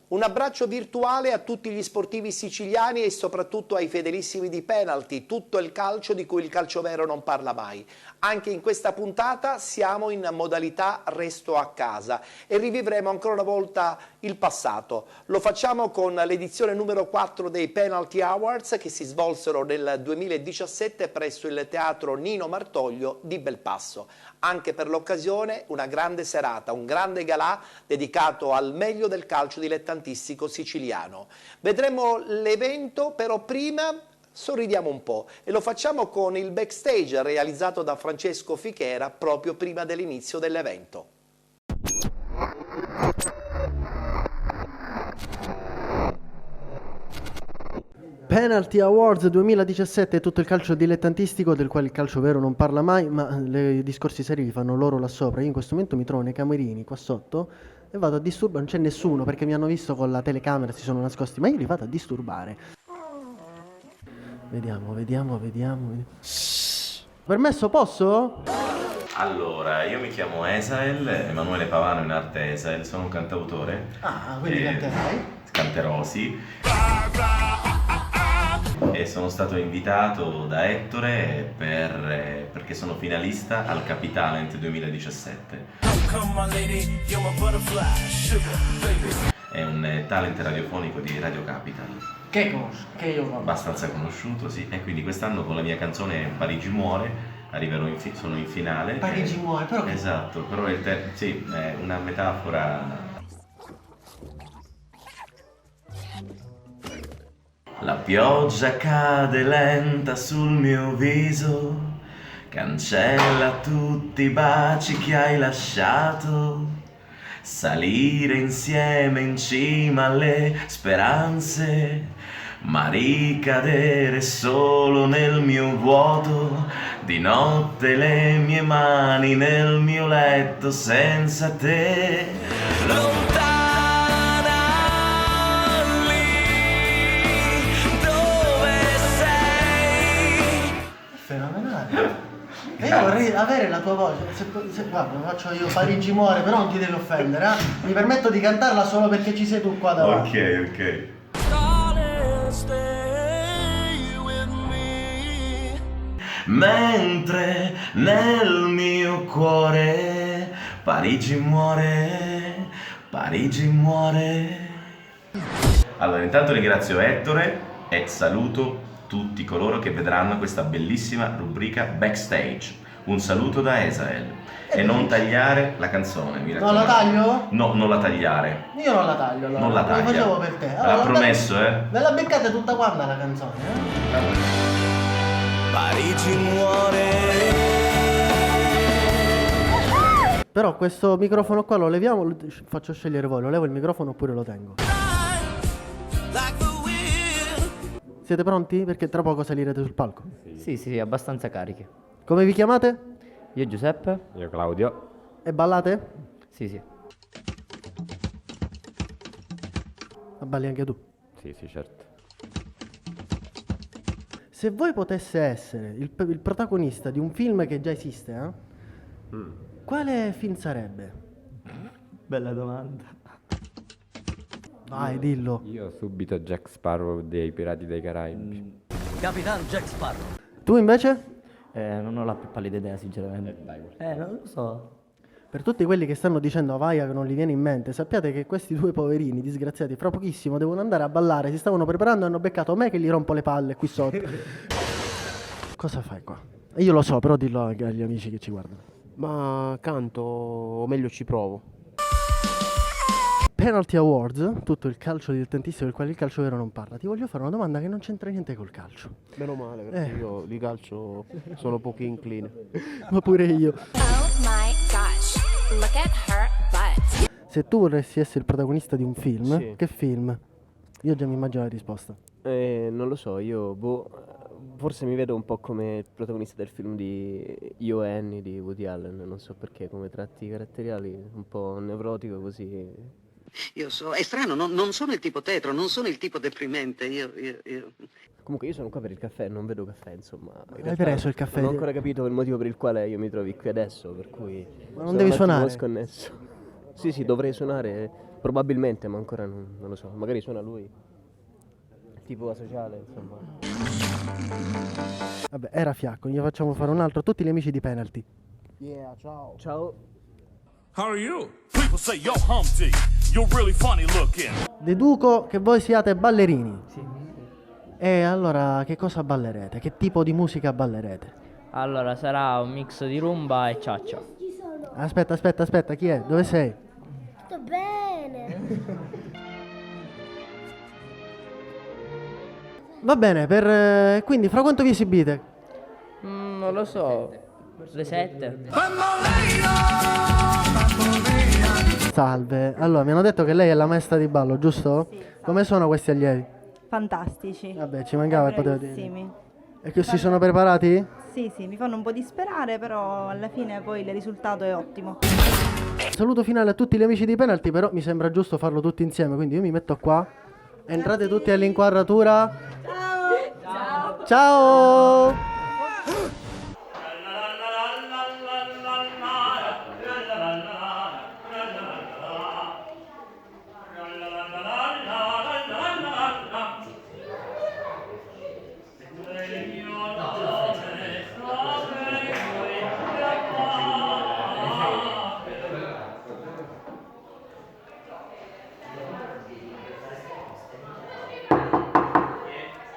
Un abbraccio virtuale a tutti gli sportivi siciliani e soprattutto ai fedelissimi di Penalty, tutto il calcio di cui il calcio vero non parla mai. Anche in questa puntata siamo in modalità resto a casa e rivivremo ancora una volta il passato. Lo facciamo con l'edizione numero 4 dei Penalty Awards che si svolsero nel 2017 presso il Teatro Nino Martoglio di Belpasso. Anche per l'occasione una grande serata, un grande galà dedicato al meglio del calcio dilettantistico siciliano. Vedremo l'evento, però prima sorridiamo un po' e lo facciamo con il backstage realizzato da Francesco Fichera proprio prima dell'inizio dell'evento. Penalty Awards 2017 è tutto il calcio dilettantistico del quale il calcio vero non parla mai, ma i discorsi seri li fanno loro là sopra. Io in questo momento mi trovo nei camerini qua sotto e vado a disturbare, non c'è nessuno perché mi hanno visto con la telecamera, si sono nascosti, ma io li vado a disturbare. Vediamo. Permesso, posso? Allora, io mi chiamo Esael, Emanuele Pavano in arte Esael, sono un cantautore. Ah, quindi canterai? Canterò, sì. E sono stato invitato da Ettore perché sono finalista al Capitalent 2017. È un talent radiofonico di Radio Capital. Che io conosco. Abbastanza conosciuto, sì. E quindi quest'anno con la mia canzone Parigi muore sono in finale. Parigi muore, però che... Esatto, però sì, è una metafora. La pioggia cade lenta sul mio viso, cancella tutti i baci che hai lasciato, salire insieme in cima alle speranze, ma ricadere solo nel mio vuoto, di notte le mie mani nel mio letto senza te, lontana lì dove sei. Fenomenale. E io vorrei avere la tua voce. Guarda, faccio io Parigi muore, però non ti devi offendere, eh? Mi permetto di cantarla solo perché ci sei tu qua davanti. Ok. Mentre nel mio cuore Parigi muore. Allora, intanto ringrazio Ettore e saluto tutti coloro che vedranno questa bellissima rubrica Backstage. Un saluto da Esael. E non tagliare la canzone, mi Non raccomando. la taglio? No, non la tagliare. Io non la taglio, allora. Non la taglia. Lo facevo per te. L'ha promesso, Ve la beccate tutta quanta la canzone, eh? Parigi muore. Però questo microfono qua lo leviamo, faccio scegliere voi, lo levo il microfono oppure lo tengo. Siete pronti? Perché tra poco salirete sul palco. Sì, abbastanza cariche. Come vi chiamate? Io Giuseppe? Io Claudio. E ballate? Sì. Ma balli anche tu. Sì, certo. Se voi potesse essere il protagonista di un film che già esiste, quale film sarebbe? Bella domanda. Vai, dillo. Io subito Jack Sparrow dei Pirati dei Caraibi. Capitan Jack Sparrow. Tu invece? Non ho la più pallida idea, sinceramente. Non lo so. Per tutti quelli che stanno dicendo a Vaia che non gli viene in mente, sappiate che questi due poverini disgraziati fra pochissimo devono andare a ballare, si stavano preparando e hanno beccato me che gli rompo le palle qui sotto. Cosa fai qua? Io lo so, però dillo agli amici che ci guardano. Ma canto, o meglio ci provo. Penalty Awards, tutto il calcio dilettantistico del quale il calcio vero non parla. Ti voglio fare una domanda che non c'entra niente col calcio. Meno male, perché io di calcio sono poco incline. Ma pure io. Oh my gosh, look at her butt. Se tu vorresti essere il protagonista di un film, Sì. che film? Io già mi immagino la risposta. Non lo so, io forse mi vedo un po' come il protagonista del film di Io e Annie di Woody Allen, non so perché, come tratti caratteriali, un po' nevrotico così. Io so, è strano, non sono il tipo tetro, non sono il tipo deprimente, io... Comunque io sono qua per il caffè, non vedo caffè, insomma. In Hai realtà preso il caffè? Non ho ancora capito il motivo per il quale io mi trovi qui adesso, per cui... Ma non sono devi un attimo suonare? sconnesso. Sì, dovrei suonare, probabilmente, ma ancora non lo so. Magari suona lui. Tipo asociale, insomma. Vabbè, era Fiacco, gli facciamo fare un altro. Tutti gli amici di Penalty. Ciao. How are you? People say, yo, Humpty, you're really funny looking. Deduco che voi siate ballerini. Sì. E allora che cosa ballerete? Che tipo di musica ballerete? Allora, sarà un mix di rumba e ciaccia. Aspetta, chi è? Dove sei? Sto bene. Va bene, quindi fra quanto vi esibite? Non lo so. Le 7? Salve, allora mi hanno detto che lei è la maestra di ballo, giusto? Sì. Come sono questi allievi? Fantastici. Vabbè, ci mancava il poter dire. Bravissimi. E che si sono preparati? Sì, mi fanno un po' disperare, però alla fine poi il risultato è ottimo. Saluto finale a tutti gli amici di Penalty, però mi sembra giusto farlo tutti insieme, quindi io mi metto qua. Entrate tutti all'inquadratura. Ciao! Ciao!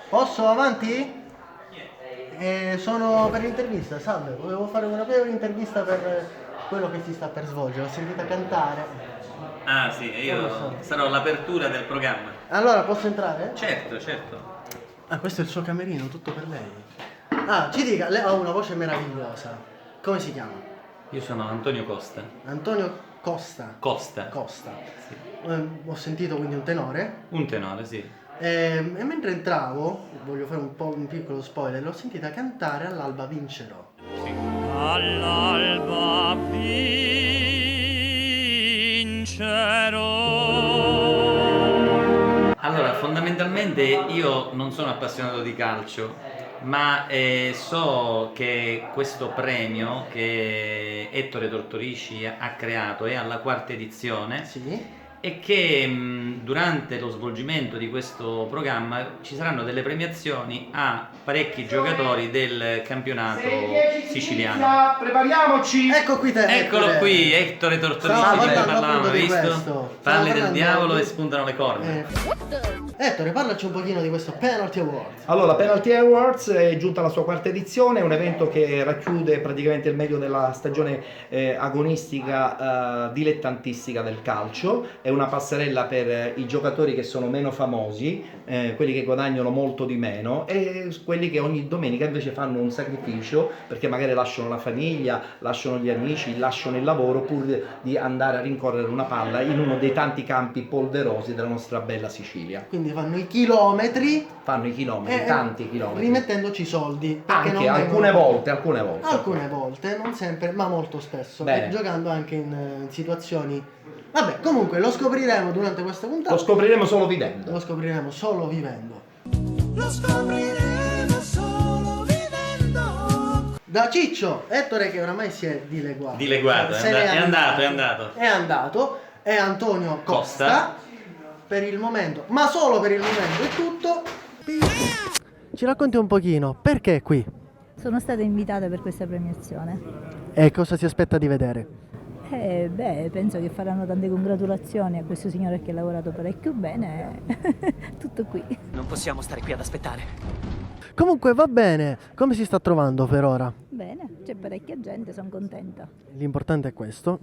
Posso avanti? Sono per l'intervista, salve, volevo fare una breve intervista per quello che si sta per svolgere, l'ho sentita cantare. Ah sì, io sarò l'apertura del programma. Allora, posso entrare? Certo. Ah, questo è il suo camerino, tutto per lei. Ah, ci dica, lei ha una voce meravigliosa. Come si chiama? Io sono Antonio Costa. Antonio Costa. Costa. Sì. Ho sentito quindi un tenore. Un tenore, sì. E mentre entravo, voglio fare un piccolo spoiler, l'ho sentita cantare All'alba vincerò. All'alba vincerò. Allora, fondamentalmente io non sono appassionato di calcio, ma so che questo premio che Ettore Tortorici ha creato è alla 4ª edizione. Sì. E che durante lo svolgimento di questo programma ci saranno delle premiazioni a parecchi giocatori del campionato siciliano. Prepariamoci! Ecco qui Eccolo qui, Ettore Tortorici, ne parlavamo, hai visto? questo. Parli del diavolo e spuntano le corna. Ettore, parlaci un pochino di questo Penalty Awards. Allora, Penalty Awards è giunta alla sua 4ª edizione, è un evento che racchiude praticamente il meglio della stagione agonistica dilettantistica del calcio, è una passerella per i giocatori che sono meno famosi, quelli che guadagnano molto di meno e quelli che ogni domenica invece fanno un sacrificio perché magari lasciano la famiglia, lasciano gli amici, lasciano il lavoro pur di andare a rincorrere una palla in uno dei tanti campi polverosi della nostra bella Sicilia. Quindi fanno i chilometri, tanti chilometri, rimettendoci soldi. Anche alcune volte, non sempre, ma molto spesso. Bene. E giocando anche in situazioni. Vabbè, comunque lo scopriremo durante questa puntata. Lo scopriremo solo vivendo. Lo scopriremo solo vivendo. Da Ciccio, Ettore che oramai si è dileguato. È andato. E Antonio Costa. Per il momento, ma solo per il momento è tutto. Ci racconti un pochino, perché è qui? Sono stata invitata per questa premiazione. E cosa si aspetta di vedere? Penso che faranno tante congratulazioni a questo signore che ha lavorato parecchio bene. Tutto qui. Non possiamo stare qui ad aspettare. Comunque va bene, come si sta trovando per ora? Bene, c'è parecchia gente, sono contenta. L'importante è questo.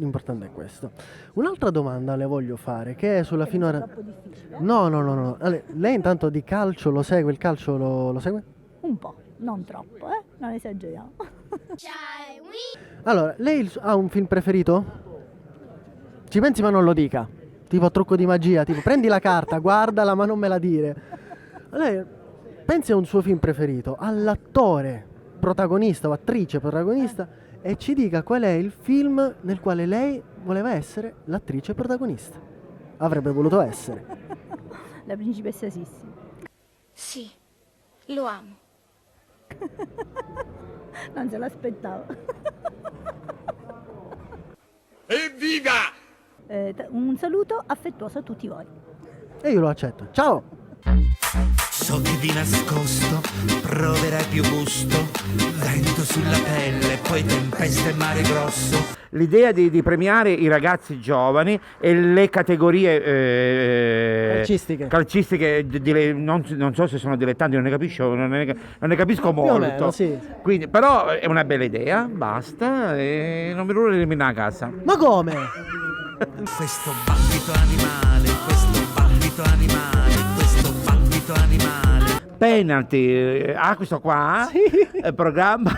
Un'altra domanda le voglio fare, che è sulla finora... Troppo difficile? No. Allora, lei intanto di calcio lo segue, il calcio lo segue? Un po', non troppo, non esageriamo. Allora, lei ha un film preferito? Ci pensi ma non lo dica. Tipo trucco di magia, tipo prendi la carta, guardala ma non me la dire. Lei pensi a un suo film preferito, all'attore protagonista o attrice protagonista e ci dica qual è il film nel quale lei voleva essere l'attrice protagonista. Avrebbe voluto essere. La principessa Sissi. Sì, lo amo. Non se l'aspettavo. Evviva! Un saluto affettuoso a tutti voi. E io lo accetto. Ciao! So che di nascosto proverai più gusto, vento sulla pelle, poi tempesta e mare grosso. L'idea di premiare i ragazzi giovani e le categorie calcistiche non so se sono dilettanti, non ne capisco molto. Meno, sì. Quindi, però è una bella idea, basta, e non mi ruolo di eliminare a casa. Ma come? Questo battito animale, questo battito animale, questo battito animale. Penalty, questo qua, programma,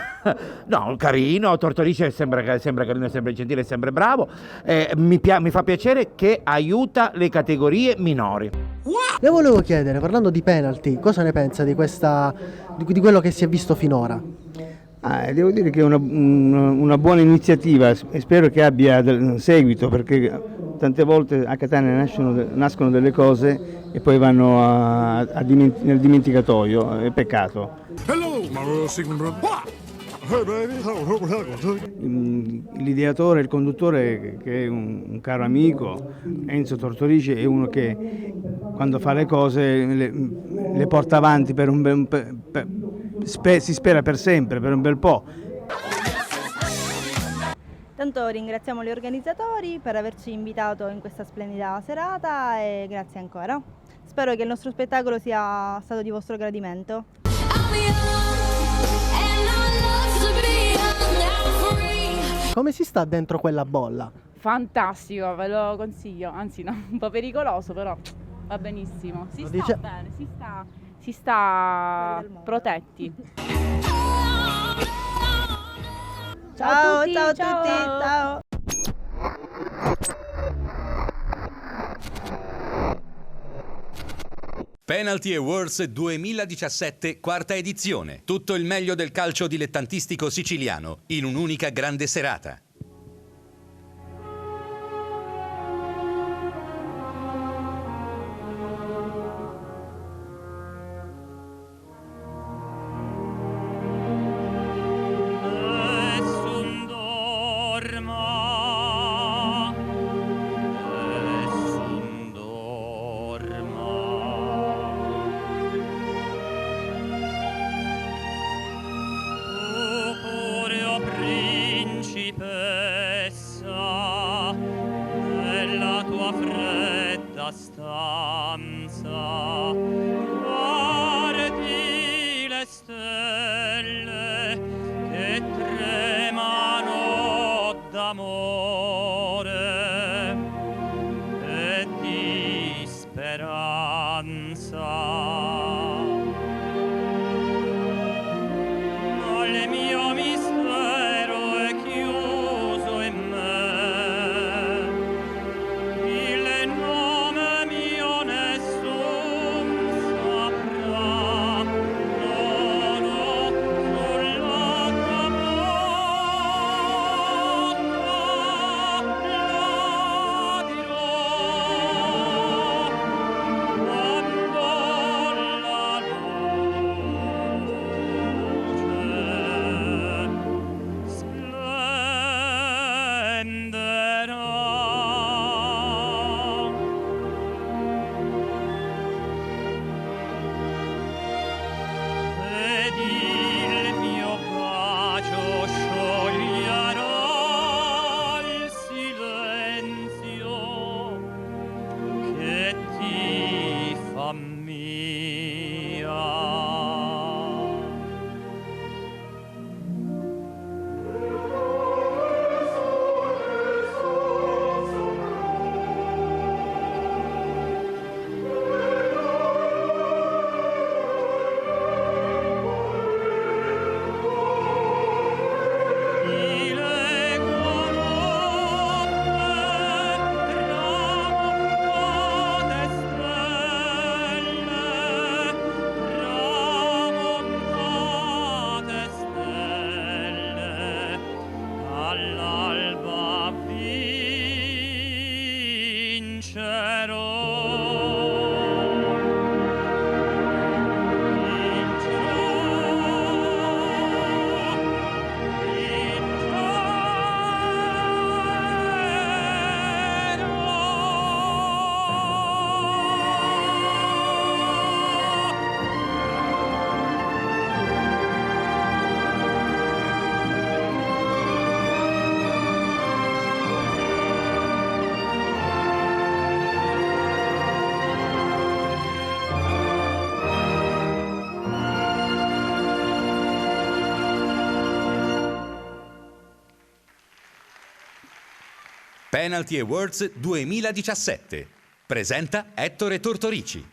no, carino, Tortorice sembra carino, sembra gentile, sembra bravo, mi fa piacere che aiuta le categorie minori. Le volevo chiedere, parlando di penalty, cosa ne pensa di quello che si è visto finora? Devo dire che è una buona iniziativa e spero che abbia seguito, perché tante volte a Catania nascono delle cose e poi vanno nel dimenticatoio, è peccato. L'ideatore, il conduttore, che è un caro amico, Enzo Tortorice, è uno che quando fa le cose le porta avanti per si spera per sempre, per un bel po'. Tanto ringraziamo gli organizzatori per averci invitato in questa splendida serata e grazie ancora. Spero che il nostro spettacolo sia stato di vostro gradimento. Come si sta dentro quella bolla? Fantastico, ve lo consiglio, anzi no, un po' pericoloso, però va benissimo. Si sta bene, si sta protetti. Ciao a tutti, ciao. Penalty Awards 2017, quarta edizione. Tutto il meglio del calcio dilettantistico siciliano in un'unica grande serata. stanza, guardi le stelle che tremano d'amore e di speranza. Ma il mio mistero è chiuso in me, il nome mio nessun saprà, non ho sulla camotta, la dirò quando la luce splenderà. Ed il mio bacio scioglierà il silenzio che ti fa mia. Di legua notte tramontate stelle, all'alba vincerò. Penalty Awards 2017. Presenta Ettore Tortorici.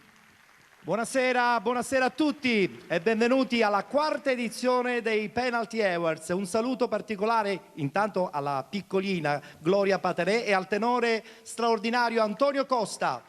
Buonasera, buonasera a tutti e benvenuti alla quarta edizione dei Penalty Awards. Un saluto particolare intanto alla piccolina Gloria Paterè e al tenore straordinario Antonio Costa.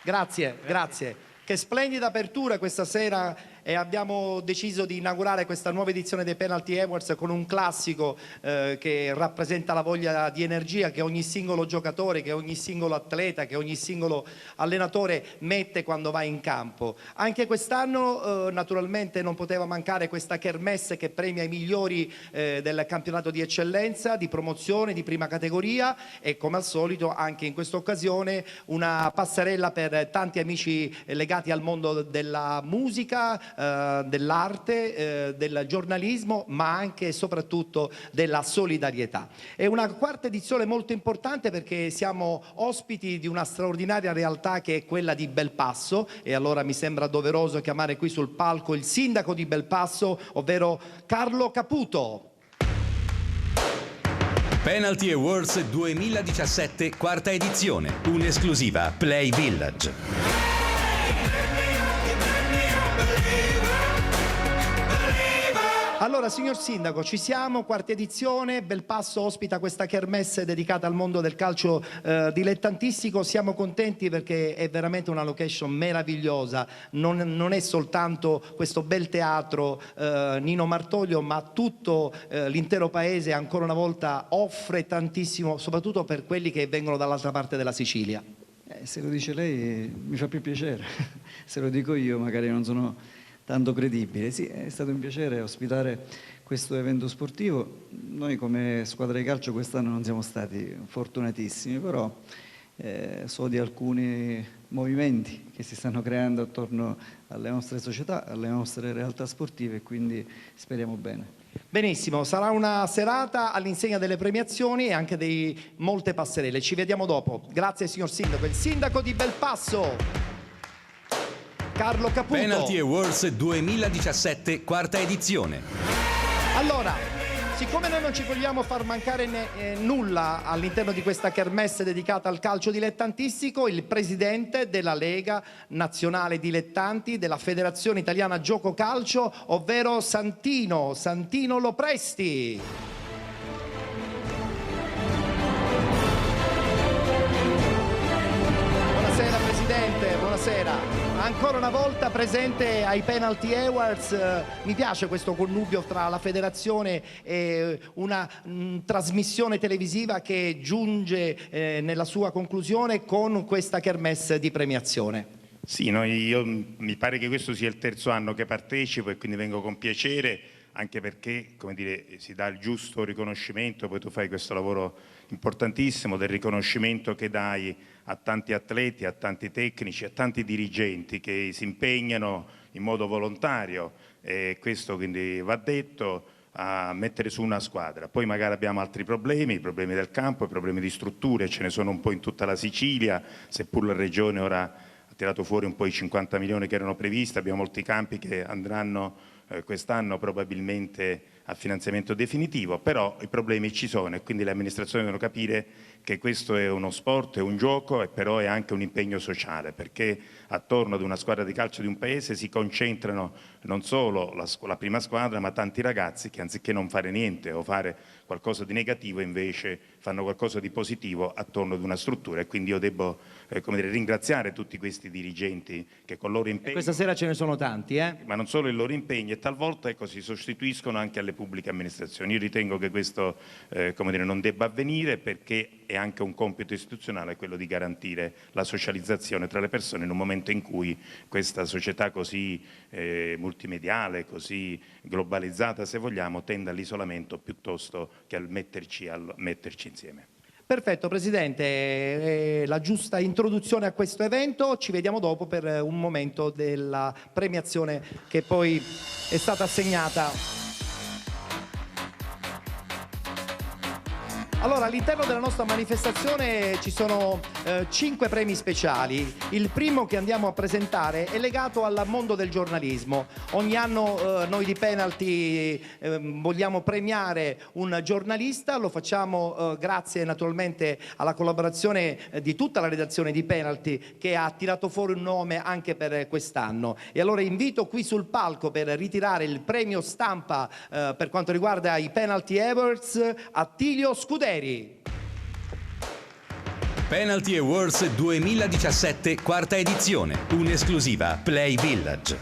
Grazie, grazie. Che splendida apertura questa sera e abbiamo deciso di inaugurare questa nuova edizione dei Penalty Awards con un classico che rappresenta la voglia di energia che ogni singolo giocatore, che ogni singolo atleta, che ogni singolo allenatore mette quando va in campo. Anche quest'anno naturalmente non poteva mancare questa kermesse che premia i migliori del campionato di eccellenza, di promozione, di prima categoria e come al solito anche in questa occasione una passerella per tanti amici legati al mondo della musica, dell'arte, del giornalismo, ma anche e soprattutto della solidarietà. È una quarta edizione molto importante perché siamo ospiti di una straordinaria realtà che è quella di Belpasso e allora mi sembra doveroso chiamare qui sul palco il sindaco di Belpasso, ovvero Carlo Caputo. Penalty Awards 2017, quarta edizione, un'esclusiva Play Village. Allora, signor Sindaco, ci siamo, quarta edizione, Belpasso ospita questa kermesse dedicata al mondo del calcio dilettantistico, siamo contenti perché è veramente una location meravigliosa, non è soltanto questo bel teatro Nino Martoglio, ma tutto l'intero paese ancora una volta offre tantissimo, soprattutto per quelli che vengono dall'altra parte della Sicilia. Se lo dice lei mi fa più piacere, se lo dico io magari non sono tanto credibile. Sì, è stato un piacere ospitare questo evento sportivo. Noi come squadra di calcio quest'anno non siamo stati fortunatissimi, però so di alcuni movimenti che si stanno creando attorno alle nostre società, alle nostre realtà sportive e quindi speriamo bene. Benissimo, sarà una serata all'insegna delle premiazioni e anche di molte passerelle. Ci vediamo dopo. Grazie signor Sindaco. Il Sindaco di Belpasso, Carlo Caputo. Penalty Awards 2017, quarta edizione. Allora, siccome noi non ci vogliamo far mancare nulla all'interno di questa kermesse dedicata al calcio dilettantistico, il presidente della Lega Nazionale Dilettanti della Federazione Italiana Gioco Calcio, ovvero Santino Lopresti. Buonasera Presidente, buonasera. Ancora una volta presente ai Penalty Awards, mi piace questo connubio tra la federazione e una trasmissione televisiva che giunge nella sua conclusione con questa kermesse di premiazione. Sì, mi pare che questo sia il terzo anno che partecipo e quindi vengo con piacere, anche perché, come dire, si dà il giusto riconoscimento, poi tu fai questo lavoro importantissimo del riconoscimento che dai a tanti atleti, a tanti tecnici, a tanti dirigenti che si impegnano in modo volontario e questo quindi va detto, a mettere su una squadra. Poi magari abbiamo altri problemi, i problemi del campo, i problemi di strutture, ce ne sono un po' in tutta la Sicilia, seppur la regione ora ha tirato fuori un po' i 50 milioni che erano previsti, abbiamo molti campi che andranno quest'anno probabilmente a finanziamento definitivo, però i problemi ci sono e quindi le amministrazioni devono capire che questo è uno sport, è un gioco e però è anche un impegno sociale, perché attorno ad una squadra di calcio di un paese si concentrano non solo la prima squadra ma tanti ragazzi che anziché non fare niente o fare qualcosa di negativo invece fanno qualcosa di positivo attorno ad una struttura e quindi io devo ringraziare tutti questi dirigenti che con il loro impegno... E questa sera ce ne sono tanti, Ma non solo il loro impegno e talvolta si sostituiscono anche alle pubbliche amministrazioni. Io ritengo che questo non debba avvenire perché è anche un compito istituzionale quello di garantire la socializzazione tra le persone in un momento in cui questa società così multimediale, così globalizzata se vogliamo, tende all'isolamento piuttosto che al metterci insieme. Perfetto Presidente, la giusta introduzione a questo evento, ci vediamo dopo per un momento della premiazione che poi è stata assegnata. Allora, all'interno della nostra manifestazione ci sono 5 premi speciali. Il primo che andiamo a presentare è legato al mondo del giornalismo. Ogni anno noi di Penalty vogliamo premiare un giornalista, lo facciamo grazie naturalmente alla collaborazione di tutta la redazione di Penalty, che ha tirato fuori un nome anche per quest'anno. E allora invito qui sul palco per ritirare il premio stampa per quanto riguarda i Penalty Awards Attilio Scuderi. Penalty Awards 2017, quarta edizione, un'esclusiva Play Village.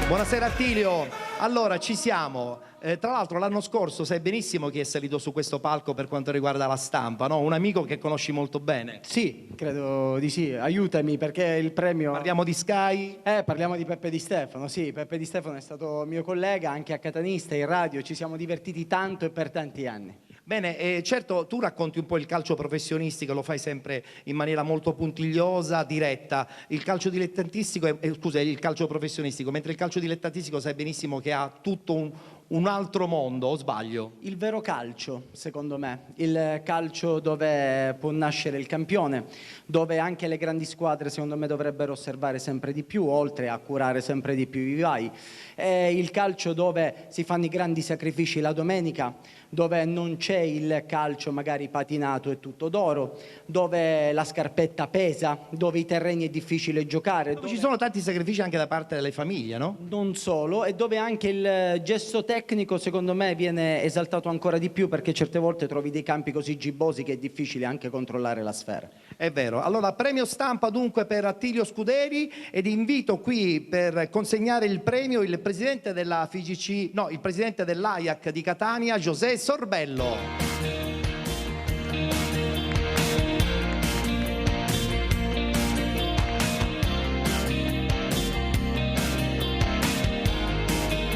Buonasera Attilio, allora ci siamo. Tra l'altro l'anno scorso sai benissimo chi è salito su questo palco per quanto riguarda la stampa, no? Un amico che conosci molto bene. Sì, credo di sì, aiutami perché il premio... Parliamo di Sky? Parliamo di Peppe Di Stefano, sì, Peppe Di Stefano è stato mio collega anche a Catanista, in radio, ci siamo divertiti tanto e per tanti anni. Bene, certo tu racconti un po' il calcio professionistico, lo fai sempre in maniera molto puntigliosa, diretta. Il calcio dilettantistico, il calcio professionistico, mentre il calcio dilettantistico sai benissimo che ha tutto un altro mondo, o sbaglio? Il vero calcio, secondo me, il calcio dove può nascere il campione, dove anche le grandi squadre secondo me dovrebbero osservare sempre di più, oltre a curare sempre di più i vivai. È il calcio dove si fanno i grandi sacrifici la domenica, dove non c'è il calcio magari patinato e tutto d'oro, dove la scarpetta pesa, dove i terreni è difficile giocare. Dove ci sono tanti sacrifici anche da parte delle famiglie, no? Non solo, e dove anche il gesto tecnico secondo me viene esaltato ancora di più, perché certe volte trovi dei campi così gibbosi che è difficile anche controllare la sfera. È vero. Allora, premio stampa dunque per Attilio Scuderi, ed invito qui per consegnare il premio il presidente della FIGC, no, il presidente dell'AIAC di Catania, José Sorbello.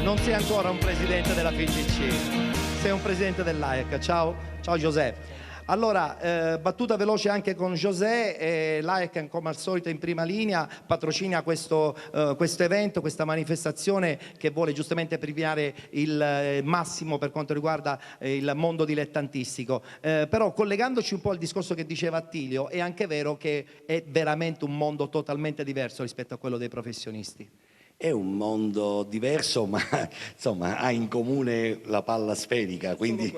Non sei ancora un presidente della FIGC, sei un presidente dell'AIAC. Ciao José. Allora, battuta veloce anche con José, l'AIAC come al solito in prima linea patrocina questo evento, questa manifestazione che vuole giustamente premiare il massimo per quanto riguarda il mondo dilettantistico. Però collegandoci un po' al discorso che diceva Attilio, è anche vero che è veramente un mondo totalmente diverso rispetto a quello dei professionisti. È un mondo diverso, ma insomma ha in comune la palla sferica, quindi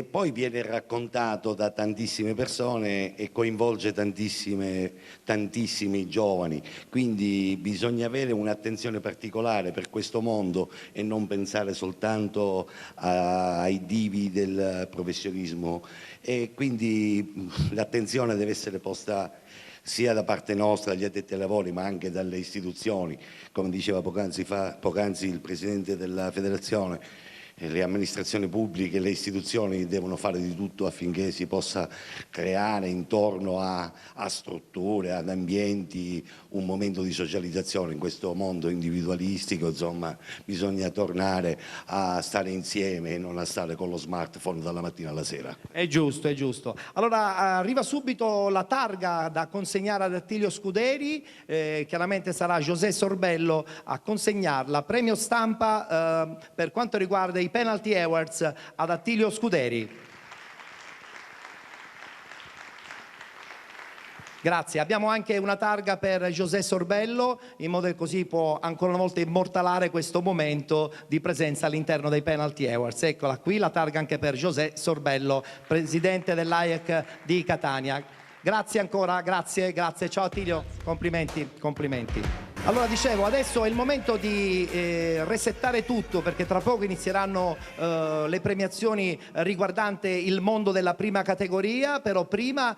poi viene raccontato da tantissime persone e coinvolge tantissimi giovani, quindi bisogna avere un'attenzione particolare per questo mondo e non pensare soltanto ai divi del professionismo, e quindi l'attenzione deve essere posta sia da parte nostra, gli addetti ai lavori, ma anche dalle istituzioni, come diceva poc'anzi il Presidente della Federazione. Le amministrazioni pubbliche, le istituzioni devono fare di tutto affinché si possa creare intorno a strutture, ad ambienti, un momento di socializzazione. In questo mondo individualistico, insomma, bisogna tornare a stare insieme e non a stare con lo smartphone dalla mattina alla sera. È giusto, è giusto. Allora arriva subito la targa da consegnare ad Attilio Scuderi, chiaramente sarà José Sorbello a consegnarla. Premio stampa per quanto riguarda i Penalty Awards ad Attilio Scuderi. Grazie. Abbiamo anche una targa per José Sorbello, in modo che così può ancora una volta immortalare questo momento di presenza all'interno dei Penalty Awards. Eccola qui, la targa anche per José Sorbello, presidente dell'AIAC di Catania. Grazie ancora, grazie. Ciao Attilio, complimenti. Allora dicevo, adesso è il momento di resettare tutto, perché tra poco inizieranno le premiazioni riguardante il mondo della prima categoria. Però prima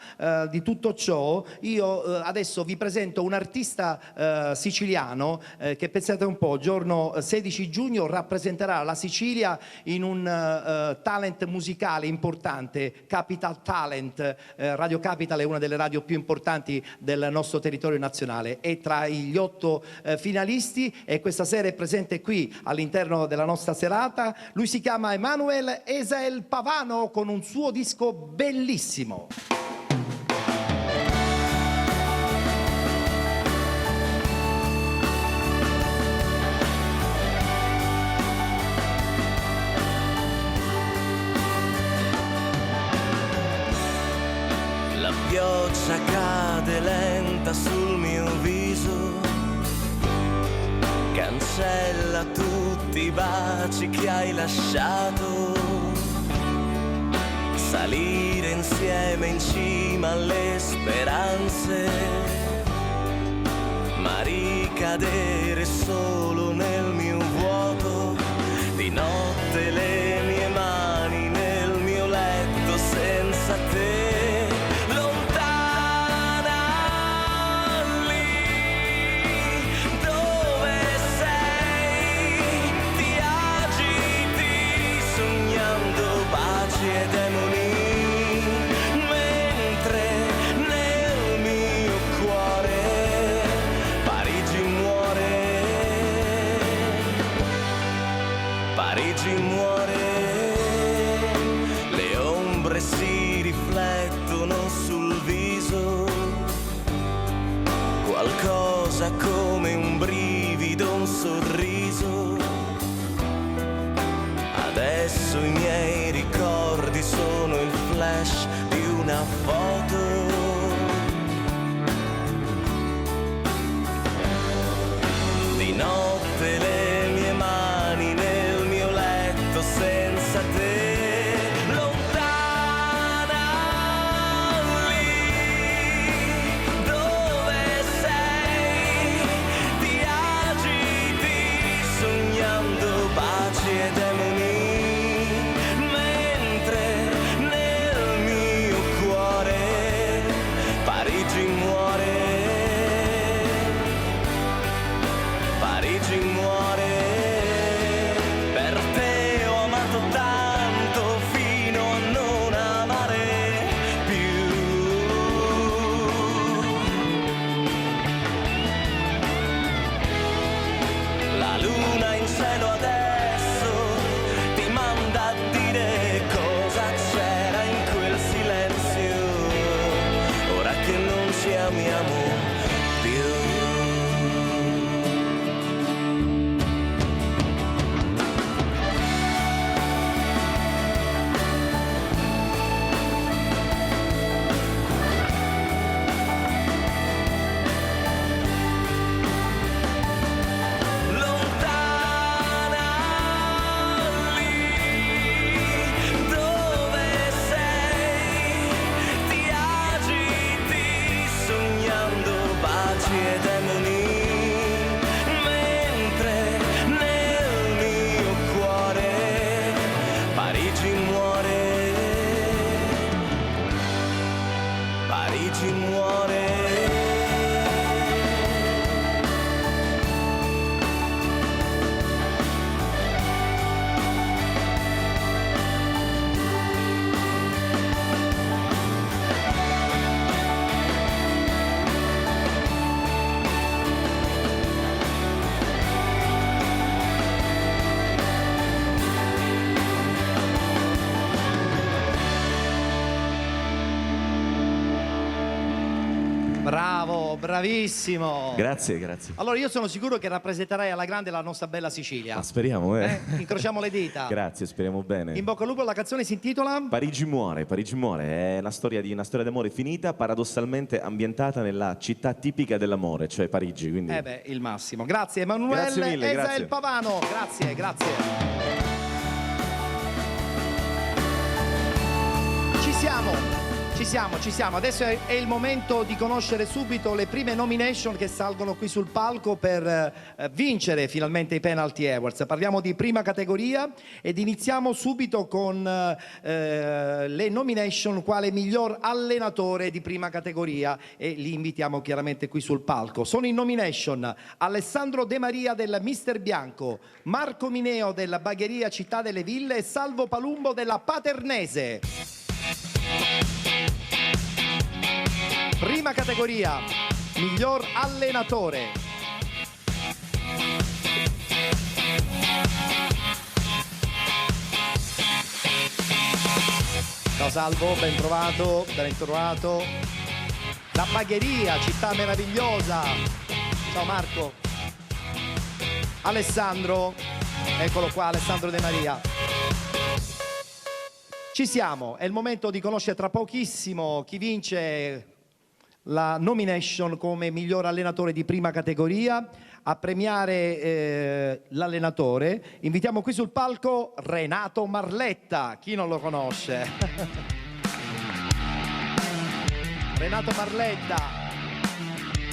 di tutto ciò io adesso vi presento un artista siciliano che, pensate un po', giorno 16 giugno rappresenterà la Sicilia in un talent musicale importante, Capital Talent. Radio Capital è una delle radio più importanti del nostro territorio nazionale, è tra gli 8 finalisti e questa sera è presente qui all'interno della nostra serata. Lui si chiama Emanuel Esael Pavano con un suo disco bellissimo. pioggia cade lenta sul mio viso, cancella tutti i baci che hai lasciato, salire insieme in cima alle speranze, ma ricadere solo nel mio vuoto, di notte le mie mani nel mio letto senza te. E demoni, mentre nel mio cuore Parigi muore, Parigi muore, le ombre si riflettono sul viso, qualcosa come un brivido, un sorriso. Adesso i miei ricordi sono il flash di una foto. Di notte le mie mani nel mio letto senza te. Lontana lì dove sei, ti agiti sognando baci e demoni. Bravo, bravissimo. Grazie, grazie. Allora io sono sicuro che rappresenterai alla grande la nostra bella Sicilia. Ma speriamo, Incrociamo le dita. Grazie, speriamo bene. In bocca al lupo, la canzone si intitola Parigi muore, è una storia d'amore finita, paradossalmente ambientata nella città tipica dell'amore, cioè Parigi. Quindi... il massimo. Grazie Emanuele. Grazie mille, grazie. Il Pavano. Grazie, grazie. Ci siamo. Adesso è il momento di conoscere subito le prime nomination che salgono qui sul palco per vincere finalmente i Penalty Awards. Parliamo di prima categoria ed iniziamo subito con le nomination quale miglior allenatore di prima categoria e li invitiamo chiaramente qui sul palco. Sono in nomination Alessandro De Maria del Mister Bianco, Marco Mineo della Bagheria Città delle Ville e Salvo Palumbo della Paternese. Prima categoria, miglior allenatore. Ciao Salvo, ben trovato, ben trovato. La Bagheria, città meravigliosa. Ciao Marco. Alessandro, eccolo qua, Alessandro De Maria. Ci siamo, è il momento di conoscere tra pochissimo chi vince la nomination come miglior allenatore di prima categoria. A premiare l'allenatore invitiamo qui sul palco Renato Marletta, chi non lo conosce? Renato Marletta,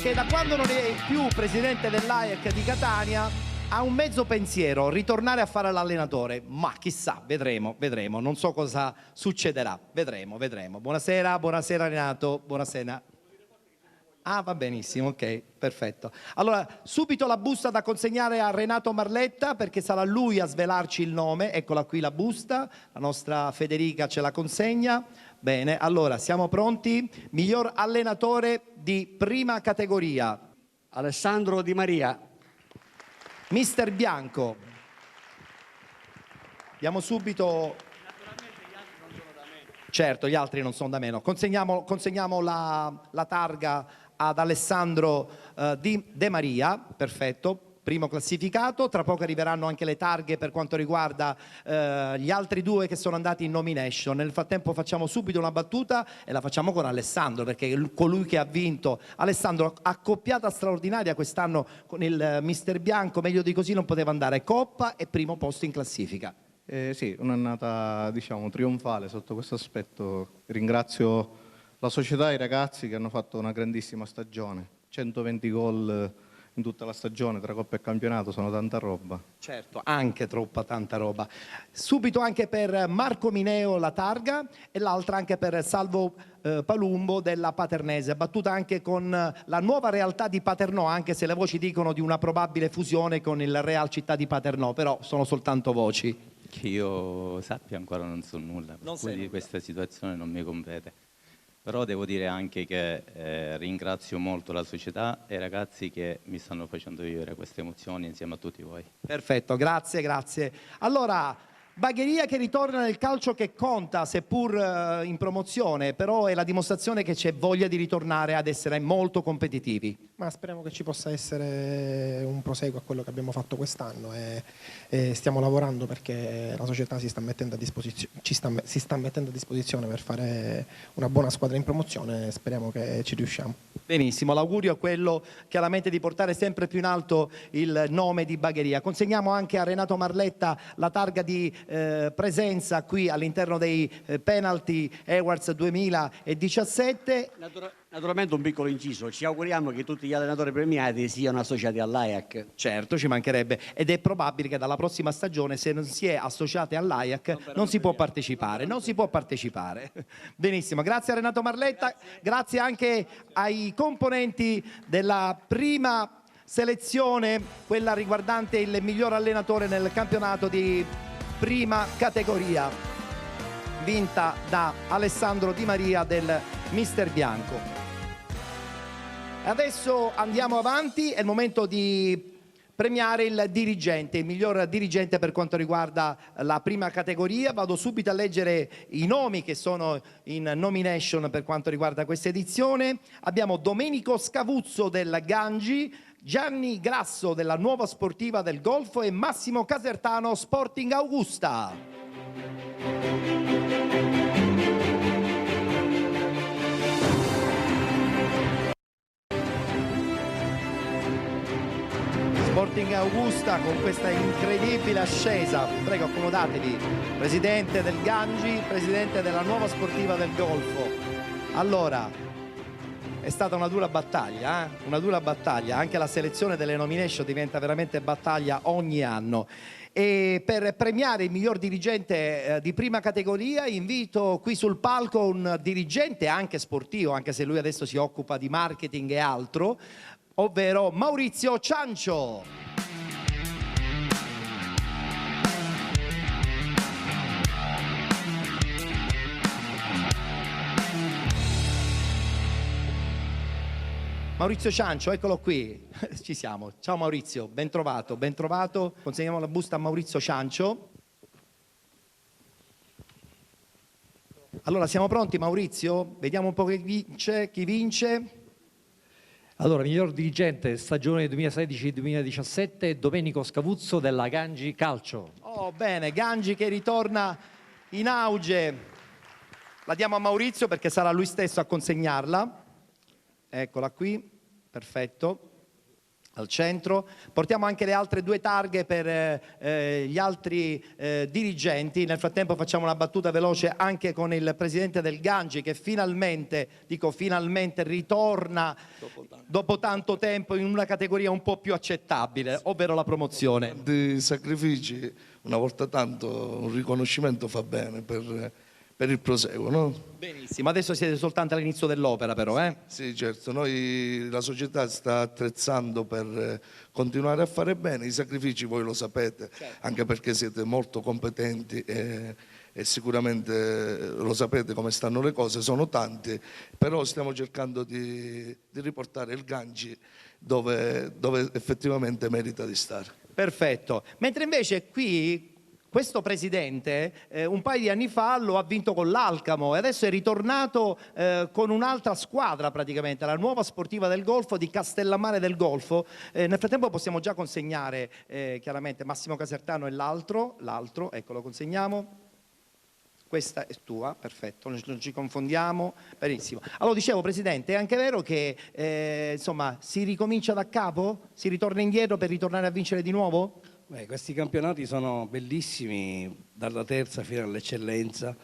che da quando non è più presidente dell'AEC di Catania ha un mezzo pensiero, ritornare a fare l'allenatore, ma chissà, vedremo, non so cosa succederà, vedremo. Buonasera Renato, buonasera. Ah, va benissimo, ok, perfetto. Allora, subito la busta da consegnare a Renato Marletta, perché sarà lui a svelarci il nome. Eccola qui la busta, la nostra Federica ce la consegna. Bene, allora, siamo pronti? Miglior allenatore di prima categoria. Alessandro Di Maria. Mister Bianco. Abbiamo subito... Certo, gli altri non sono da meno. Consegniamo la targa ad Alessandro De Maria, perfetto, primo classificato. Tra poco arriveranno anche le targhe per quanto riguarda gli altri due che sono andati in nomination. Nel frattempo facciamo subito una battuta e la facciamo con Alessandro, perché è colui che ha vinto. Alessandro, accoppiata straordinaria quest'anno con il Mister Bianco, meglio di così non poteva andare, coppa e primo posto in classifica. Sì, un'annata diciamo trionfale sotto questo aspetto. Ringrazio la società e i ragazzi che hanno fatto una grandissima stagione. 120 gol in tutta la stagione, tra Coppa e Campionato, sono tanta roba. Certo, anche tanta roba. Subito anche per Marco Mineo la targa e l'altra anche per Salvo Palumbo della Paternese, battuta anche con la nuova realtà di Paternò, anche se le voci dicono di una probabile fusione con il Real Città di Paternò, però sono soltanto voci. Che io sappia ancora non so nulla, per cui di questa situazione non mi compete. Però devo dire anche che ringrazio molto la società e i ragazzi che mi stanno facendo vivere queste emozioni insieme a tutti voi. Perfetto, grazie. Allora, Bagheria che ritorna nel calcio che conta, seppur in promozione, però è la dimostrazione che c'è voglia di ritornare ad essere molto competitivi. Ma speriamo che ci possa essere un proseguo a quello che abbiamo fatto quest'anno e stiamo lavorando perché la società si sta mettendo a disposizione per fare una buona squadra in promozione e speriamo che ci riusciamo. Benissimo, l'augurio è quello chiaramente di portare sempre più in alto il nome di Bagheria. Consegniamo anche a Renato Marletta la targa di presenza qui all'interno dei Penalty Awards 2017. Naturalmente un piccolo inciso, ci auguriamo che tutti gli allenatori premiati siano associati all'AIAC. Certo, ci mancherebbe, ed è probabile che dalla prossima stagione, se non si è associati all'AIAC, non si può partecipare. Benissimo, grazie a Renato Marletta, grazie anche ai componenti della prima selezione, quella riguardante il miglior allenatore nel campionato di prima categoria, vinta da Alessandro Di Maria del Mister Bianco. Adesso andiamo avanti, è il momento di premiare il dirigente, il miglior dirigente per quanto riguarda la prima categoria. Vado subito a leggere i nomi che sono in nomination per quanto riguarda questa edizione. Abbiamo Domenico Scavuzzo del Gangi, Gianni Grasso della Nuova Sportiva del Golfo e Massimo Casertano Sporting Augusta. Sporting Augusta con questa incredibile ascesa. Prego, accomodatevi. Presidente del Gangi, presidente della Nuova Sportiva del Golfo. Allora, è stata una dura battaglia, una dura battaglia. Anche la selezione delle nomination diventa veramente battaglia ogni anno. E per premiare il miglior dirigente di prima categoria invito qui sul palco un dirigente anche sportivo, anche se lui adesso si occupa di marketing e altro, ovvero Maurizio Ciancio. Maurizio Ciancio, eccolo qui, ci siamo. Ciao Maurizio, ben trovato, ben trovato. Consegniamo la busta a Maurizio Ciancio. Allora, siamo pronti Maurizio? Vediamo un po' chi vince. Allora, miglior dirigente stagione 2016-2017, Domenico Scavuzzo della Gangi Calcio. Oh, bene, Gangi che ritorna in auge. La diamo a Maurizio perché sarà lui stesso a consegnarla. Eccola qui, perfetto. Al centro. Portiamo anche le altre 2 targhe per gli altri dirigenti. Nel frattempo facciamo una battuta veloce anche con il presidente del Gangi, che finalmente, dico finalmente, ritorna dopo tanto tempo in una categoria un po' più accettabile, ovvero la promozione. Di sacrifici, una volta tanto un riconoscimento fa bene per il proseguo, no? Benissimo, adesso siete soltanto all'inizio dell'opera però, eh? Sì, certo, la società sta attrezzando per continuare a fare bene, i sacrifici voi lo sapete, anche perché siete molto competenti e sicuramente lo sapete come stanno le cose, sono tanti, però stiamo cercando di riportare il Gangi dove effettivamente merita di stare. Perfetto, mentre invece qui questo presidente un paio di anni fa lo ha vinto con l'Alcamo e adesso è ritornato con un'altra squadra praticamente, la nuova sportiva del Golfo di Castellammare del Golfo. Nel frattempo possiamo già consegnare chiaramente Massimo Casertano e l'altro, ecco, lo consegniamo. Questa è tua, perfetto, non ci confondiamo, benissimo. Allora dicevo, Presidente, è anche vero che insomma si ricomincia da capo? Si ritorna indietro per ritornare a vincere di nuovo? Questi campionati sono bellissimi, dalla terza fino all'eccellenza.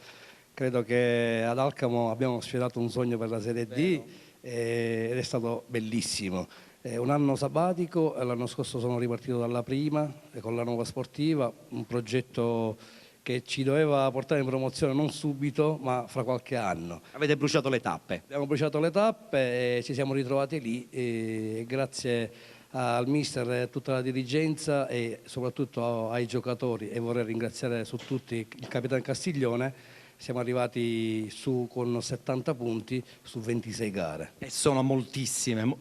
Credo che ad Alcamo abbiamo sfiorato un sogno per la Serie D ed è stato bellissimo. Un anno sabbatico, l'anno scorso sono ripartito dalla prima con la nuova sportiva, un progetto che ci doveva portare in promozione non subito, ma fra qualche anno. Avete bruciato le tappe? Abbiamo bruciato le tappe e ci siamo ritrovati lì e grazie al mister e a tutta la dirigenza e soprattutto ai giocatori, e vorrei ringraziare su tutti il capitano Castiglione. Siamo arrivati su con 70 punti su 26 gare. E sono moltissime,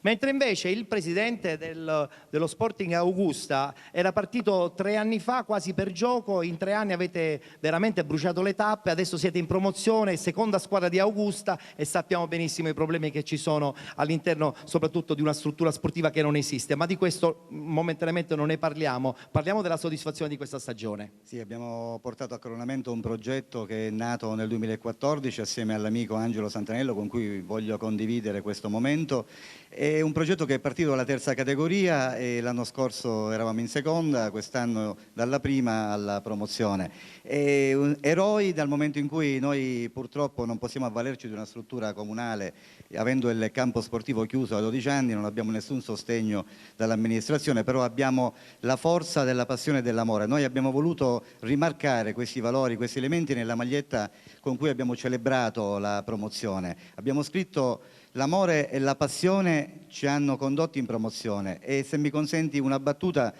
Mentre invece il presidente dello Sporting Augusta era partito 3 anni fa quasi per gioco, in 3 anni avete veramente bruciato le tappe, adesso siete in promozione, seconda squadra di Augusta e sappiamo benissimo i problemi che ci sono all'interno soprattutto di una struttura sportiva che non esiste, ma di questo momentaneamente non ne parliamo della soddisfazione di questa stagione. Sì, abbiamo portato a coronamento un progetto che è nato nel 2014 assieme all'amico Angelo Santanello con cui voglio condividere questo momento. È un progetto che è partito dalla terza categoria e l'anno scorso eravamo in seconda, quest'anno dalla prima alla promozione. Eroi dal momento in cui noi purtroppo non possiamo avvalerci di una struttura comunale, avendo il campo sportivo chiuso da 12 anni, non abbiamo nessun sostegno dall'amministrazione, però abbiamo la forza della passione e dell'amore. Noi abbiamo voluto rimarcare questi valori, questi elementi nella maglietta con cui abbiamo celebrato la promozione. Abbiamo scritto: l'amore e la passione ci hanno condotti in promozione. E se mi consenti una battuta,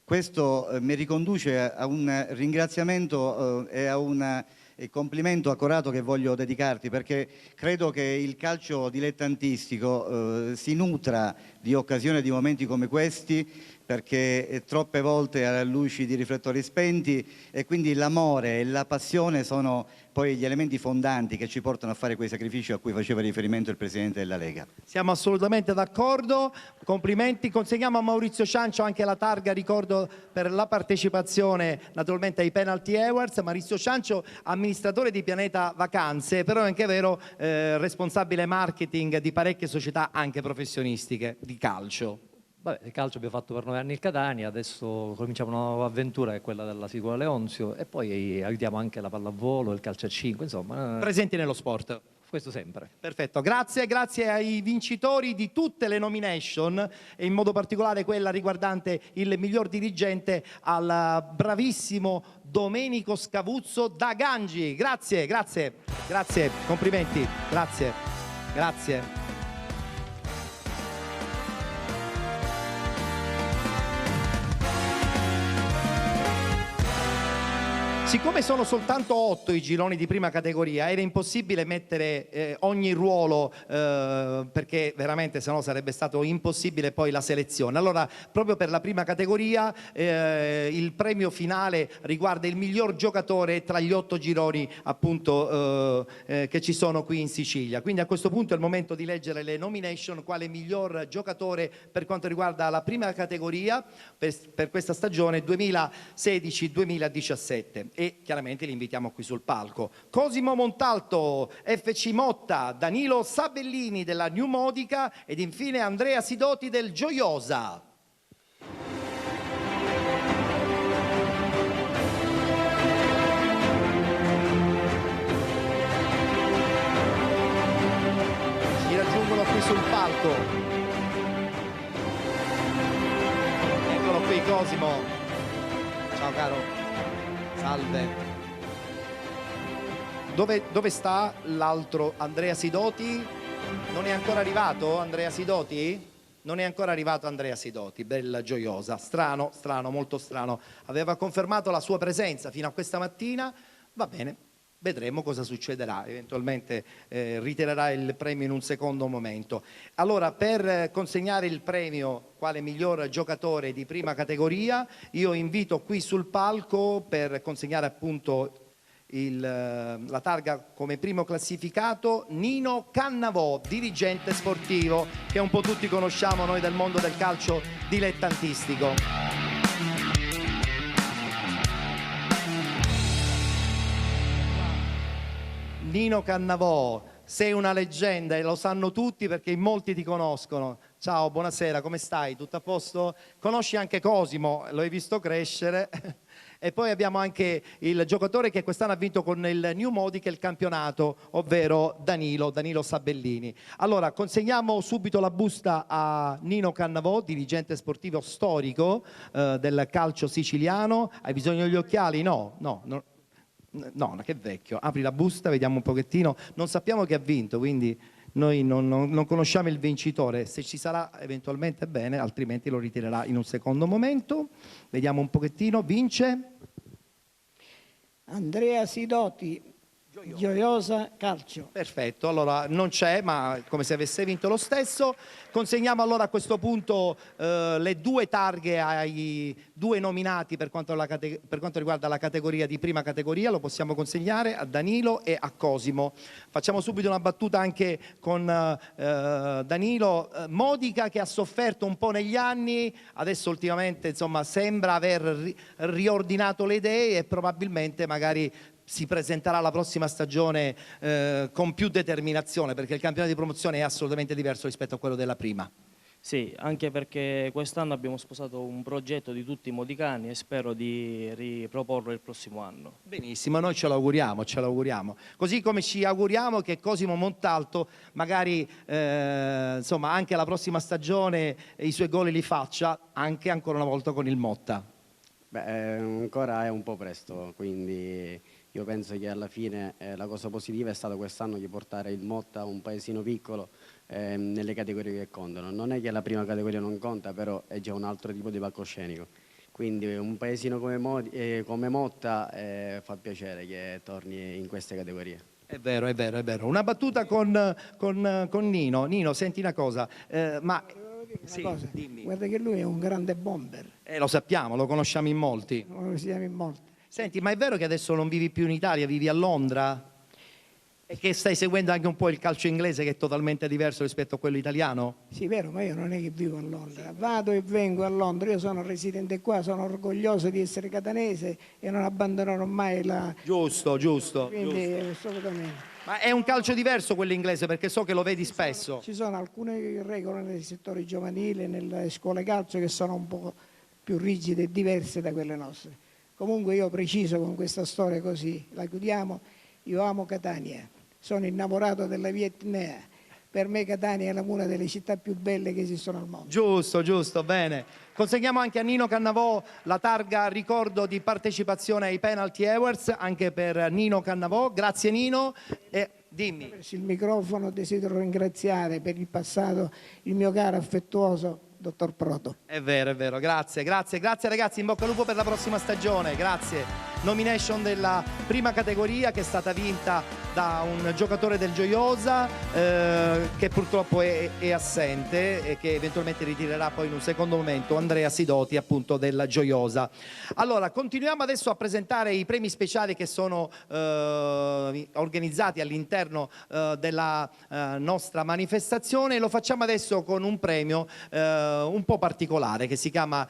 questo mi riconduce a un ringraziamento e a un complimento accorato che voglio dedicarti, perché credo che il calcio dilettantistico si nutra di occasioni e di momenti come questi, perché troppe volte a luci di riflettori spenti, e quindi l'amore e la passione sono poi gli elementi fondanti che ci portano a fare quei sacrifici a cui faceva riferimento il Presidente della Lega. Siamo assolutamente d'accordo, complimenti. Consegniamo a Maurizio Ciancio anche la targa, ricordo, per la partecipazione naturalmente ai Penalty Awards. Maurizio Ciancio, amministratore di Pianeta Vacanze, però è anche vero responsabile marketing di parecchie società anche professionistiche di calcio. Vabbè, il calcio abbiamo fatto per 9 anni il Catania, adesso cominciamo una nuova avventura che è quella della Sicura Leonzio e poi aiutiamo anche la pallavolo, il calcio a 5, insomma. Presenti nello sport. Questo sempre. Perfetto, grazie ai vincitori di tutte le nomination e in modo particolare quella riguardante il miglior dirigente, al bravissimo Domenico Scavuzzo da Gangi. Grazie, complimenti, grazie. Siccome sono soltanto 8 i gironi di prima categoria, era impossibile mettere ogni ruolo perché veramente sennò sarebbe stato impossibile poi la selezione. Allora, proprio per la prima categoria il premio finale riguarda il miglior giocatore tra gli 8 gironi appunto che ci sono qui in Sicilia. Quindi a questo punto è il momento di leggere le nomination, quale miglior giocatore per quanto riguarda la prima categoria per questa stagione 2016-2017. e chiaramente li invitiamo qui sul palco. Cosimo Montalto, FC Motta, Danilo Sabellini della New Modica ed infine Andrea Sidoti del Gioiosa. Ci raggiungono qui sul palco. Eccolo qui Cosimo. Ciao caro. Salve. Dove sta l'altro Andrea Sidoti? Non è ancora arrivato Andrea Sidoti? Non è ancora arrivato Andrea Sidoti, del Gioiosa. Strano, molto strano. Aveva confermato la sua presenza fino a questa mattina. Va bene, vedremo cosa succederà. Eventualmente ritirerà il premio in un secondo momento. Allora, per consegnare il premio quale miglior giocatore di prima categoria, io invito qui sul palco per consegnare appunto la targa come primo classificato Nino Cannavò, dirigente sportivo, che un po' tutti conosciamo noi del mondo del calcio dilettantistico. Nino Cannavò, sei una leggenda e lo sanno tutti perché in molti ti conoscono. Ciao, buonasera, come stai? Tutto a posto? Conosci anche Cosimo, lo hai visto crescere. E poi abbiamo anche il giocatore che quest'anno ha vinto con il New Modica il campionato, ovvero Danilo Sabellini. Allora, consegniamo subito la busta a Nino Cannavò, dirigente sportivo storico del calcio siciliano. Hai bisogno degli occhiali? No, che vecchio. Apri la busta, vediamo un pochettino. Non sappiamo chi ha vinto, quindi noi non conosciamo il vincitore. Se ci sarà eventualmente bene, altrimenti lo ritirerà in un secondo momento. Vediamo un pochettino. Vince Andrea Sidoti, Gioiosa Calcio. Perfetto, allora non c'è, ma come se avesse vinto lo stesso. Consegniamo allora a questo punto le due targhe ai due nominati per quanto riguarda la categoria di prima categoria. Lo possiamo consegnare a Danilo e a Cosimo. Facciamo subito una battuta anche con Danilo. Modica, che ha sofferto un po' negli anni, adesso ultimamente insomma sembra aver riordinato le idee e probabilmente magari si presenterà la prossima stagione con più determinazione, perché il campionato di promozione è assolutamente diverso rispetto a quello della prima. Sì, anche perché quest'anno abbiamo sposato un progetto di tutti i modicani e spero di riproporlo il prossimo anno. Benissimo, noi ce lo auguriamo. Così come ci auguriamo che Cosimo Montalto magari insomma anche la prossima stagione i suoi gol li faccia anche ancora una volta con il Motta. Beh, ancora è un po' presto, quindi io penso che alla fine la cosa positiva è stata quest'anno di portare il Motta, un paesino piccolo, nelle categorie che contano. Non è che la prima categoria non conta, però è già un altro tipo di palcoscenico. Quindi un paesino come Motta fa piacere che torni in queste categorie. È vero. Una battuta con Nino. Nino, senti una cosa, Dimmi. Guarda che lui è un grande bomber. Lo sappiamo, lo conosciamo in molti. Senti, ma è vero che adesso non vivi più in Italia, vivi a Londra? E che stai seguendo anche un po' il calcio inglese, che è totalmente diverso rispetto a quello italiano? Sì, vero, ma io non è che vivo a Londra. Vado e vengo a Londra, io sono residente qua, sono orgoglioso di essere catanese e non abbandonerò mai la... Giusto. Quindi assolutamente. Ma è un calcio diverso quello inglese, perché so che lo vedi spesso. Ci sono alcune regole nei settori giovanili, nelle scuole calcio, che sono un po' più rigide e diverse da quelle nostre. Comunque io preciso con questa storia così, la chiudiamo, io amo Catania, sono innamorato della via Etnea, per me Catania è una delle città più belle che esistono al mondo. Giusto, bene. Consegniamo anche a Nino Cannavò la targa ricordo di partecipazione ai Penalty Awards, anche per Nino Cannavò. Grazie Nino. Dimmi. Il microfono desidero ringraziare per il passato il mio caro affettuoso dottor Proto. È vero, grazie ragazzi, in bocca al lupo per la prossima stagione, grazie. Nomination della prima categoria che è stata vinta da un giocatore del Gioiosa che purtroppo è assente e che eventualmente ritirerà poi in un secondo momento, Andrea Sidoti appunto del Gioiosa. Allora, continuiamo adesso a presentare i premi speciali che sono organizzati all'interno della nostra manifestazione. Lo facciamo adesso con un premio un po' particolare che si chiama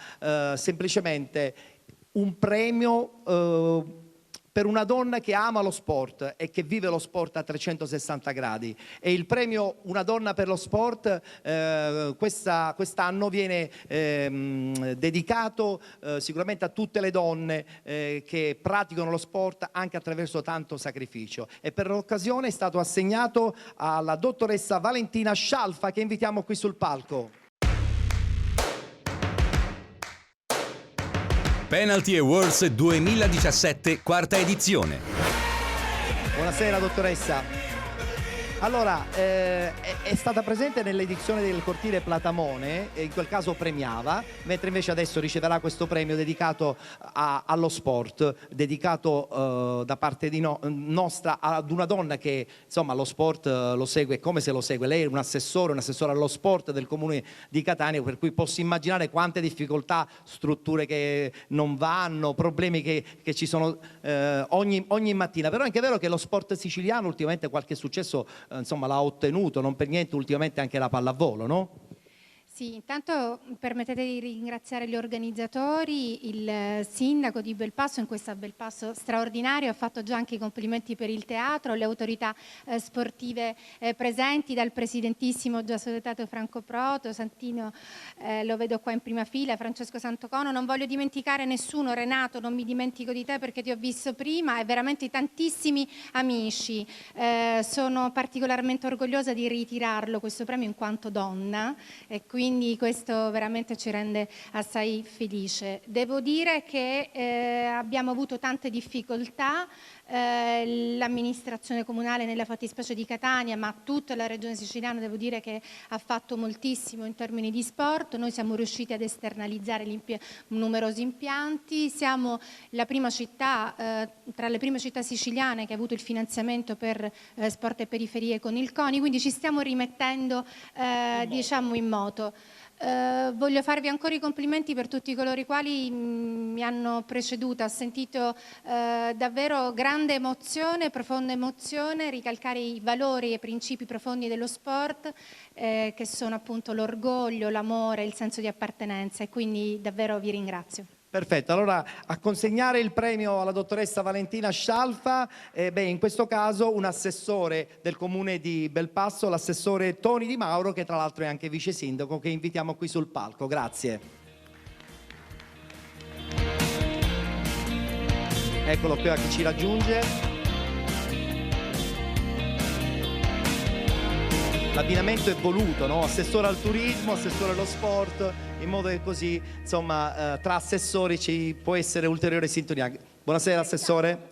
semplicemente un premio per una donna che ama lo sport e che vive lo sport a 360 gradi. E il premio Una donna per lo sport quest'anno viene dedicato sicuramente a tutte le donne che praticano lo sport anche attraverso tanto sacrificio. E per l'occasione è stato assegnato alla dottoressa Valentina Scialfa, che invitiamo qui sul palco. Penalty Awards 2017, quarta edizione. Buonasera dottoressa. Allora, è stata presente nell'edizione del cortile Platamone, in quel caso premiava, mentre invece adesso riceverà questo premio dedicato allo sport, dedicato da parte nostra ad una donna che insomma lo sport lo segue come se lo segue. Lei è un assessore allo sport del comune di Catania, per cui posso immaginare quante difficoltà, strutture che non vanno, problemi che ci sono ogni mattina. Però è anche vero che lo sport siciliano ultimamente qualche successo insomma l'ha ottenuto, non per niente ultimamente anche la pallavolo, no? Sì, intanto permettete di ringraziare gli organizzatori, il sindaco di Belpasso in questa Belpasso straordinario, ha fatto già anche i complimenti per il teatro, le autorità sportive presenti, dal presidentissimo già salutato Franco Proto, Santino lo vedo qua in prima fila, Francesco Santocono, non voglio dimenticare nessuno, Renato non mi dimentico di te perché ti ho visto prima, e veramente tantissimi amici. Sono particolarmente orgogliosa di ritirarlo questo premio in quanto donna e quindi questo veramente ci rende assai felice. Devo dire che abbiamo avuto tante difficoltà, l'amministrazione comunale nella fattispecie di Catania, ma tutta la regione siciliana devo dire che ha fatto moltissimo in termini di sport. Noi siamo riusciti ad esternalizzare numerosi impianti, siamo la prima città, tra le prime città siciliane che ha avuto il finanziamento per sport e periferie con il CONI, quindi ci stiamo rimettendo diciamo in moto. Voglio farvi ancora i complimenti per tutti coloro i quali mi hanno preceduta. Ho sentito davvero grande emozione, profonda emozione, ricalcare i valori e i principi profondi dello sport che sono appunto l'orgoglio, l'amore, il senso di appartenenza, e quindi davvero vi ringrazio. Perfetto, allora a consegnare il premio alla dottoressa Valentina Scialfa, in questo caso un assessore del comune di Belpasso, l'assessore Toni Di Mauro, che tra l'altro è anche vice sindaco, che invitiamo qui sul palco. Grazie. Eccolo qui che ci raggiunge. L'abbinamento è voluto, no? Assessore al turismo, assessore allo sport, in modo che così, insomma, tra assessori ci può essere ulteriore sintonia. Buonasera, assessore.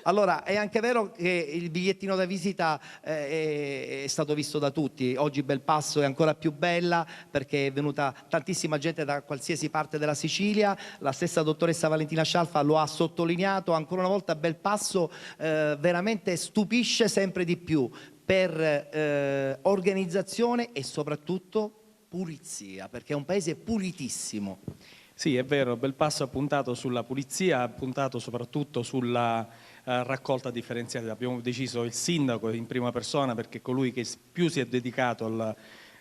Allora, è anche vero che il bigliettino da visita è stato visto da tutti. Oggi Belpasso è ancora più bella perché è venuta tantissima gente da qualsiasi parte della Sicilia. La stessa dottoressa Valentina Scialfa lo ha sottolineato. Ancora una volta Belpasso veramente stupisce sempre di più per organizzazione e soprattutto pulizia, perché è un paese pulitissimo. Sì, è vero, Belpasso ha puntato sulla pulizia, ha puntato soprattutto sulla raccolta differenziata. Abbiamo deciso il sindaco in prima persona, perché è colui che più si è dedicato al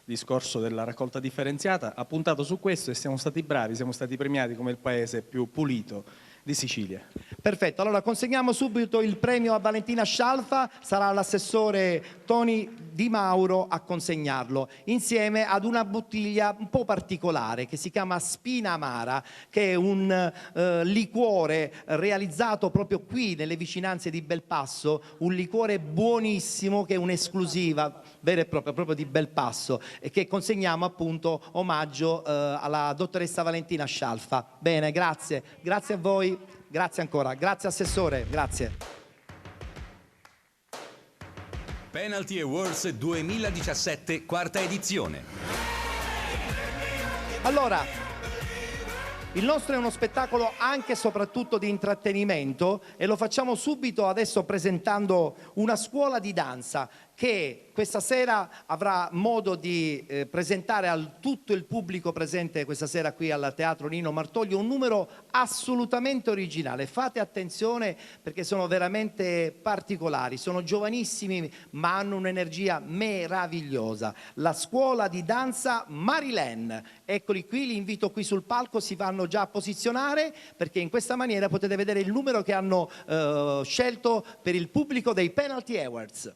discorso della raccolta differenziata, ha puntato su questo e siamo stati bravi, siamo stati premiati come il paese più pulito di Sicilia. Perfetto, allora consegniamo subito il premio a Valentina Scialfa, sarà l'assessore Toni Di Mauro a consegnarlo, insieme ad una bottiglia un po' particolare che si chiama Spina Amara, che è un liquore realizzato proprio qui nelle vicinanze di Belpasso, un liquore buonissimo che è un'esclusiva vera e propria di Belpasso e che consegniamo appunto omaggio alla dottoressa Valentina Scialfa. Bene, grazie a voi. Grazie ancora, grazie assessore, grazie. Penalty Awards 2017, quarta edizione. Allora, il nostro è uno spettacolo anche e soprattutto di intrattenimento e lo facciamo subito adesso presentando una scuola di danza che questa sera avrà modo di presentare a tutto il pubblico presente questa sera qui al Teatro Nino Martoglio un numero assolutamente originale. Fate attenzione perché sono veramente particolari, sono giovanissimi ma hanno un'energia meravigliosa. La scuola di danza Marilyn, eccoli qui, li invito qui sul palco, si vanno già a posizionare perché in questa maniera potete vedere il numero che hanno scelto per il pubblico dei Penalty Awards.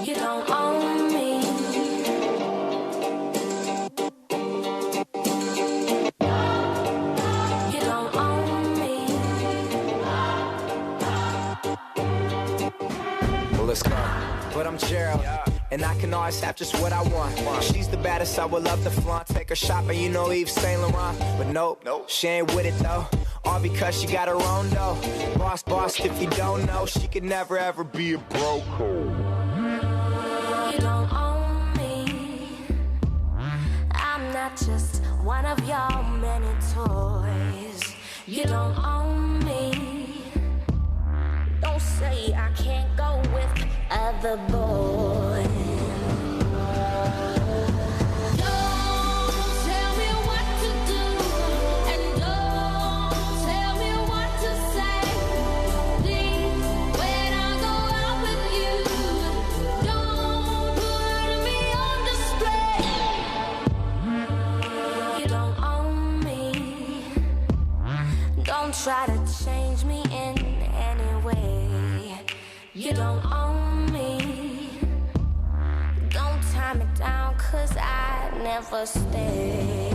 You don't own me. You don't own me. Well, let's go. But I'm Gerald, and I can always have just what I want. She's the baddest, I would love to flaunt. Take her shopping, you know Yves Saint Laurent. But nope, she ain't with it though. All because she got her own dough. Boss, if you don't know, she could never ever be a broke. You don't own me. I'm not just one of your many toys. You don't own me. Don't say I can't go with other boys. Try to change me in any way. You don't own me. Don't tie me down, 'cause I never stay.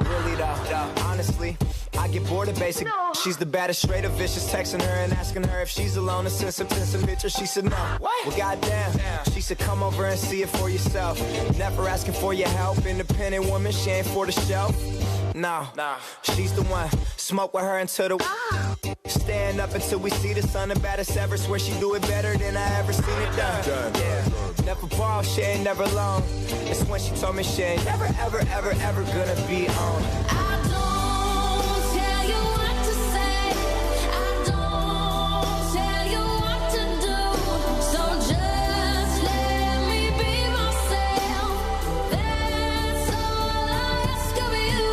Really though, honestly, I get bored of basic. She's the baddest, straight up vicious. Texting her and asking her if she's alone and send some pictures. She said no. Well, goddamn. She said come over and see it for yourself. Never asking for your help. Independent woman, she ain't for the show. No, she's the one. Smoke with her until the stand up until we see the sun. The baddest ever. Swear she do it better than I ever seen it done. Yeah. Never borrow, she ain't never alone. It's when she told me she ain't never, ever, ever, ever gonna be on. I don't tell you what to say. I don't tell you what to do. So just let me be myself. That's all I ask of you.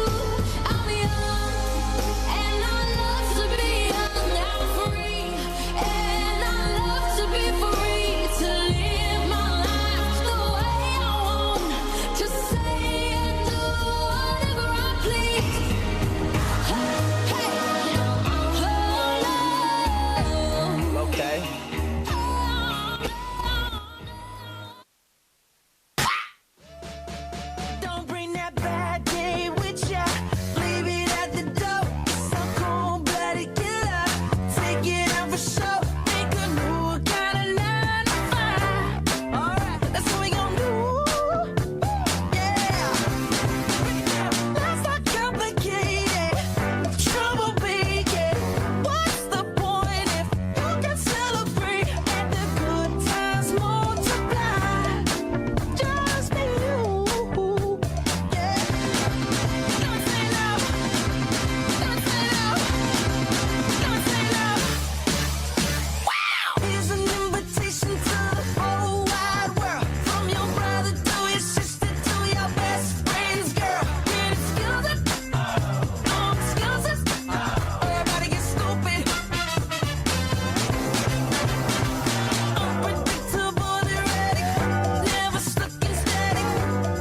I'm young and I love to be young. I'm free and I love to be free. To live my life the way I want. To say and do whatever I please. Okay. Don't bring that bad day with ya. Leave it at the door. Some cold-blooded killer. Take it out for show. Make a new kind of 9 to 5. Alright, that's what we gon' do. Yeah. Let's not complicate it. Trouble big, yeah. What's the point if you can celebrate and the good times multiply? Just be you. Yeah. Don't say no. Don't say no. Don't say no. Wow. Here's an invitation to the whole wide world. From your brother to your sister to your best friend's girl. Get excuses. No excuses. Everybody get stupid. Unpredictable, erratic. Never stuck and static.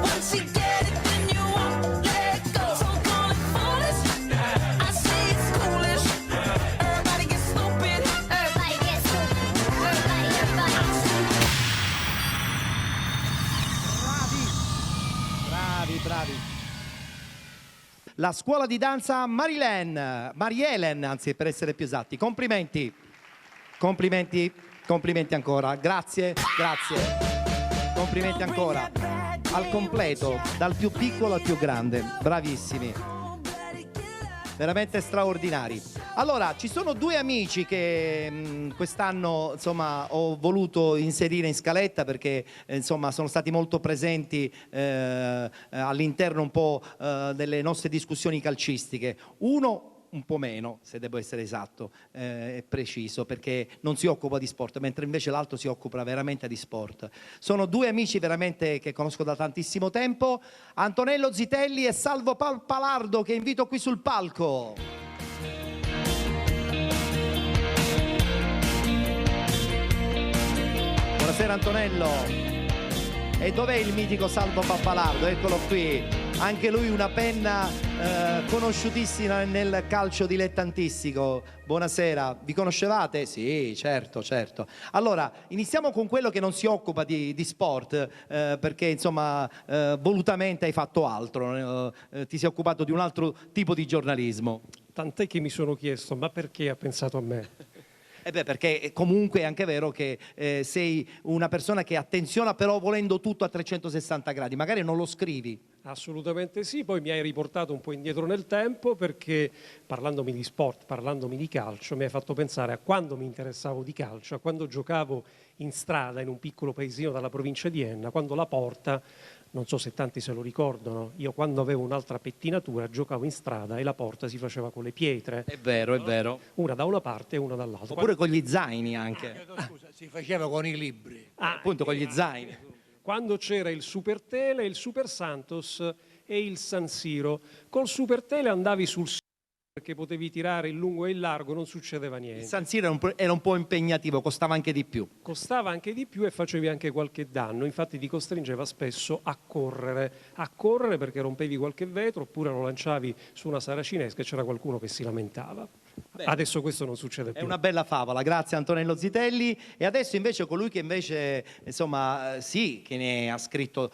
Once you get it, then you won't let go. So call it foolish. I say it's foolish. Everybody get stupid. Everybody get stupid. Everybody. Bravi. La scuola di danza Marielen, anzi per essere più esatti. Complimenti ancora. Grazie. Complimenti ancora. Al completo, dal più piccolo al più grande. Bravissimi. Veramente straordinari. Allora, ci sono due amici che quest'anno insomma ho voluto inserire in scaletta perché insomma sono stati molto presenti all'interno un po' delle nostre discussioni calcistiche. Uno un po' meno, se devo essere esatto e preciso, perché non si occupa di sport, mentre invece l'altro si occupa veramente di sport. Sono due amici veramente che conosco da tantissimo tempo, Antonello Zitelli e Salvo Pappalardo, che invito qui sul palco. Buonasera Antonello. E dov'è il mitico Salvo Pappalardo? Eccolo qui, anche lui una penna conosciutissima nel calcio dilettantistico. Buonasera, vi conoscevate? Sì, certo, certo. Allora, iniziamo con quello che non si occupa di sport, perché insomma volutamente hai fatto altro, ti sei occupato di un altro tipo di giornalismo. Tant'è che mi sono chiesto, ma perché ha pensato a me? Perché comunque è anche vero che sei una persona che attenziona però volendo tutto a 360 gradi, magari non lo scrivi. Assolutamente sì, poi mi hai riportato un po' indietro nel tempo perché parlandomi di sport, parlandomi di calcio, mi hai fatto pensare a quando mi interessavo di calcio, a quando giocavo in strada in un piccolo paesino dalla provincia di Enna, quando la porta, non so se tanti se lo ricordano, io quando avevo un'altra pettinatura giocavo in strada e la porta si faceva con le pietre. È vero, è vero. Una da una parte e una dall'altra. Oppure con gli zaini anche. Scusa, si faceva con i libri. Appunto con gli zaini. Quando c'era il Super Tele, il Super Santos e il San Siro. Col Super Tele andavi sul sito perché potevi tirare il lungo e il largo, non succedeva niente. Il San Siro era un po' impegnativo, costava anche di più. Costava anche di più e facevi anche qualche danno, infatti ti costringeva spesso a correre perché rompevi qualche vetro oppure lo lanciavi su una saracinesca e c'era qualcuno che si lamentava. Beh, adesso questo non succede più. È una bella favola, grazie Antonello Zitelli. E adesso invece colui che invece, insomma, sì, che ne ha scritto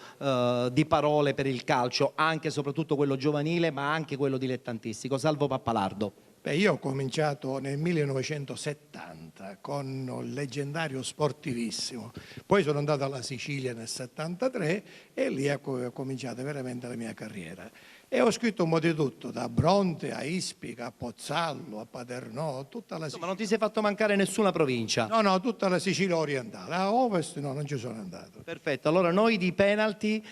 di parole per il calcio, anche e soprattutto quello giovanile, ma anche quello dilettantistico, Salvo Pappalardo. Beh, io ho cominciato nel 1970 con il leggendario Sportivissimo, poi sono andato alla Sicilia nel 73 e lì ho cominciato veramente la mia carriera. E ho scritto un po' di tutto, da Bronte a Ispica, a Pozzallo, a Paternò, tutta la Sicilia. Ma non ti sei fatto mancare nessuna provincia? No, tutta la Sicilia orientale. A Ovest no, non ci sono andato. Perfetto, allora noi di Penalty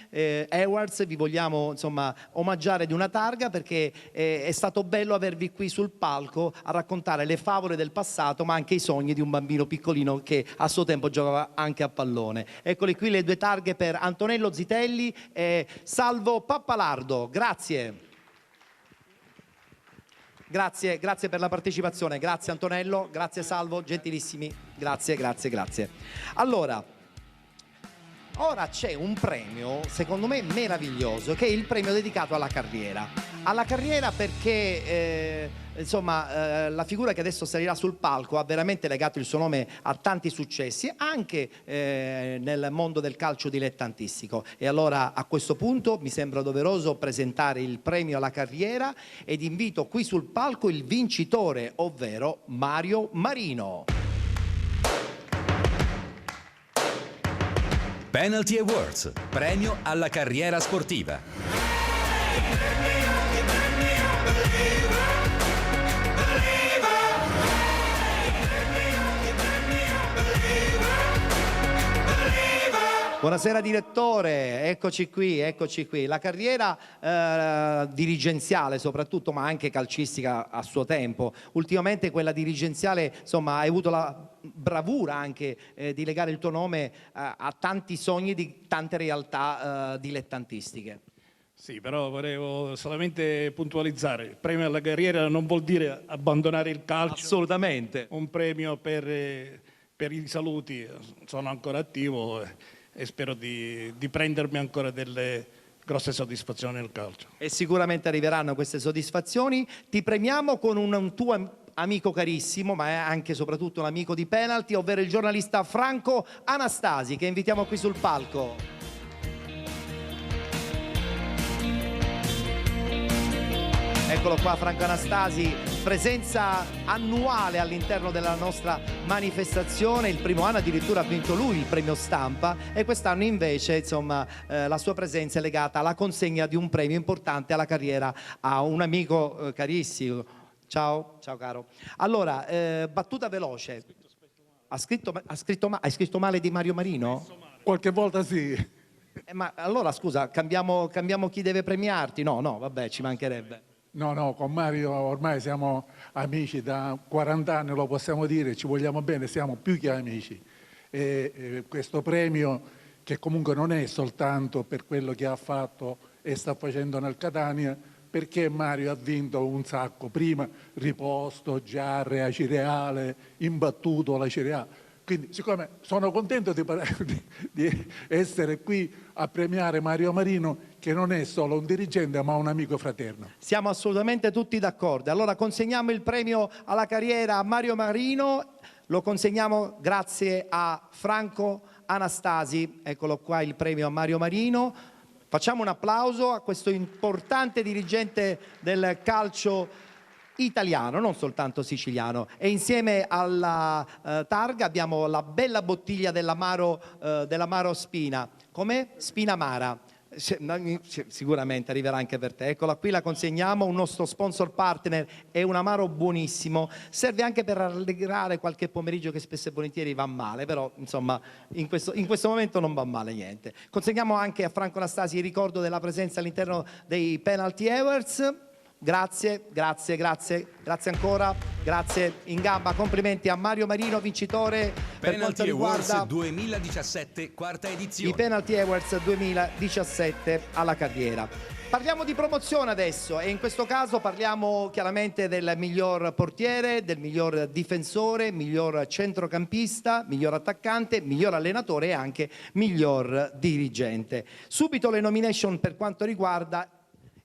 Awards vi vogliamo insomma omaggiare di una targa perché è stato bello avervi qui sul palco a raccontare le favole del passato ma anche i sogni di un bambino piccolino che a suo tempo giocava anche a pallone. Eccole qui le due targhe per Antonello Zitelli e Salvo Pappalardo, grazie. Grazie per la partecipazione, grazie Antonello, grazie Salvo, gentilissimi, grazie. Allora, ora c'è un premio, secondo me meraviglioso, che è il premio dedicato alla carriera. Alla carriera perché, la figura che adesso salirà sul palco ha veramente legato il suo nome a tanti successi, anche nel mondo del calcio dilettantistico. E allora a questo punto mi sembra doveroso presentare il premio alla carriera ed invito qui sul palco il vincitore, ovvero Mario Marino. Penalty Awards, premio alla carriera sportiva. Buonasera direttore, eccoci qui. La carriera dirigenziale soprattutto, ma anche calcistica a suo tempo. Ultimamente quella dirigenziale, insomma, hai avuto la bravura anche di legare il tuo nome a tanti sogni di tante realtà dilettantistiche. Sì, però volevo solamente puntualizzare, il premio alla carriera non vuol dire abbandonare il calcio. Assolutamente. Un premio per i saluti, sono ancora attivo e spero di prendermi ancora delle grosse soddisfazioni nel calcio. E sicuramente arriveranno queste soddisfazioni. Ti premiamo con un tuo amico carissimo, ma è anche e soprattutto un amico di Penalty, ovvero il giornalista Franco Anastasi, che invitiamo qui sul palco. Eccolo qua Franco Anastasi, presenza annuale all'interno della nostra manifestazione. Il primo anno addirittura ha vinto lui il premio Stampa e quest'anno invece insomma la sua presenza è legata alla consegna di un premio importante alla carriera a un amico carissimo. Ciao, ciao caro. Allora, battuta veloce. Hai scritto male di Mario Marino? Qualche volta sì. Ma allora scusa, cambiamo chi deve premiarti? No, vabbè, ci mancherebbe. No, con Mario ormai siamo amici da 40 anni, lo possiamo dire, ci vogliamo bene, siamo più che amici. E questo premio, che comunque non è soltanto per quello che ha fatto e sta facendo nel Catania, perché Mario ha vinto un sacco, prima riposto, giarre, acireale, imbattuto la cireale. Quindi siccome sono contento di essere qui a premiare Mario Marino, che non è solo un dirigente ma un amico fraterno. Siamo assolutamente tutti d'accordo. Allora consegniamo il premio alla carriera a Mario Marino, lo consegniamo grazie a Franco Anastasi, eccolo qua il premio a Mario Marino. Facciamo un applauso a questo importante dirigente del calcio italiano, non soltanto siciliano, e insieme alla targa abbiamo la bella bottiglia dell'amaro Spina. Com'è? Spinamara. Sicuramente arriverà anche per te. Eccola qui, la consegniamo, un nostro sponsor partner, è un amaro buonissimo, serve anche per rallegrare qualche pomeriggio che spesso e volentieri va male, però insomma in questo momento non va male niente. Consegniamo anche a Franco Anastasi il ricordo della presenza all'interno dei Penalty Awards. Grazie ancora, grazie in gamba, complimenti a Mario Marino, vincitore per quanto Penalty riguarda Awards 2017, quarta edizione. i Penalty Awards 2017 alla carriera. Parliamo di promozione adesso e in questo caso parliamo chiaramente del miglior portiere, del miglior difensore, miglior centrocampista, miglior attaccante, miglior allenatore e anche miglior dirigente. Subito le nomination per quanto riguarda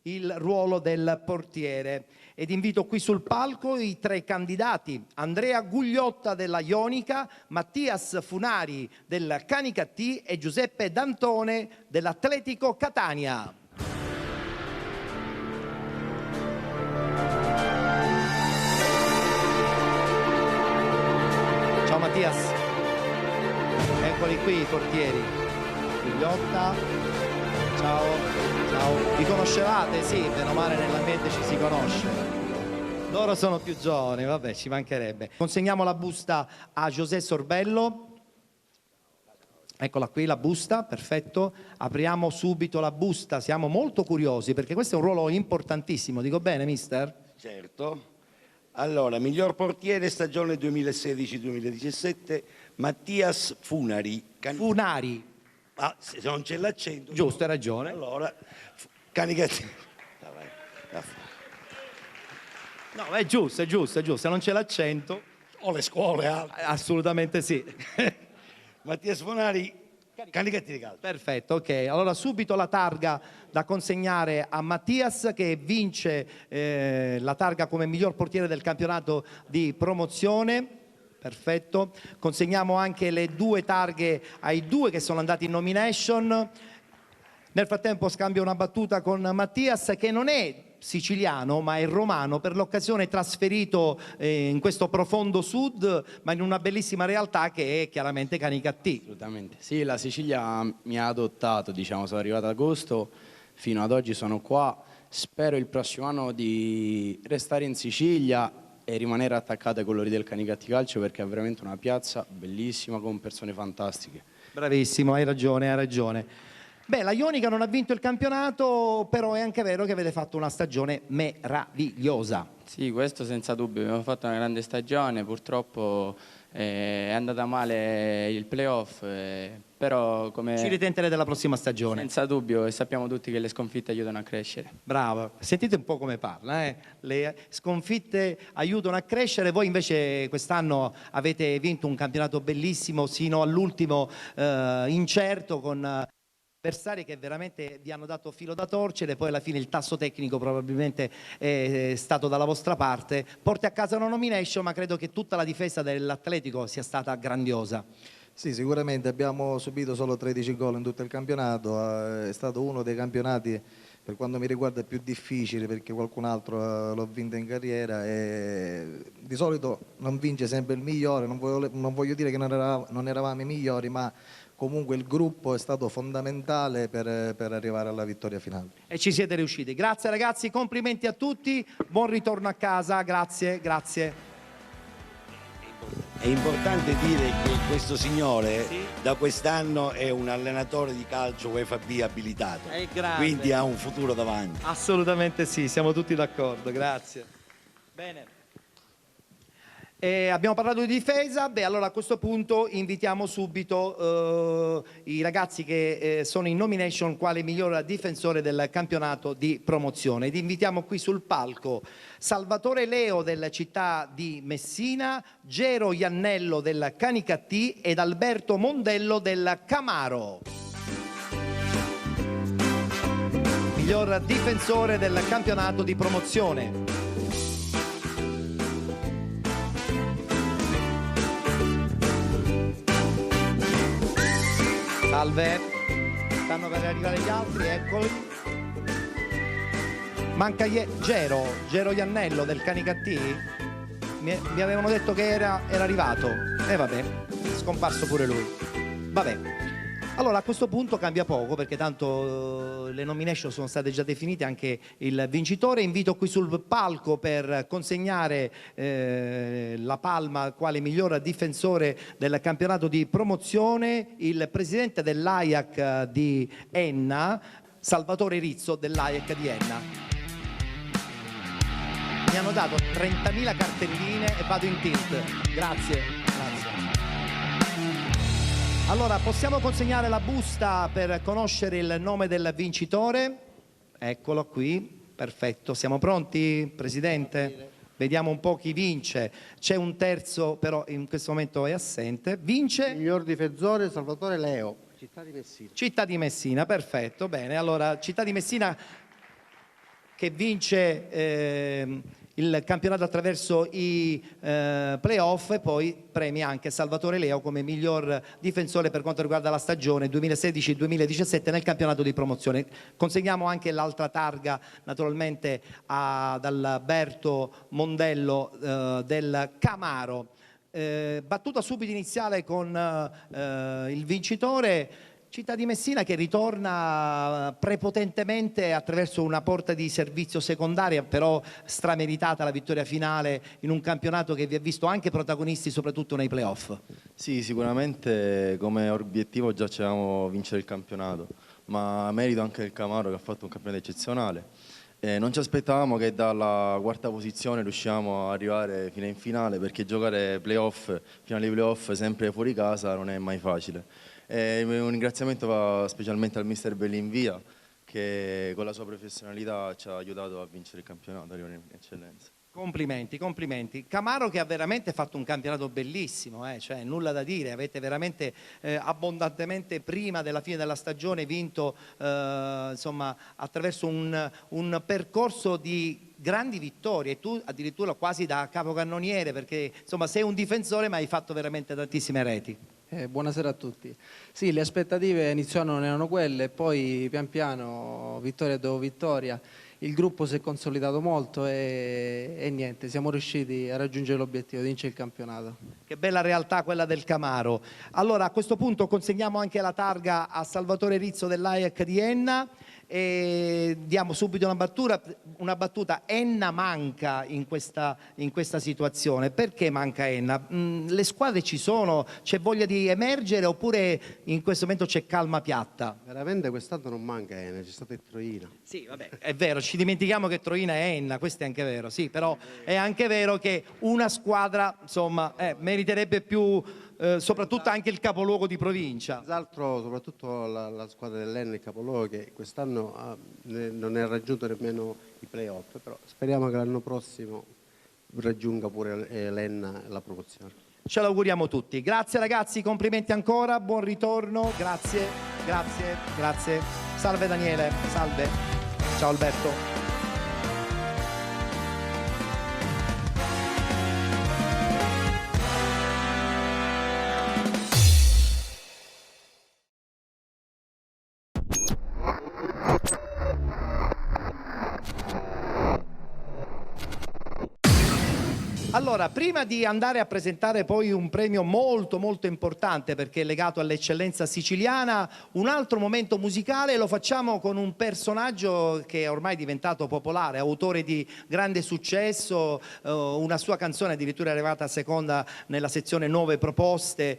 il ruolo del portiere ed invito qui sul palco i 3 candidati: Andrea Gugliotta della Ionica, Mattias Funari del Canicattì e Giuseppe D'Antone dell'Atletico Catania. Ciao Mattias, eccoli qui i portieri. Gugliotta, ciao. Vi conoscevate? Sì, meno male nell'ambiente ci si conosce. Loro sono più giovani, vabbè, ci mancherebbe. Consegniamo la busta a José Sorbello. Eccola qui la busta, perfetto. Apriamo subito la busta, siamo molto curiosi perché questo è un ruolo importantissimo. Dico bene, mister? Certo. Allora, miglior portiere stagione 2016-2017, Mattias Funari. Funari. Ah, se non c'è l'accento. Giusto, hai ragione. Allora, Canicattì. No, è giusto, se non c'è l'accento. O le scuole. Assolutamente sì. Mattias Funari, Canicattì di calcio. Perfetto, ok. Allora subito la targa da consegnare a Mattias che vince la targa come miglior portiere del campionato di promozione. Perfetto. Consegniamo anche le 2 targhe ai 2 che sono andati in nomination. Nel frattempo scambio una battuta con Mattias che non è siciliano ma è romano, per l'occasione trasferito in questo profondo sud ma in una bellissima realtà che è chiaramente Canicattì. Assolutamente, sì, la Sicilia mi ha adottato, diciamo, sono arrivato ad agosto, fino ad oggi sono qua, spero il prossimo anno di restare in Sicilia e rimanere attaccato ai colori del Canicattì Calcio perché è veramente una piazza bellissima con persone fantastiche. Bravissimo, hai ragione. Beh, la Ionica non ha vinto il campionato, però è anche vero che avete fatto una stagione meravigliosa. Sì, questo senza dubbio, abbiamo fatto una grande stagione, purtroppo è andata male il playoff, però come... Ci ritenterete la prossima stagione? Senza dubbio, e sappiamo tutti che le sconfitte aiutano a crescere. Bravo, sentite un po' come parla, le sconfitte aiutano a crescere, voi invece quest'anno avete vinto un campionato bellissimo sino all'ultimo incerto con... avversari che veramente vi hanno dato filo da torcere, poi alla fine il tasso tecnico probabilmente è stato dalla vostra parte. Porti a casa una nomination, ma credo che tutta la difesa dell'Atletico sia stata grandiosa. Sì, sicuramente abbiamo subito solo 13 gol in tutto il campionato, è stato uno dei campionati per quanto mi riguarda più difficili perché qualcun altro l'ho vinto in carriera e di solito non vince sempre il migliore, non voglio dire che non eravamo i migliori, ma comunque il gruppo è stato fondamentale per arrivare alla vittoria finale. E ci siete riusciti. Grazie ragazzi, complimenti a tutti, buon ritorno a casa, grazie, grazie. È importante dire che questo signore da quest'anno è un allenatore di calcio UEFA B abilitato, È grande. quindi ha un futuro davanti. Assolutamente sì, siamo tutti d'accordo, grazie. Bene. Abbiamo parlato di difesa, allora a questo punto invitiamo subito i ragazzi che sono in nomination quale miglior difensore del campionato di promozione. Ed invitiamo qui sul palco Salvatore Leo della città di Messina, Gero Iannello del Canicattì ed Alberto Mondello del Camaro. Miglior difensore del campionato di promozione. Salve, stanno per arrivare gli altri, eccoli. Manca Gero Iannello del Canicattì? Mi avevano detto che era arrivato. E vabbè, è scomparso pure lui. Vabbè. Allora a questo punto cambia poco perché tanto le nomination sono state già definite, anche il vincitore. Invito qui sul palco per consegnare la palma quale miglior difensore del campionato di promozione il presidente dell'AIAC di Enna, Salvatore Rizzo dell'AIAC di Enna. Mi hanno dato 30.000 cartelline e vado in tilt. Grazie. Allora, possiamo consegnare la busta per conoscere il nome del vincitore? Eccolo qui, perfetto. Siamo pronti, Presidente? Vediamo un po' chi vince. C'è un terzo, però in questo momento è assente. Vince? Miglior difensore Salvatore Leo, città di Messina. Città di Messina, perfetto. Bene, allora, Città di Messina che vince il campionato attraverso i playoff e poi premia anche Salvatore Leo come miglior difensore per quanto riguarda la stagione 2016-2017 nel campionato di promozione. Consegniamo anche l'altra targa naturalmente ad Alberto Mondello del Camaro. Battuta subito iniziale con il vincitore. Città di Messina che ritorna prepotentemente attraverso una porta di servizio secondaria, però strameritata la vittoria finale in un campionato che vi ha visto anche protagonisti soprattutto nei playoff. Sì, sicuramente come obiettivo già c'avevamo vincere il campionato, ma merito anche il Camaro che ha fatto un campionato eccezionale. Non ci aspettavamo che dalla quarta posizione riusciamo ad arrivare fino in finale, perché giocare playoff, finali playoff sempre fuori casa non è mai facile. Un ringraziamento va specialmente al mister Bellinvia che con la sua professionalità ci ha aiutato a vincere il campionato, arrivare in eccellenza. Complimenti, complimenti. Camaro che ha veramente fatto un campionato bellissimo, cioè nulla da dire, avete veramente abbondantemente prima della fine della stagione vinto insomma attraverso un percorso di grandi vittorie e tu addirittura quasi da capocannoniere perché insomma sei un difensore ma hai fatto veramente tantissime reti. Buonasera a tutti. Sì, le aspettative inizialmente non erano quelle, poi pian piano, vittoria dopo vittoria, il gruppo si è consolidato molto e niente, siamo riusciti a raggiungere l'obiettivo di vincere il campionato. Che bella realtà quella del Camaro. Allora a questo punto consegniamo anche la targa a Salvatore Rizzo dell'AIAC di Enna e diamo subito una battuta. Enna manca in questa situazione. Perché manca Enna? Le squadre ci sono, c'è voglia di emergere oppure in questo momento c'è calma piatta? Veramente quest'anno non manca Enna, c'è stata il Troina. Sì, vabbè, è vero, ci dimentichiamo che Troina è Enna, questo è anche vero, sì, però è anche vero che una squadra, insomma, meriterebbe più, soprattutto anche il capoluogo di provincia. Senz'altro, soprattutto la squadra dell'Enna, il capoluogo, che quest'anno non ha raggiunto nemmeno i playoff, però speriamo che l'anno prossimo raggiunga pure l'Enna la promozione. Ce l'auguriamo tutti. Grazie ragazzi, complimenti ancora, buon ritorno, grazie, grazie, grazie. Salve Daniele, salve. Ciao Alberto. Allora, prima di andare a presentare poi un premio molto molto importante perché è legato all'eccellenza siciliana, un altro momento musicale lo facciamo con un personaggio che è ormai diventato popolare, autore di grande successo, una sua canzone addirittura è arrivata seconda nella sezione Nuove Proposte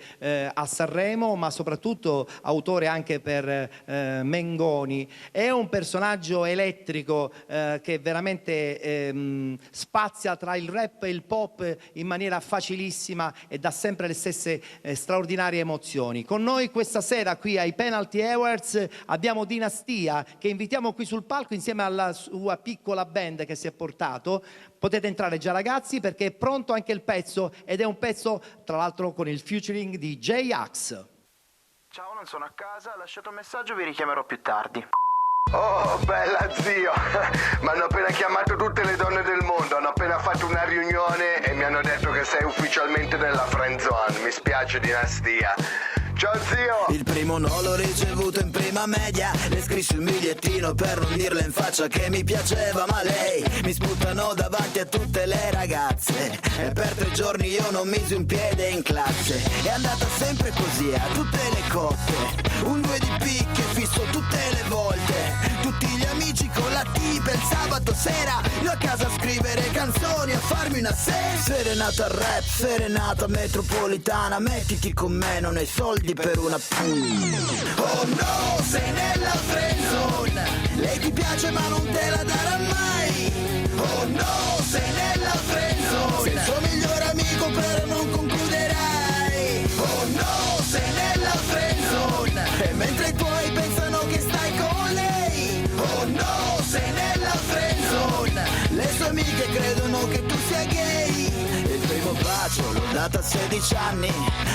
a Sanremo, ma soprattutto autore anche per Mengoni. È un personaggio elettrico che veramente spazia tra il rap e il pop in maniera facilissima e dà sempre le stesse straordinarie emozioni. Con noi questa sera qui ai Penalty Awards abbiamo Dinastia, che invitiamo qui sul palco insieme alla sua piccola band che si è portato. Potete entrare già ragazzi perché è pronto anche il pezzo, ed è un pezzo tra l'altro con il featuring di J-Ax. Ciao, non sono a casa, ho lasciato un messaggio, vi richiamerò più tardi. Oh, bella zio, mi hanno appena chiamato tutte le donne del mondo, hanno appena fatto una riunione e mi hanno detto che sei ufficialmente nella friend zone. Mi spiace, Dinastia. Ciao zio! Il primo no l'ho ricevuto in prima media, le scrissi un bigliettino per non dirle in faccia che mi piaceva, ma lei mi sputano davanti a tutte le ragazze e per 3 giorni io non misi un piede in classe. È andata sempre così a tutte le coppe, un 2 di picche fisso tutte le volte, tutti gli amici con la tipa il sabato sera, io a casa a scrivere canzoni, a farmi una serenata rap, serenata metropolitana, mettiti con me, non hai soldi per una oh no, sei nella friendzone, lei ti piace ma non te la darà mai. Oh no, sei nella friendzone, sei il suo migliore amico però non concluderai. Oh no, sei nella friendzone, e mentre i tuoi pensano che stai con lei. Oh no, sei nella friendzone, le sue amiche credono che tu sia gay. Il primo bacio l'ho dato a 16 anni,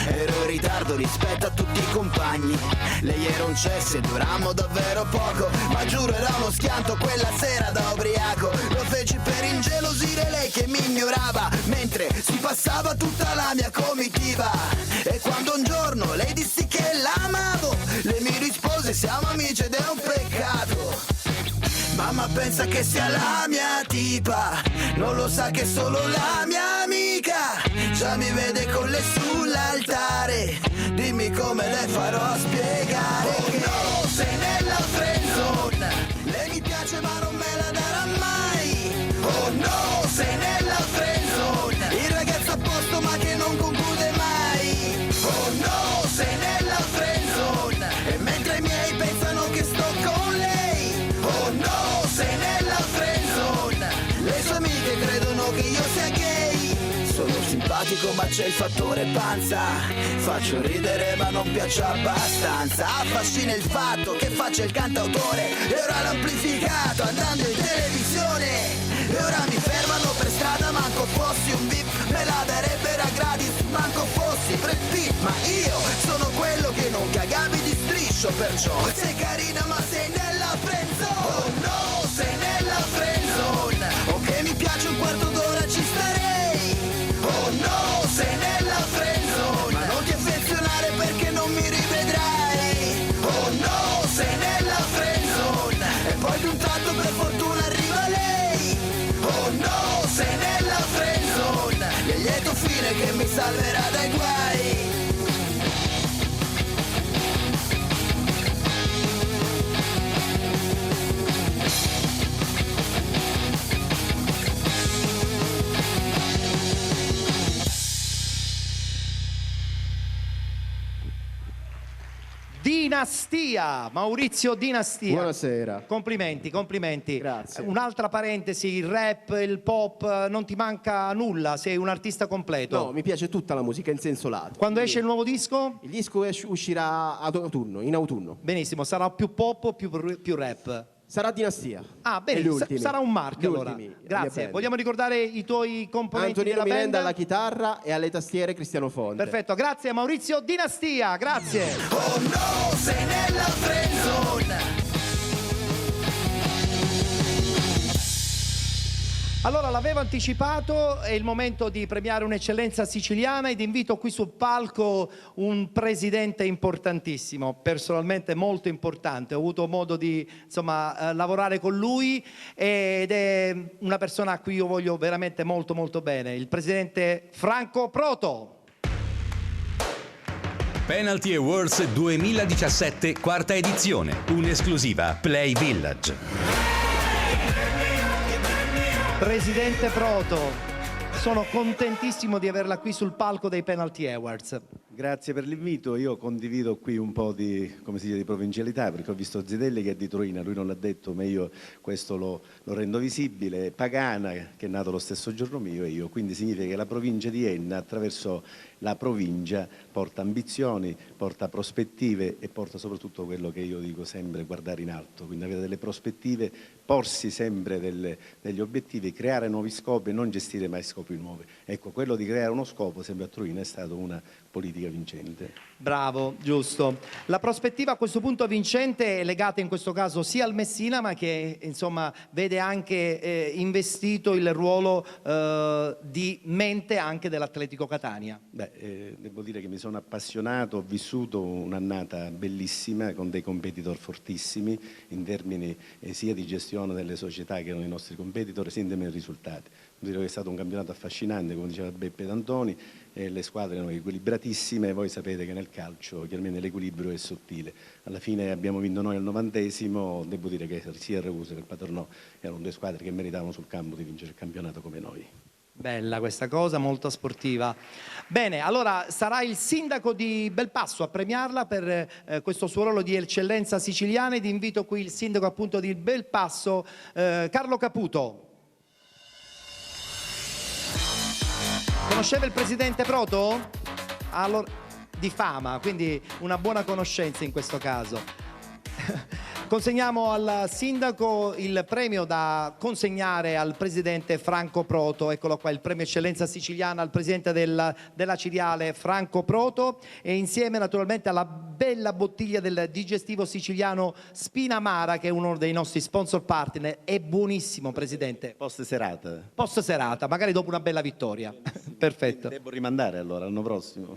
ero in ritardo rispetto a tutti i compagni. Lei era un cesso e durammo davvero poco, ma giuro era uno schianto quella sera da ubriaco. Lo feci per ingelosire lei che mi ignorava, mentre si passava tutta la mia comitiva. E quando un giorno lei dissi che l'amavo, lei mi rispose siamo amici ed è un peccato. Mamma pensa che sia la mia tipa, non lo sa che è solo la mia amica. Già mi vede con le sull'altare, dimmi come le farò a spiegare. Oh no, sei nella friendzone, lei mi piace ma non me la darà mai. Oh no, sei nella friendzone, il ragazzo a posto ma che non conclude mai. Oh no, sei nella friendzone, e mentre i miei pensano che sto con lei. Oh no, sei nella friendzone, le sue amiche credono che io sia gay. Sono simpatico ma c'è il fattore panza, faccio ridere ma non piaccio abbastanza. Affascina il fatto che faccia il cantautore e ora l'amplificato andando in televisione. E ora mi fermano per strada, manco fossi un VIP, me la darebbero a gratis, manco fossi Brad Pitt. Ma io sono quello che non cagavi di striscio, perciò sei carina ma sei nella friendzone. Oh no, sei nella friendzone, ok mi piace un quarto d'ora ci starei. Oh no, sei nella friendzone, ma non ti affezionare perché non mi rivedrai. Oh no, sei nella friendzone, e poi di un tratto per fortuna arriva lei. Oh no, sei nella friendzone, e lieto fine che mi salverà dai guai. Dinastia, Maurizio Dinastia. Buonasera. Complimenti, complimenti. Grazie. Un'altra parentesi, il rap, il pop, non ti manca nulla, sei un artista completo. No, mi piace tutta la musica in senso lato. Quando esce il nuovo disco? Il disco uscirà in autunno. Benissimo, sarà più pop o più rap? Sarà Dinastia. Ah, bene, E gli ultimi. sarà un marchio Gli allora. ultimi, Grazie. band. Vogliamo ricordare i tuoi componenti Antonino della Miranda band? alla chitarra e alle tastiere Cristiano Fonte. Perfetto, grazie Maurizio Dinastia, grazie. Oh no, sei nella friendzone. Allora, l'avevo anticipato, è il momento di premiare un'eccellenza siciliana ed invito qui sul palco un presidente importantissimo, personalmente molto importante. Ho avuto modo di lavorare con lui ed è una persona a cui io voglio veramente molto molto bene, il presidente Franco Proto. Penalty Awards 2017, quarta edizione, un'esclusiva Play Village. Presidente Proto, sono contentissimo di averla qui sul palco dei Penalty Awards. Grazie per l'invito, io condivido qui un po' di, come si dice, di provincialità, perché ho visto Zitelli che è di Troina, lui non l'ha detto, ma io questo lo rendo visibile, Pagana che è nato lo stesso giorno mio e io, quindi significa che la provincia di Enna attraverso la provincia porta ambizioni, porta prospettive e porta soprattutto quello che io dico sempre, guardare in alto, quindi avere delle prospettive, porsi sempre degli obiettivi, creare nuovi scopi e non gestire mai scopi nuovi. Ecco, quello di creare uno scopo sempre a Troina è stata una politica vincente. Bravo, giusto. La prospettiva a questo punto vincente è legata in questo caso sia al Messina, ma che insomma vede anche investito il ruolo di mente anche dell'Atletico Catania. Devo dire che mi sono appassionato, ho vissuto un'annata bellissima con dei competitor fortissimi in termini sia di gestione delle società che erano i nostri competitor, sia in termini di risultati. Devo dire che è stato un campionato affascinante, come diceva Beppe D'Antoni, le squadre erano equilibratissime e voi sapete che nel calcio chiaramente l'equilibrio è sottile. Alla fine abbiamo vinto noi al 90°, devo dire che sia il Ragusa che il Paternò erano due squadre che meritavano sul campo di vincere il campionato come noi. Bella questa cosa, molto sportiva. Bene, allora sarà il sindaco di Belpasso a premiarla per questo suo ruolo di eccellenza siciliana ed invito qui il sindaco appunto di Belpasso, Carlo Caputo. Conosceva il presidente Proto? Allora, di fama, quindi una buona conoscenza in questo caso. Consegniamo al sindaco il premio da consegnare al presidente Franco Proto. Eccolo qua, il premio eccellenza siciliana al presidente della Ciriale Franco Proto e insieme naturalmente alla bella bottiglia del digestivo siciliano Spinamara, che è uno dei nostri sponsor partner. È buonissimo, presidente. Post serata. Post serata, magari dopo una bella vittoria. Perfetto. Devo rimandare allora l'anno prossimo.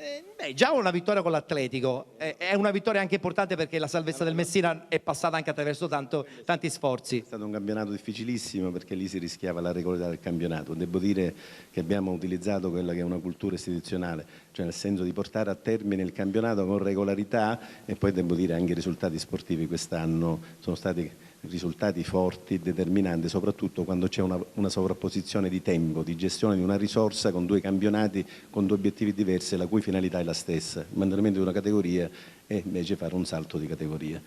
Già una vittoria con l'Atletico, è una vittoria anche importante perché la salvezza del Messina è passata anche attraverso tanti sforzi. È stato un campionato difficilissimo perché lì si rischiava la regolarità del campionato. Devo dire che abbiamo utilizzato quella che è una cultura istituzionale, cioè nel senso di portare a termine il campionato con regolarità e poi devo dire anche i risultati sportivi quest'anno sono stati risultati forti, determinanti, soprattutto quando c'è una sovrapposizione di tempo, di gestione di una risorsa con due campionati, con due obiettivi diversi, la cui finalità è la stessa, il mantenimento di una categoria e invece fare un salto di categoria.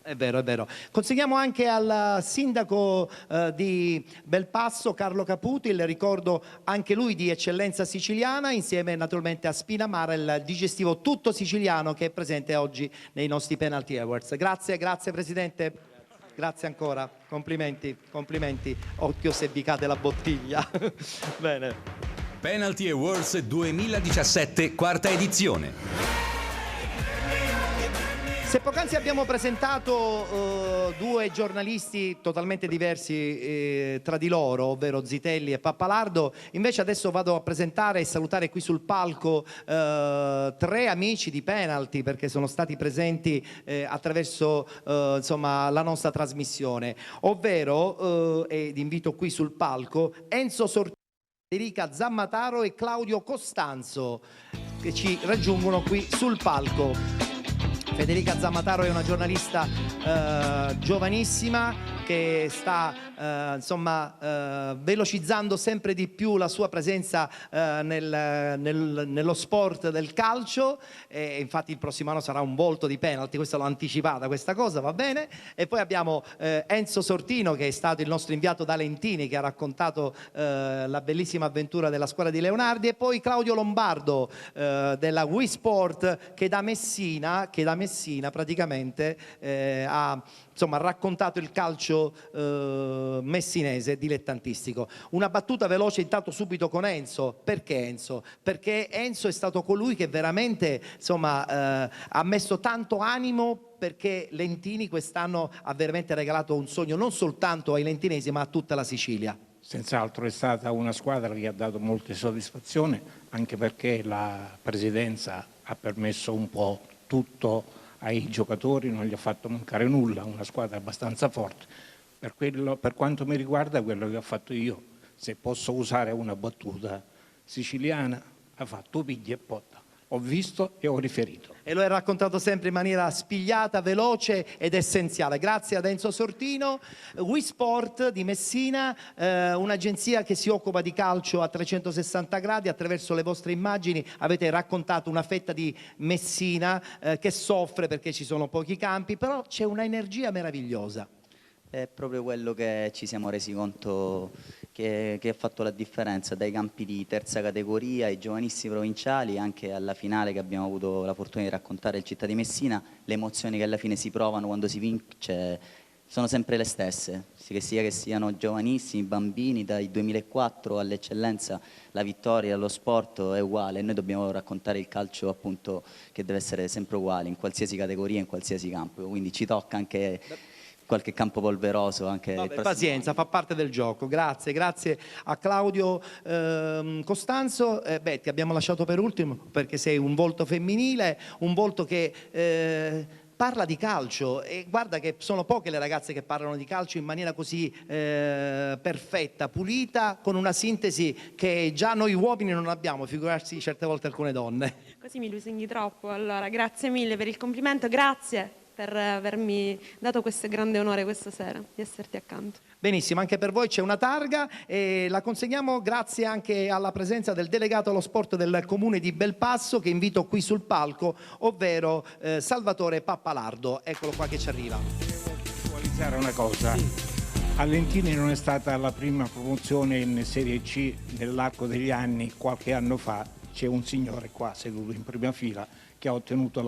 È vero, è vero. Consegniamo anche al sindaco di Belpasso, Carlo Caputi, il ricordo anche lui di eccellenza siciliana, insieme naturalmente a Spinamara, il digestivo tutto siciliano che è presente oggi nei nostri Penalty Awards. Grazie, grazie Presidente. Grazie ancora, complimenti, complimenti. Occhio se vi cade la bottiglia. Bene. Penalty Awards 2017, quarta edizione. Se poc'anzi abbiamo presentato due giornalisti totalmente diversi tra di loro, ovvero Zitelli e Pappalardo, invece adesso vado a presentare e salutare qui sul palco tre amici di Penalty perché sono stati presenti attraverso insomma, la nostra trasmissione, ovvero, ed invito qui sul palco, Enzo Sortino, Federica Zammataro e Claudio Costanzo che ci raggiungono qui sul palco. Federica Zammataro è una giornalista giovanissima che sta velocizzando sempre di più la sua presenza nello sport del calcio e infatti il prossimo anno sarà un volto di Penalty, questa l'ho anticipata questa cosa, va bene? E poi abbiamo Enzo Sortino che è stato il nostro inviato da Lentini che ha raccontato la bellissima avventura della squadra di Leonardi e poi Claudio Lombardo della Wii Sport che da Messina praticamente ha raccontato il calcio messinese dilettantistico. Una battuta veloce intanto subito con Enzo. Perché Enzo? Perché Enzo è stato colui che veramente ha messo tanto animo perché Lentini quest'anno ha veramente regalato un sogno non soltanto ai lentinesi ma a tutta la Sicilia. Senz'altro è stata una squadra che ha dato molte soddisfazioni, anche perché la presidenza ha permesso un po' tutto ai giocatori, non gli ha fatto mancare nulla, una squadra abbastanza forte. Per quanto mi riguarda, quello che ho fatto io, se posso usare una battuta siciliana, ha fatto pigli e potta. Ho visto e ho riferito. E lo hai raccontato sempre in maniera spigliata, veloce ed essenziale. Grazie ad Enzo Sortino. WeSport di Messina, un'agenzia che si occupa di calcio a 360 gradi. Attraverso le vostre immagini avete raccontato una fetta di Messina che soffre perché ci sono pochi campi, però c'è una energia meravigliosa. È proprio quello che ci siamo resi conto che ha fatto la differenza, dai campi di terza categoria ai giovanissimi provinciali, anche alla finale che abbiamo avuto la fortuna di raccontare il Città di Messina. Le emozioni che alla fine si provano quando si vince sono sempre le stesse, che siano giovanissimi, bambini, dai 2004 all'eccellenza, la vittoria, lo sport è uguale, e noi dobbiamo raccontare il calcio appunto che deve essere sempre uguale in qualsiasi categoria, in qualsiasi campo, quindi ci tocca anche qualche campo polveroso. Anche Pazienza, fa parte del gioco. Grazie a Claudio Costanzo. Ti abbiamo lasciato per ultimo perché sei un volto femminile, un volto che parla di calcio, e guarda che sono poche le ragazze che parlano di calcio in maniera così perfetta, pulita, con una sintesi che già noi uomini non abbiamo, figurarsi certe volte alcune donne. Così mi lusinghi troppo. Allora, grazie mille per il complimento, grazie per avermi dato questo grande onore questa sera di esserti accanto. Benissimo, anche per voi c'è una targa e la consegniamo grazie anche alla presenza del delegato allo sport del comune di Belpasso, che invito qui sul palco, ovvero Salvatore Pappalardo. Eccolo qua che ci arriva. Devo puntualizzare una cosa. A Lentini non è stata la prima promozione in Serie C nell'arco degli anni. Qualche anno fa c'è un signore qua seduto in prima fila che ha ottenuto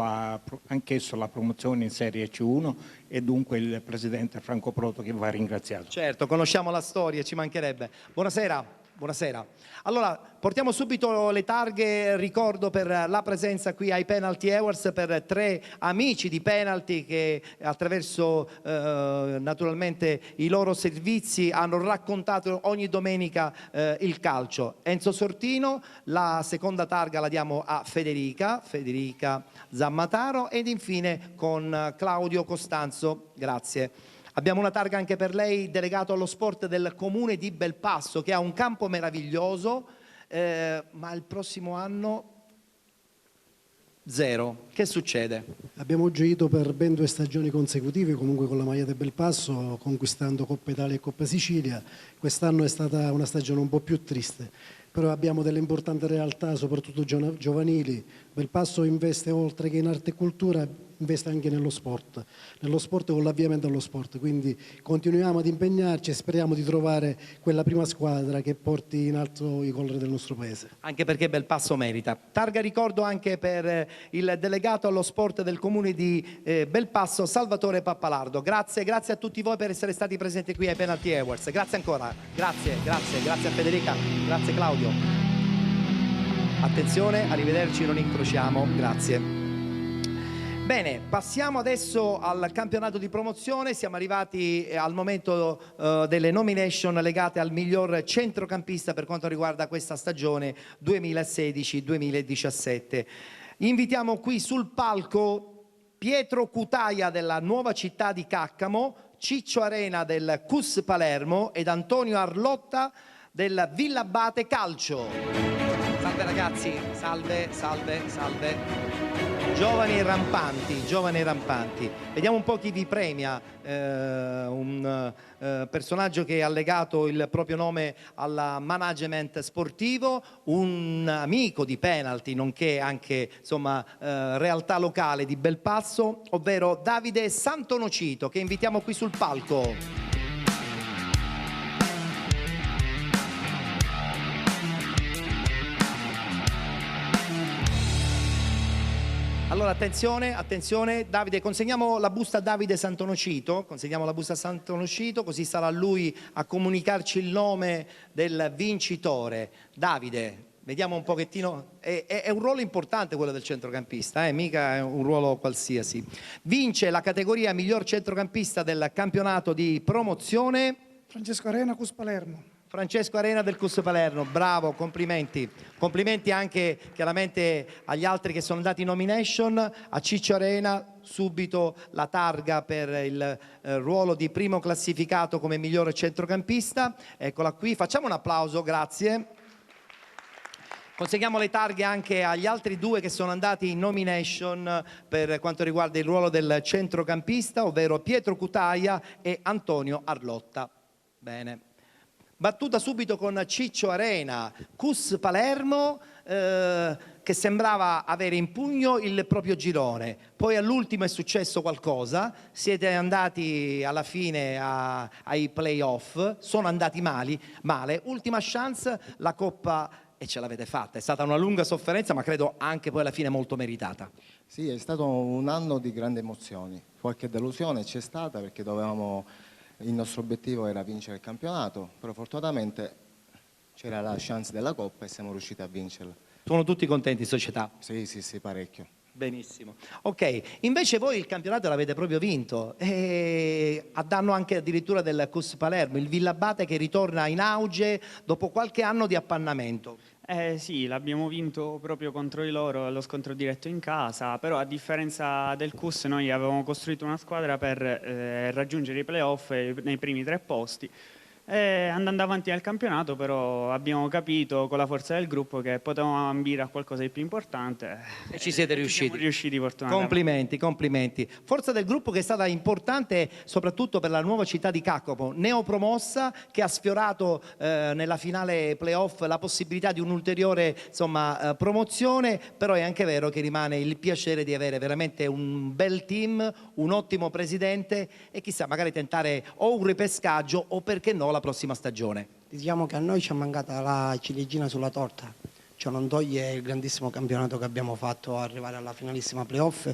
anch'esso la promozione in Serie C1, e dunque il presidente Franco Proto che va ringraziato. Certo, conosciamo la storia, ci mancherebbe. Buonasera. Buonasera. Allora, portiamo subito le targhe, ricordo, per la presenza qui ai Penalty Awards per 3 amici di penalty che attraverso naturalmente i loro servizi hanno raccontato ogni domenica il calcio. Enzo Sortino, la seconda targa la diamo a Federica Zammataro, ed infine con Claudio Costanzo. Grazie. Abbiamo una targa anche per lei, delegato allo sport del comune di Belpasso, che ha un campo meraviglioso, ma il prossimo anno zero. Che succede? Abbiamo gioito per ben 2 stagioni consecutive, comunque con la maglia del Belpasso, conquistando Coppa Italia e Coppa Sicilia. Quest'anno è stata una stagione un po' più triste, però abbiamo delle importanti realtà, soprattutto giovanili. Belpasso investe, oltre che in arte e cultura, investe anche nello sport con l'avviamento allo sport, quindi continuiamo ad impegnarci e speriamo di trovare quella prima squadra che porti in alto i colori del nostro paese. Anche perché Belpasso merita. Targa ricordo anche per il delegato allo sport del comune di Belpasso, Salvatore Pappalardo. Grazie a tutti voi per essere stati presenti qui ai Penalty Awards. Grazie ancora, grazie a Federica, grazie Claudio. Attenzione, arrivederci, non incrociamo, grazie. Bene, passiamo adesso al campionato di promozione. Siamo arrivati al momento delle nomination legate al miglior centrocampista per quanto riguarda questa stagione 2016-2017. Invitiamo qui sul palco Pietro Cutaia della Nuova Città di Caccamo, Ciccio Arena del CUS Palermo ed Antonio Arlotta del Villabate Calcio. Salve ragazzi, salve. Giovani rampanti. Vediamo un po' chi vi premia. Un personaggio che ha legato il proprio nome al management sportivo, un amico di penalty, nonché anche realtà locale di Belpasso, ovvero Davide Santonocito, che invitiamo qui sul palco. Allora attenzione, Davide, consegniamo la busta a Davide Santonocito, così sarà lui a comunicarci il nome del vincitore. Davide, vediamo un pochettino, è un ruolo importante quello del centrocampista, mica è un ruolo qualsiasi. Vince la categoria miglior centrocampista del campionato di promozione Francesco Arena, CUS Palermo. Francesco Arena del CUS Palermo, bravo, complimenti. Complimenti anche chiaramente agli altri che sono andati in nomination, a Ciccio Arena subito la targa per il ruolo di primo classificato come migliore centrocampista. Eccola qui, facciamo un applauso, grazie. Consegniamo le targhe anche agli altri due che sono andati in nomination per quanto riguarda il ruolo del centrocampista, ovvero Pietro Cutaia e Antonio Arlotta. Bene. Battuta subito con Ciccio Arena, CUS Palermo che sembrava avere in pugno il proprio girone, poi all'ultimo è successo qualcosa, siete andati alla fine ai playoff, sono andati male, ultima chance, la Coppa e ce l'avete fatta, è stata una lunga sofferenza ma credo anche poi alla fine molto meritata. Sì, è stato un anno di grandi emozioni, qualche delusione c'è stata perché il nostro obiettivo era vincere il campionato, però fortunatamente c'era la chance della Coppa e siamo riusciti a vincerla. Sono tutti contenti in società? Sì, parecchio. Benissimo. Ok, invece voi il campionato l'avete proprio vinto, a danno anche addirittura del CUS Palermo, il Villabate che ritorna in auge dopo qualche anno di appannamento. Sì, l'abbiamo vinto proprio contro di loro allo scontro diretto in casa, però a differenza del CUS noi avevamo costruito una squadra per raggiungere i playoff nei primi 3 posti. Andando avanti nel campionato però abbiamo capito con la forza del gruppo che potevamo ambire a qualcosa di più importante e ci siete riusciti. Siamo riusciti fortunatamente. Complimenti. Forza del gruppo che è stata importante soprattutto per la nuova città di Cacopo, neopromossa, che ha sfiorato nella finale playoff la possibilità di un'ulteriore promozione, però è anche vero che rimane il piacere di avere veramente un bel team, un ottimo presidente e chissà magari tentare o un ripescaggio o perché no la prossima stagione. Diciamo che a noi ci è mancata la ciliegina sulla torta, ciò non toglie il grandissimo campionato che abbiamo fatto arrivare alla finalissima playoff,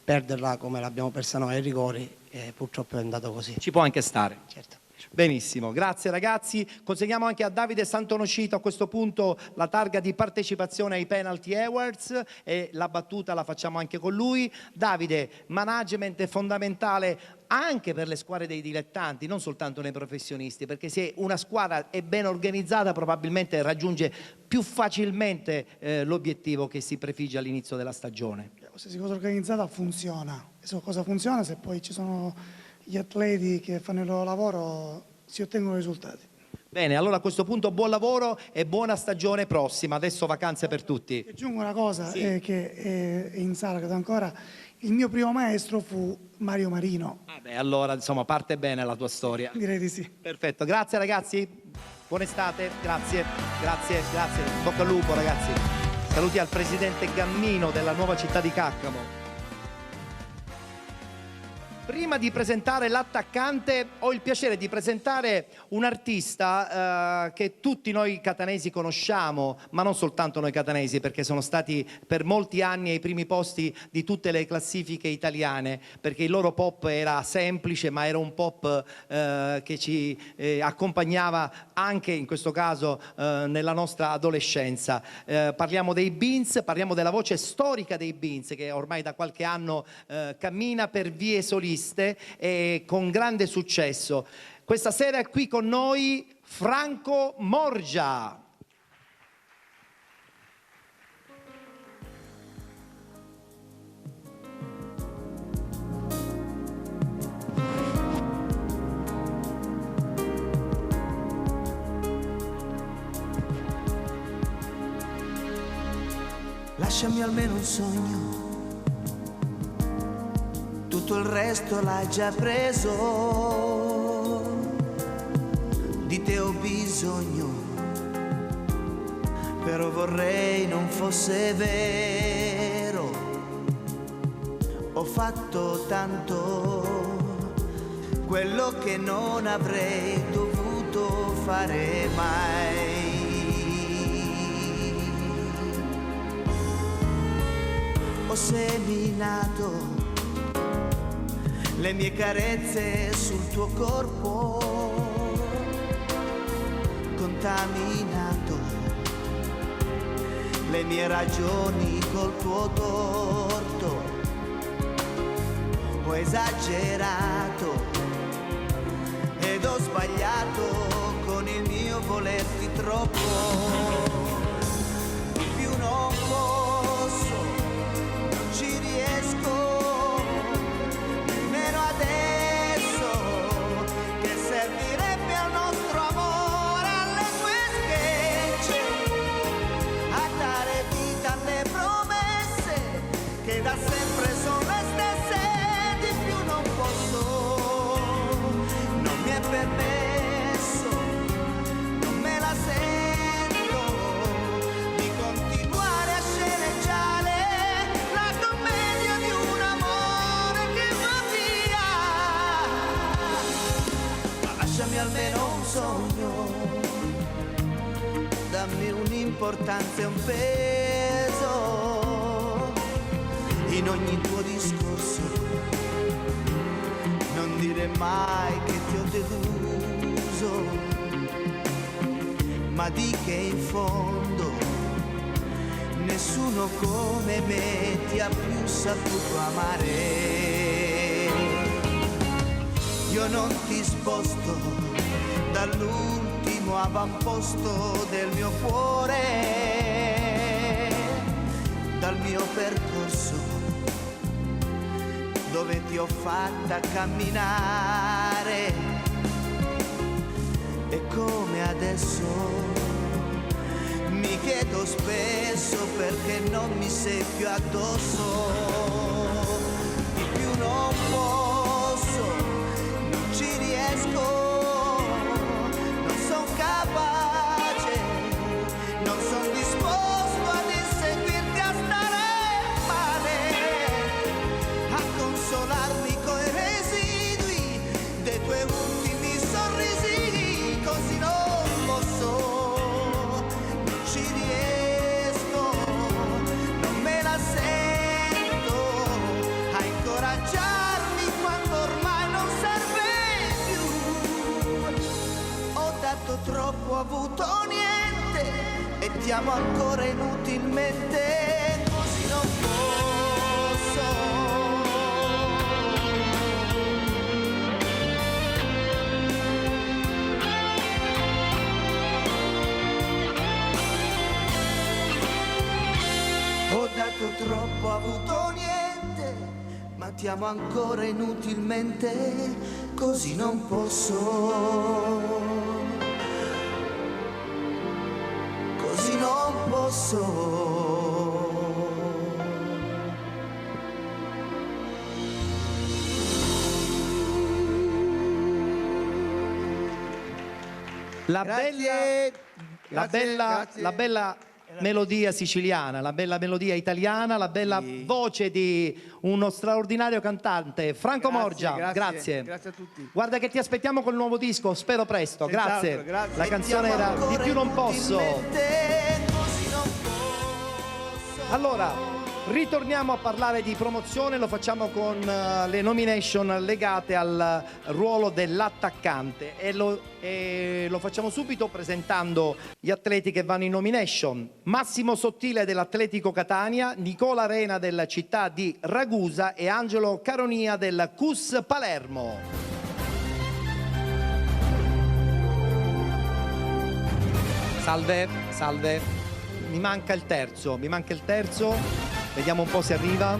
perderla come l'abbiamo persa noi ai rigori e purtroppo è andato così. Ci può anche stare. Certo. Benissimo, grazie ragazzi. Consegniamo anche a Davide Santonocito a questo punto la targa di partecipazione ai Penalty Awards e la battuta la facciamo anche con lui. Davide, management è fondamentale anche per le squadre dei dilettanti, non soltanto nei professionisti, perché se una squadra è ben organizzata probabilmente raggiunge più facilmente l'obiettivo che si prefigge all'inizio della stagione. Qualsiasi cosa organizzata funziona, e se cosa funziona, se poi ci sono gli atleti che fanno il loro lavoro, si ottengono risultati. Bene, allora a questo punto buon lavoro e buona stagione prossima, adesso vacanze per tutti. Aggiungo una cosa, sì. Che è in sala, credo ancora, il mio primo maestro fu Mario Marino. Allora insomma parte bene la tua storia. Direi di sì. Perfetto, grazie ragazzi, buona estate, grazie. Bocca al lupo ragazzi. Saluti al presidente Gammino della nuova città di Caccamo. Prima di presentare l'attaccante ho il piacere di presentare un artista che tutti noi catanesi conosciamo, ma non soltanto noi catanesi, perché sono stati per molti anni ai primi posti di tutte le classifiche italiane, perché il loro pop era semplice, ma era un pop che ci accompagnava anche in questo caso nella nostra adolescenza. Parliamo dei Beans, parliamo della voce storica dei Beans, che ormai da qualche anno cammina per vie soliste e con grande successo. Questa sera è qui con noi Franco Morgia. Lasciami almeno un sogno, tutto il resto l'hai già preso, di te ho bisogno, però vorrei non fosse vero, ho fatto tanto, quello che non avrei dovuto fare mai. Ho seminato le mie carezze sul tuo corpo, contaminato le mie ragioni col tuo torto, ho esagerato ed ho sbagliato con il mio volere. tutti troppo. Di più non posso, non ci riesco, nemmeno adesso, che servirebbe al nostro amore, alle tue sketch, a dare vita alle promesse che da sempre sono le stesse. Di più non posso, non mi è permesso, non me la sento di continuare a sceneggiare la commedia di un amore che va via. Ma lasciami almeno un sogno, dammi un'importanza e un peso in ogni tuo discorso. Non dire mai che ti ho deluso, ma di che in fondo nessuno come me ti ha più saputo amare. Io non ti sposto dall'ultimo avamposto del mio cuore, dal mio percorso dove ti ho fatta camminare, e come adesso mi chiedo spesso perché non mi sei più addosso. Di più non posso, non ci riesco, non son capace, non son disposto ad inseguirti a stare male, a consolarmi coi residui dei tuoi ultimi sorrisi. Così non posso, non ci riesco, non me la sento a incoraggiarmi quando ormai non serve più. Ho dato troppo, ho avuto niente e ti amo ancora inutilmente. Così non posso. Ho dato troppo, ho avuto niente, ma ti amo ancora inutilmente. Così non posso. Così non posso. La bella melodia siciliana, la bella melodia italiana, la bella voce di uno straordinario cantante, Franco Morgia. Grazie. Grazie a tutti. Guarda che ti aspettiamo col nuovo disco, spero presto. Grazie. Grazie. La canzone era Di più non posso. Allora, ritorniamo a parlare di promozione, lo facciamo con le nomination legate al ruolo dell'attaccante e lo facciamo subito presentando gli atleti che vanno in nomination. Massimo Sottile dell'Atletico Catania, Nicola Arena della città di Ragusa e Angelo Caronia del CUS Palermo. Salve, salve. Mi manca il terzo. Vediamo un po' se arriva.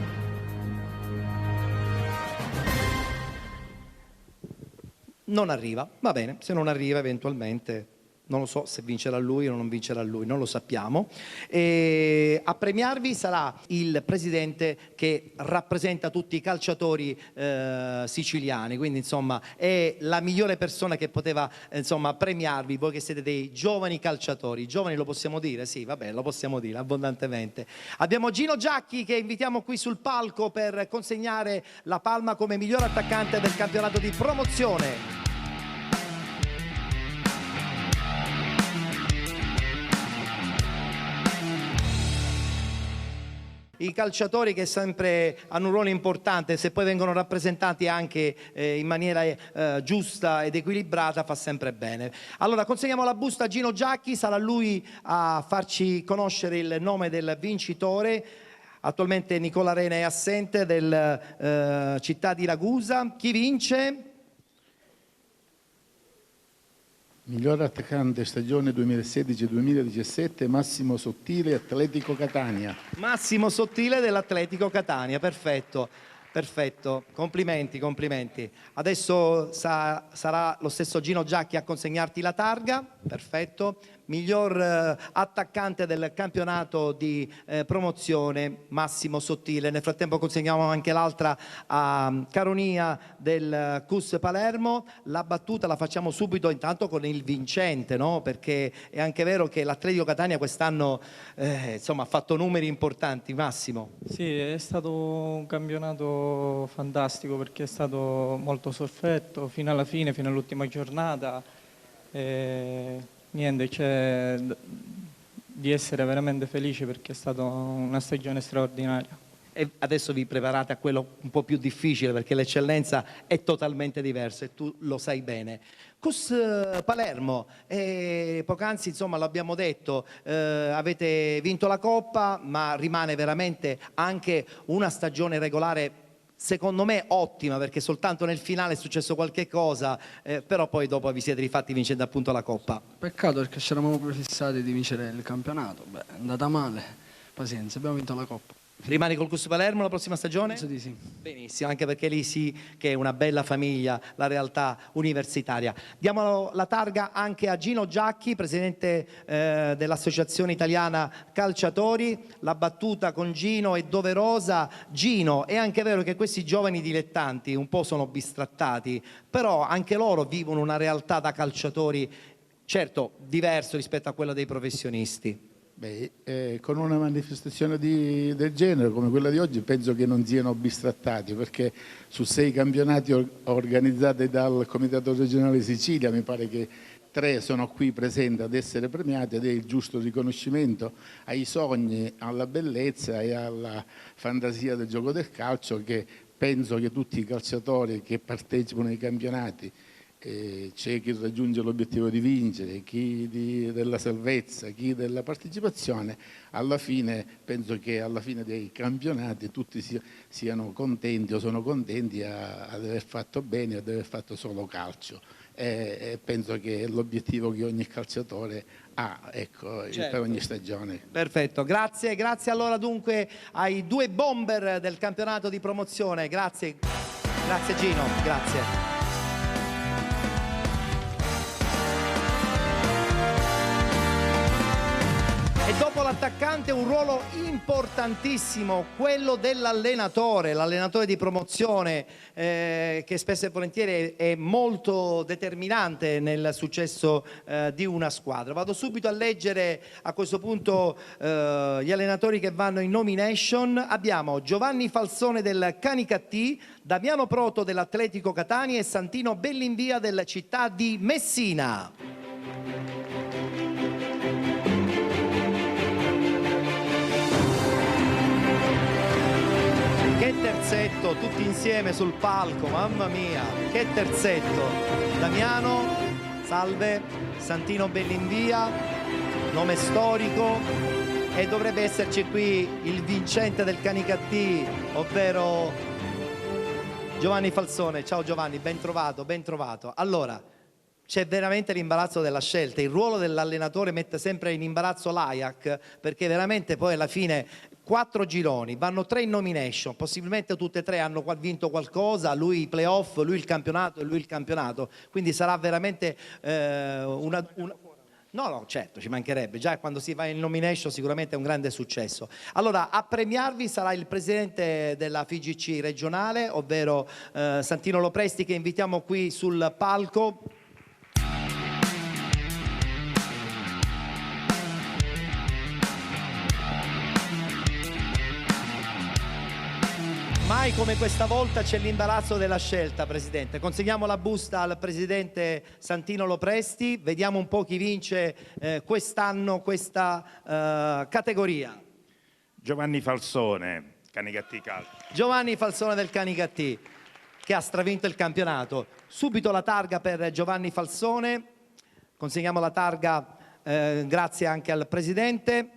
Non arriva, va bene, se non arriva eventualmente non lo so se vincerà lui o non vincerà lui, non lo sappiamo. E a premiarvi sarà il presidente che rappresenta tutti i calciatori siciliani, quindi insomma è la migliore persona che poteva insomma premiarvi, voi che siete dei giovani calciatori. Giovani lo possiamo dire? Sì, vabbè, lo possiamo dire abbondantemente. Abbiamo Gino Giacchi che invitiamo qui sul palco per consegnare la palma come miglior attaccante del campionato di promozione. I calciatori che sempre hanno un ruolo importante, se poi vengono rappresentati anche in maniera giusta ed equilibrata, fa sempre bene. Allora consegniamo la busta a Gino Giacchi, sarà lui a farci conoscere il nome del vincitore. Attualmente Nicola Arena è assente del città di Ragusa. Chi vince? Miglior attaccante stagione 2016-2017, Massimo Sottile, Atletico Catania. Massimo Sottile dell'Atletico Catania, perfetto. Perfetto, complimenti, complimenti. Adesso sarà lo stesso Gino Giacchi a consegnarti la targa, perfetto. Miglior attaccante del campionato di promozione, Massimo Sottile. Nel frattempo consegniamo anche l'altra a Caronia del CUS Palermo. La battuta la facciamo subito intanto con il vincente, no? Perché è anche vero che l'Atletico Catania quest'anno insomma, ha fatto numeri importanti. Massimo. Sì, è stato un campionato fantastico perché è stato molto sofferto fino alla fine, fino all'ultima giornata. Niente, c'è di essere veramente felice perché è stata una stagione straordinaria. E adesso vi preparate a quello un po' più difficile perché l'eccellenza è totalmente diversa e tu lo sai bene. CUS Palermo, poc'anzi insomma l'abbiamo detto, avete vinto la Coppa, ma rimane veramente anche una stagione regolare secondo me ottima, perché soltanto nel finale è successo qualche cosa, però poi dopo vi siete rifatti vincendo appunto la Coppa. Peccato perché ci eravamo prefissati di vincere il campionato, beh, è andata male, pazienza, abbiamo vinto la Coppa. Rimani col CUS Palermo la prossima stagione? Penso di sì. Benissimo, anche perché lì sì che è una bella famiglia, la realtà universitaria. Diamo la targa anche a Gino Giacchi, presidente dell'Associazione Italiana Calciatori. La battuta con Gino è doverosa. Gino, è anche vero che questi giovani dilettanti un po' sono bistrattati, però anche loro vivono una realtà da calciatori, certo, diverso rispetto a quella dei professionisti. Beh, con una manifestazione del genere come quella di oggi penso che non siano bistrattati, perché su 6 campionati organizzati dal Comitato Regionale Sicilia mi pare che 3 sono qui presenti ad essere premiati, ed è il giusto riconoscimento ai sogni, alla bellezza e alla fantasia del gioco del calcio, che penso che tutti i calciatori che partecipano ai campionati, c'è chi raggiunge l'obiettivo di vincere, chi della salvezza, chi della partecipazione, alla fine penso che alla fine dei campionati tutti siano contenti o sono contenti ad aver fatto bene, ad aver fatto solo calcio, e penso che è l'obiettivo che ogni calciatore ha, ecco, certo, per ogni stagione. Perfetto, grazie, grazie allora dunque ai 2 bomber del campionato di promozione, grazie, grazie Gino, grazie. E dopo l'attaccante un ruolo importantissimo, quello dell'allenatore, l'allenatore di promozione, che spesso e volentieri è molto determinante nel successo di una squadra. Vado subito a leggere a questo punto gli allenatori che vanno in nomination. Abbiamo Giovanni Falsone del Canicattì, Damiano Proto dell'Atletico Catania e Santino Bellinvia della città di Messina. Che terzetto, tutti insieme sul palco, mamma mia, che terzetto. Damiano, salve, Santino Bellinvia, nome storico, e dovrebbe esserci qui il vincente del Canicattì, ovvero Giovanni Falsone. Ciao Giovanni, ben trovato, ben trovato. Allora, c'è veramente l'imbarazzo della scelta, il ruolo dell'allenatore mette sempre in imbarazzo l'Ajax, perché veramente poi alla fine 4 gironi, vanno 3 in nomination, possibilmente tutte e 3 hanno vinto qualcosa, lui i playoff, lui il campionato e lui il campionato, quindi sarà veramente No, certo, ci mancherebbe, già quando si va in nomination sicuramente è un grande successo. Allora, a premiarvi sarà il presidente della FIGC regionale, ovvero Santino Lopresti, che invitiamo qui sul palco. Mai come questa volta c'è l'imbarazzo della scelta, Presidente. Consegniamo la busta al Presidente Santino Lopresti, vediamo un po' chi vince quest'anno questa categoria. Giovanni Falsone, Canicattì Calcio. Giovanni Falsone del Canicattì, che ha stravinto il campionato. Subito la targa per Giovanni Falsone, consegniamo la targa grazie anche al Presidente.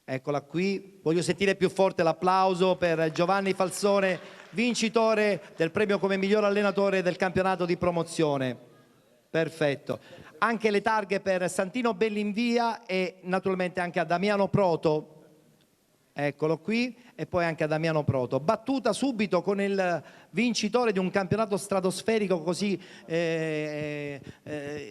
Eccola qui, voglio sentire più forte l'applauso per Giovanni Falsone, vincitore del premio come miglior allenatore del campionato di promozione. Perfetto. anche le targhe per Santino Bellinvia e naturalmente anche a Damiano Proto. Eccolo qui, e poi anche a Damiano Proto. Battuta subito con il vincitore di un campionato stratosferico così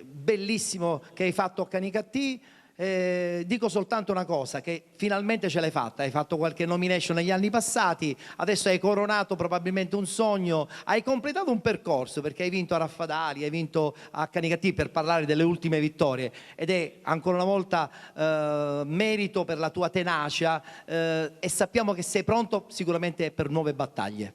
bellissimo che hai fatto a Canicattì. Dico soltanto una cosa, che finalmente ce l'hai fatta, hai fatto qualche nomination negli anni passati, adesso hai coronato probabilmente un sogno, hai completato un percorso perché hai vinto a Raffadali, hai vinto a Canicattì, per parlare delle ultime vittorie, ed è ancora una volta merito per la tua tenacia, e sappiamo che sei pronto sicuramente per nuove battaglie.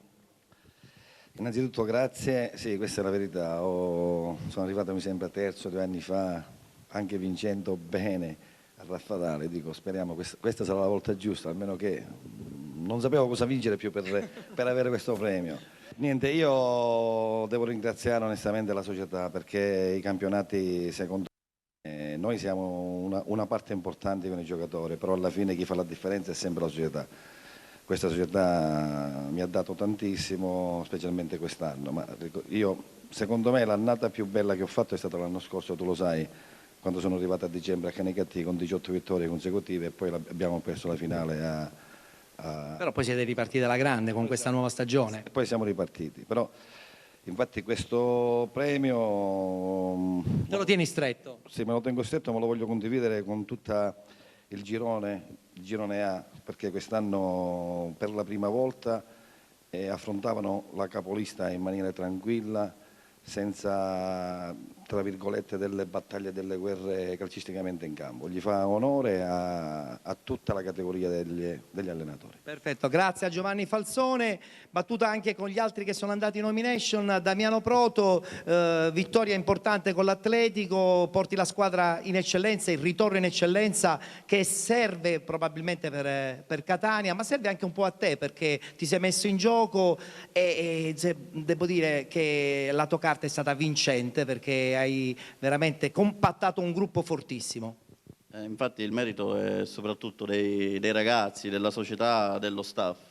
Innanzitutto grazie, sì, questa è la verità, sono arrivato mi sembra terzo 2 anni fa, anche vincendo bene a Raffadale. Dico, speriamo questa sarà la volta giusta, almeno che non sapevo cosa vincere più per avere questo premio. Niente, io devo ringraziare onestamente la società, perché i campionati, secondo me, noi siamo una parte importante con i giocatori, però alla fine chi fa la differenza è sempre la società. Questa società mi ha dato tantissimo, specialmente quest'anno, ma secondo me l'annata più bella che ho fatto è stata l'anno scorso, tu lo sai, quando sono arrivato a dicembre a Canicattì con 18 vittorie consecutive e poi abbiamo perso la finale Però poi siete ripartiti alla grande con questa nuova stagione. E poi siamo ripartiti, però infatti questo premio... Te lo tieni stretto? Sì, me lo tengo stretto, ma lo voglio condividere con tutta il girone A, perché quest'anno per la prima volta affrontavano la capolista in maniera tranquilla, senza, tra virgolette, delle battaglie, delle guerre calcisticamente in campo. Gli fa onore a tutta la categoria degli allenatori. Perfetto, grazie a Giovanni Falsone. Battuta anche con gli altri che sono andati in nomination. Damiano Proto, vittoria importante con l'Atletico, porti la squadra in eccellenza, il ritorno in eccellenza che serve probabilmente per Catania, ma serve anche un po' a te, perché ti sei messo in gioco e devo dire che la tua carta è stata vincente, perché hai veramente compattato un gruppo fortissimo. Infatti il merito è soprattutto dei ragazzi, della società, dello staff.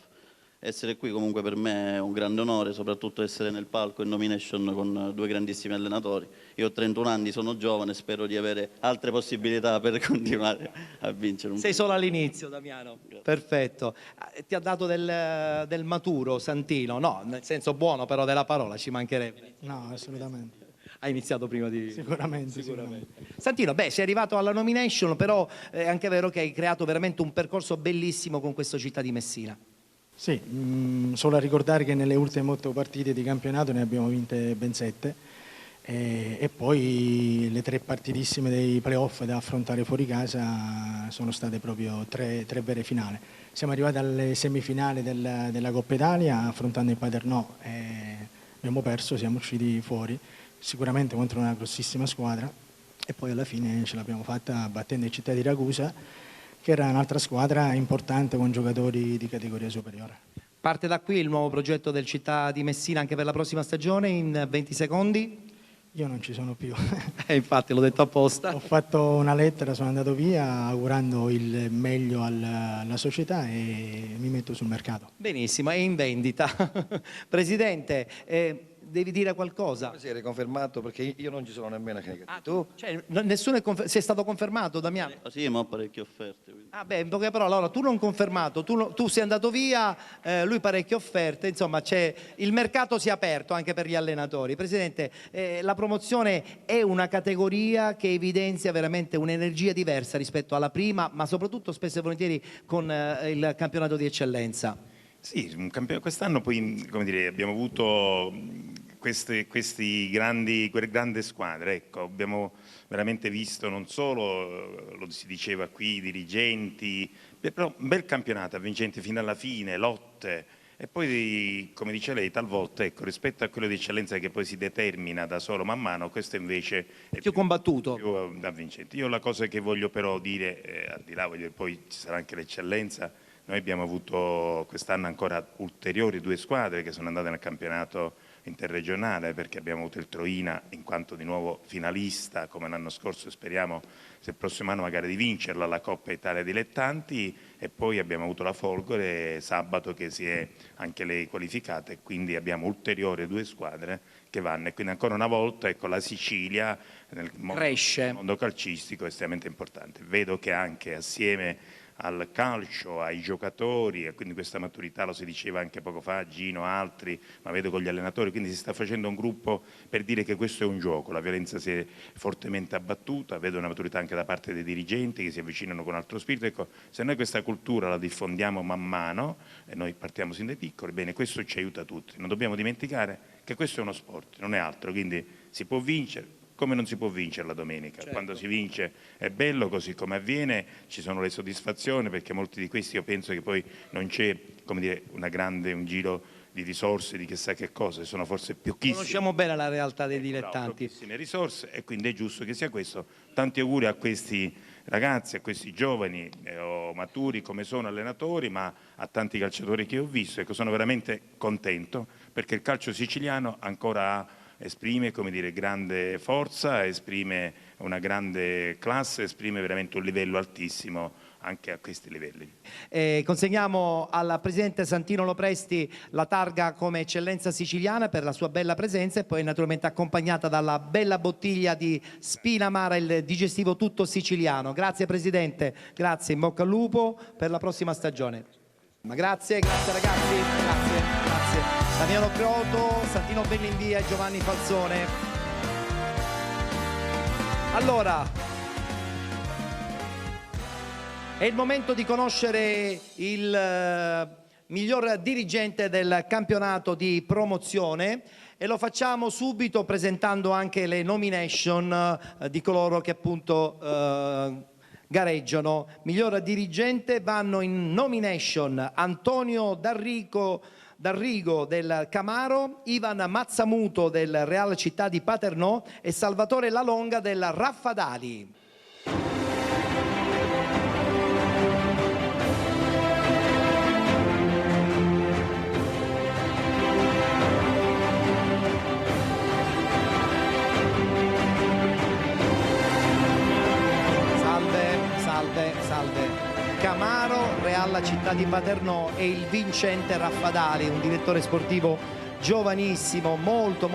Essere qui comunque per me è un grande onore, soprattutto essere nel palco in nomination con 2 grandissimi allenatori. Io ho 31 anni, sono giovane, spero di avere altre possibilità per continuare a vincere. Sei solo all'inizio, Damiano. Grazie. Perfetto. Ti ha dato del maturo Santino? No, nel senso buono però della parola, ci mancherebbe. No, assolutamente. Hai iniziato prima di... Sicuramente. Santino, sei arrivato alla nomination, però è anche vero che hai creato veramente un percorso bellissimo con questo Città di Messina. Sì, solo a ricordare che nelle ultime 8 partite di campionato ne abbiamo vinte ben 7 e poi le 3 partitissime dei playoff da affrontare fuori casa sono state proprio 3 vere finali. Siamo arrivati alle semifinali della Coppa Italia affrontando il Paternò e abbiamo perso, siamo usciti fuori, sicuramente contro una grossissima squadra, e poi alla fine ce l'abbiamo fatta battendo il Città di Ragusa, che era un'altra squadra importante con giocatori di categoria superiore. Parte da qui il nuovo progetto del Città di Messina anche per la prossima stagione, in 20 secondi? Io non ci sono più. Infatti l'ho detto apposta. Ho fatto una lettera, sono andato via augurando il meglio alla società e mi metto sul mercato. Benissimo, è in vendita. Presidente, devi dire qualcosa? Si è riconfermato, perché io non ci sono nemmeno a Canicattì. Tu? Cioè, nessuno sei stato confermato, Damiano? Sì, ma ho parecchie offerte. Quindi. Ah beh, in poche parole, allora tu non confermato, tu sei andato via, lui parecchie offerte, insomma il mercato si è aperto anche per gli allenatori. Presidente, la promozione è una categoria che evidenzia veramente un'energia diversa rispetto alla prima, ma soprattutto spesso e volentieri con il campionato di eccellenza. Sì, quest'anno poi, come dire, abbiamo avuto queste grandi squadre, ecco, abbiamo veramente visto non solo, lo si diceva qui, i dirigenti, però un bel campionato, avvincenti fino alla fine, lotte, e poi, come dice lei, talvolta, ecco, rispetto a quello di eccellenza che poi si determina da solo man mano, questo invece è più combattuto, più avvincente. Io la cosa che voglio però dire, al di là, poi ci sarà anche l'eccellenza. Noi abbiamo avuto quest'anno ancora ulteriori 2 squadre che sono andate nel campionato interregionale, perché abbiamo avuto il Troina in quanto di nuovo finalista come l'anno scorso, speriamo se il prossimo anno magari di vincerla la Coppa Italia Dilettanti, e poi abbiamo avuto la Folgore sabato che si è anche lei qualificata, e quindi abbiamo ulteriori 2 squadre che vanno, e quindi ancora una volta ecco, la Sicilia nel mondo calcistico è estremamente importante. Vedo che anche assieme al calcio, ai giocatori, e quindi questa maturità lo si diceva anche poco fa, Gino, altri, ma vedo con gli allenatori, quindi si sta facendo un gruppo per dire che questo è un gioco, la violenza si è fortemente abbattuta, vedo una maturità anche da parte dei dirigenti che si avvicinano con altro spirito. Ecco, se noi questa cultura la diffondiamo man mano, e noi partiamo sin dai piccoli, bene, questo ci aiuta tutti. Non dobbiamo dimenticare che questo è uno sport, non è altro, quindi si può vincere, come non si può vincere la domenica. Certo. Quando si vince è bello, così come avviene, ci sono le soddisfazioni, perché molti di questi io penso che poi non c'è, come dire, un giro di risorse, di chissà che cosa, sono forse pochissime. Conosciamo bene la realtà dei dilettanti. Pochissime risorse, e quindi è giusto che sia questo. Tanti auguri a questi ragazzi, a questi giovani o maturi come sono allenatori, ma a tanti calciatori che ho visto. Ecco, sono veramente contento perché il calcio siciliano ancora esprime, come dire, grande forza, esprime una grande classe, esprime veramente un livello altissimo anche a questi livelli. Consegniamo al presidente Santino Lopresti la targa come eccellenza siciliana per la sua bella presenza, e poi naturalmente accompagnata dalla bella bottiglia di Spinamara, il digestivo tutto siciliano. Grazie presidente, grazie, in bocca al lupo per la prossima stagione. Ma grazie ragazzi, grazie. Damiano Creoto, Santino Bellinvia e Giovanni Falzone. Allora, è il momento di conoscere il miglior dirigente del campionato di promozione, e lo facciamo subito presentando anche le nomination di coloro che appunto gareggiano. Miglior dirigente vanno in nomination Antonio D'Arrigo del Camaro, Ivan Mazzamuto del Real Città di Paternò e Salvatore Lalonga del Raffadali. Salve. Camaro, Real Città di Paternò, e il vincente Raffadali, un direttore sportivo giovanissimo, molto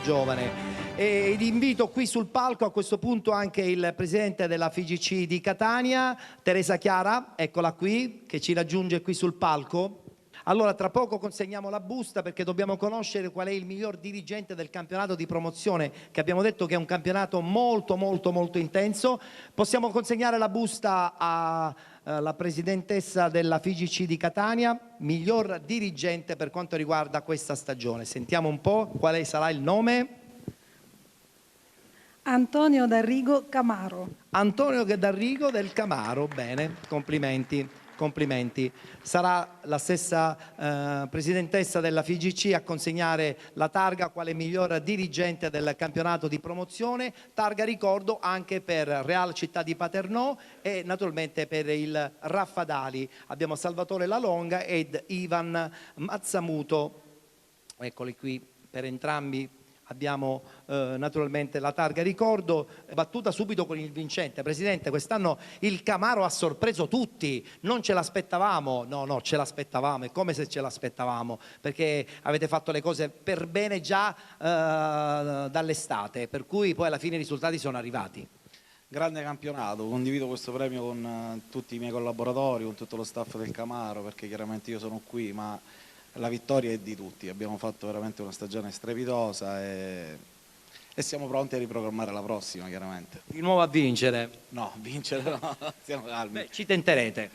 giovane. Ed invito qui sul palco a questo punto anche il presidente della FIGC di Catania, Teresa Chiara, eccola qui, che ci raggiunge qui sul palco. Allora, tra poco consegniamo la busta, perché dobbiamo conoscere qual è il miglior dirigente del campionato di promozione, che abbiamo detto che è un campionato molto intenso. Possiamo consegnare la busta alla presidentessa della FIGC di Catania, miglior dirigente per quanto riguarda questa stagione. Sentiamo un po' quale sarà il nome. Antonio D'Arrigo Camaro. Antonio D'Arrigo del Camaro, bene, complimenti. Sarà la stessa presidentessa della FIGC a consegnare la targa quale miglior dirigente del campionato di promozione, targa ricordo anche per Real Città di Paternò e naturalmente per il Raffadali. Abbiamo Salvatore Lalonga ed Ivan Mazzamuto, eccoli qui per entrambi. Abbiamo naturalmente la targa ricordo, battuta subito con il vincente. Presidente, quest'anno il Camaro ha sorpreso tutti, non ce l'aspettavamo, no, ce l'aspettavamo, è come se ce l'aspettavamo, perché avete fatto le cose per bene già dall'estate, per cui poi alla fine i risultati sono arrivati. Grande campionato, condivido questo premio con tutti i miei collaboratori, con tutto lo staff del Camaro, perché chiaramente io sono qui, ma la vittoria è di tutti. Abbiamo fatto veramente una stagione strepitosa e siamo pronti a riprogrammare la prossima, chiaramente. Di nuovo a vincere? No, vincere no, stiamo calmi. Beh, ci tenterete.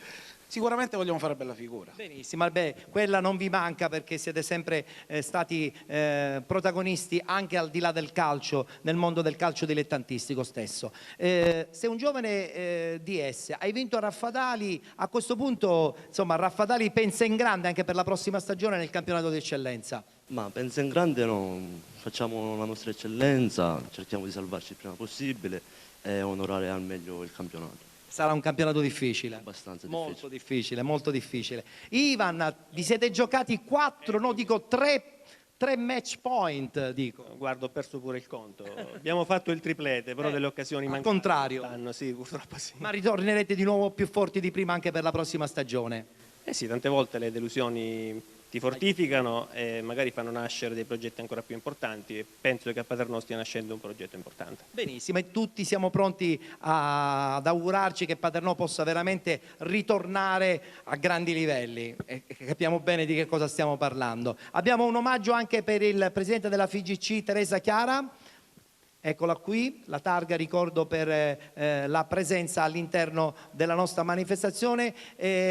Sicuramente vogliamo fare bella figura. Benissimo, quella non vi manca, perché siete sempre stati protagonisti anche al di là del calcio, nel mondo del calcio dilettantistico stesso. Sei un giovane DS, hai vinto a Raffadali, a questo punto insomma Raffadali pensa in grande anche per la prossima stagione nel campionato di eccellenza. Ma pensa in grande no, facciamo la nostra eccellenza, cerchiamo di salvarci il prima possibile e onorare al meglio il campionato. Sarà un campionato difficile. Abbastanza difficile. Molto difficile. Ivan, vi siete giocati 3 match point, dico. Guarda, ho perso pure il conto. Abbiamo fatto il triplete, però delle occasioni mancate. Al contrario. Sì, purtroppo sì. Ma ritornerete di nuovo più forti di prima anche per la prossima stagione? Eh sì, tante volte le delusioni ti fortificano e magari fanno nascere dei progetti ancora più importanti, e penso che a Paternò stia nascendo un progetto importante. Benissimo, e tutti siamo pronti ad augurarci che Paternò possa veramente ritornare a grandi livelli e capiamo bene di che cosa stiamo parlando. Abbiamo un omaggio anche per il presidente della FIGC, Teresa Chiara. Eccola qui, la targa, ricordo, per la presenza all'interno della nostra manifestazione,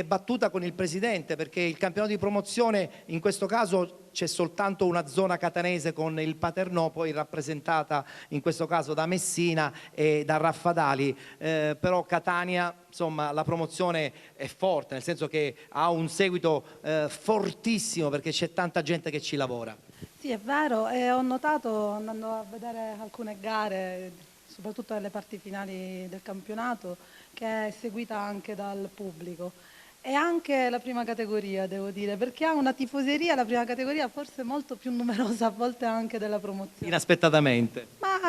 battuta con il Presidente, perché il campionato di promozione, in questo caso c'è soltanto una zona catanese con il Paternò, poi rappresentata in questo caso da Messina e da Raffadali, però Catania, insomma, la promozione è forte, nel senso che ha un seguito fortissimo, perché c'è tanta gente che ci lavora. Sì, è vero, e ho notato, andando a vedere alcune gare, soprattutto nelle parti finali del campionato, che è seguita anche dal pubblico. E anche la prima categoria, devo dire, perché ha una tifoseria, la prima categoria, forse molto più numerosa a volte anche della promozione. Inaspettatamente. Ma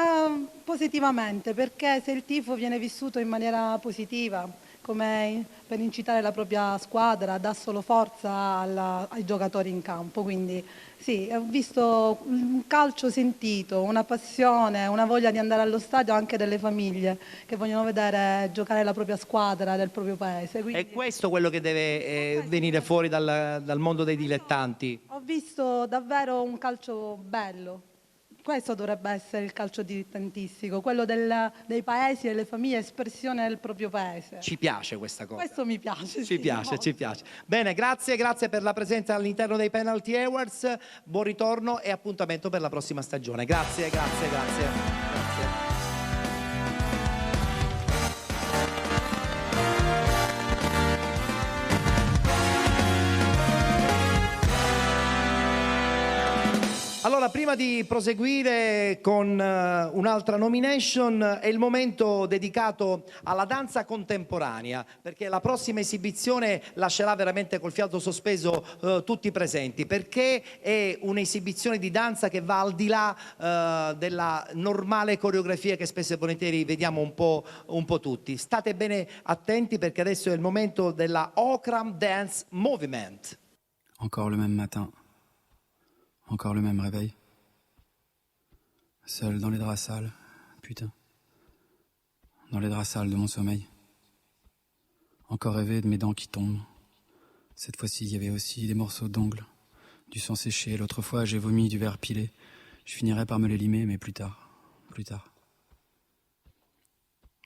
positivamente, perché se il tifo viene vissuto in maniera positiva, come per incitare la propria squadra, dà solo forza ai giocatori in campo. Quindi sì, ho visto un calcio sentito, una passione, una voglia di andare allo stadio anche delle famiglie che vogliono vedere giocare la propria squadra del proprio paese. Quindi È questo quello che deve venire fuori dal mondo dei dilettanti. ho visto davvero un calcio bello. Questo dovrebbe essere il calcio dilettantistico, quello dei paesi e delle famiglie, espressione del proprio paese. Ci piace questa cosa. Questo mi piace. Ci piace, ci piace. Bene, grazie per la presenza all'interno dei Penalty Awards, buon ritorno e appuntamento per la prossima stagione. Grazie. Allora, prima di proseguire con un'altra nomination, è il momento dedicato alla danza contemporanea, perché la prossima esibizione lascerà veramente col fiato sospeso tutti i presenti, perché è un'esibizione di danza che va al di là della normale coreografia che spesso e volentieri vediamo un po' tutti. State bene attenti, perché adesso è il momento della Okram Dance Movement. Encore le même matin. Encore le même réveil. Seul dans les draps sales, putain. Dans les draps sales de mon sommeil. Encore rêver de mes dents qui tombent. Cette fois-ci, il y avait aussi des morceaux d'ongles, du sang séché. L'autre fois, j'ai vomi du verre pilé. Je finirais par me les limer, mais plus tard.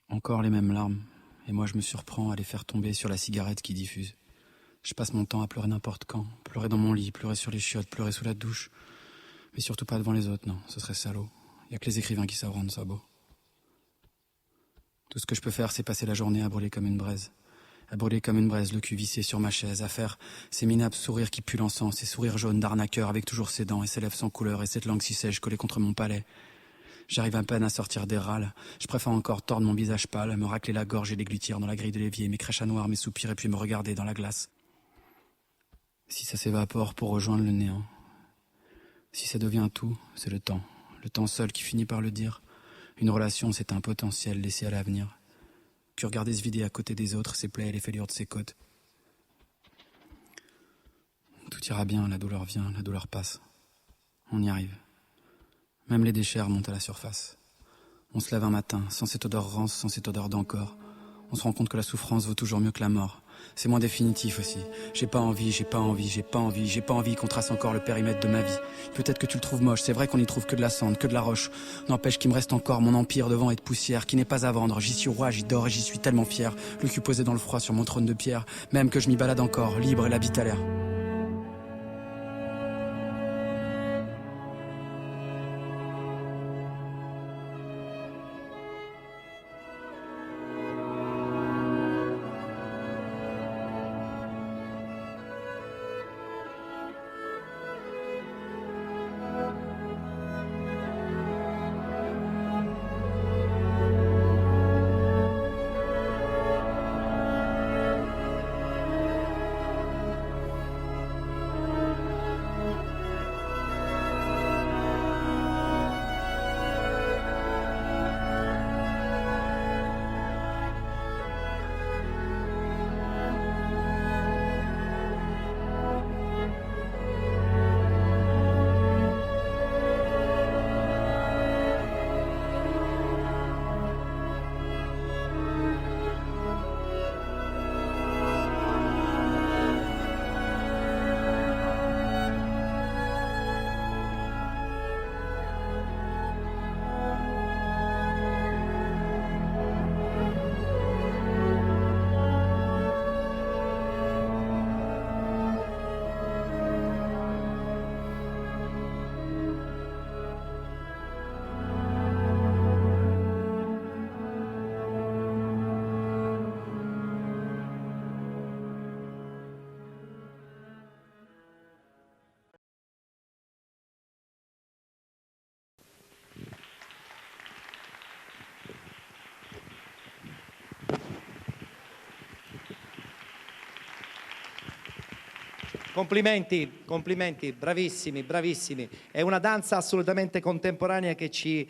Encore les mêmes larmes. Et moi, je me surprends à les faire tomber sur la cigarette qui diffuse. Je passe mon temps à pleurer n'importe quand, pleurer dans mon lit, pleurer sur les chiottes, pleurer sous la douche. Mais surtout pas devant les autres, non, ce serait salaud. Y a que les écrivains qui savent rendre ça beau. Tout ce que je peux faire, c'est passer la journée à brûler comme une braise. À brûler comme une braise, le cul vissé sur ma chaise, à faire ces minables sourires qui puent l'encens, ces sourires jaunes d'arnaqueur avec toujours ses dents et ses lèvres sans couleur et cette langue si sèche collée contre mon palais. J'arrive à peine à sortir des râles. Je préfère encore tordre mon visage pâle, me racler la gorge et déglutir dans la grille de l'évier, mes crèches à noir, mes soupirs et puis me regarder dans la glace. Si ça s'évapore pour rejoindre le néant. Si ça devient tout, c'est le temps seul qui finit par le dire. Une relation, c'est un potentiel laissé à l'avenir. Que regarder se vider à côté des autres, ses plaies et les fêlures de ses côtes. Tout ira bien, la douleur vient, la douleur passe. On y arrive. Même les déchets remontent à la surface. On se lève un matin, sans cette odeur rance, sans cette odeur d'encore. On se rend compte que la souffrance vaut toujours mieux que la mort. C'est moins définitif aussi. J'ai pas envie qu'on trace encore le périmètre de ma vie. Peut-être que tu le trouves moche, c'est vrai qu'on y trouve que de la cendre, que de la roche. N'empêche qu'il me reste encore mon empire de vent et de poussière qui n'est pas à vendre. J'y suis roi, j'y dors et j'y suis tellement fier. Le cul posé dans le froid sur mon trône de pierre. Même que je m'y balade encore, libre et la bite à l'air. Complimenti, complimenti, bravissimi, bravissimi. È una danza assolutamente contemporanea che ci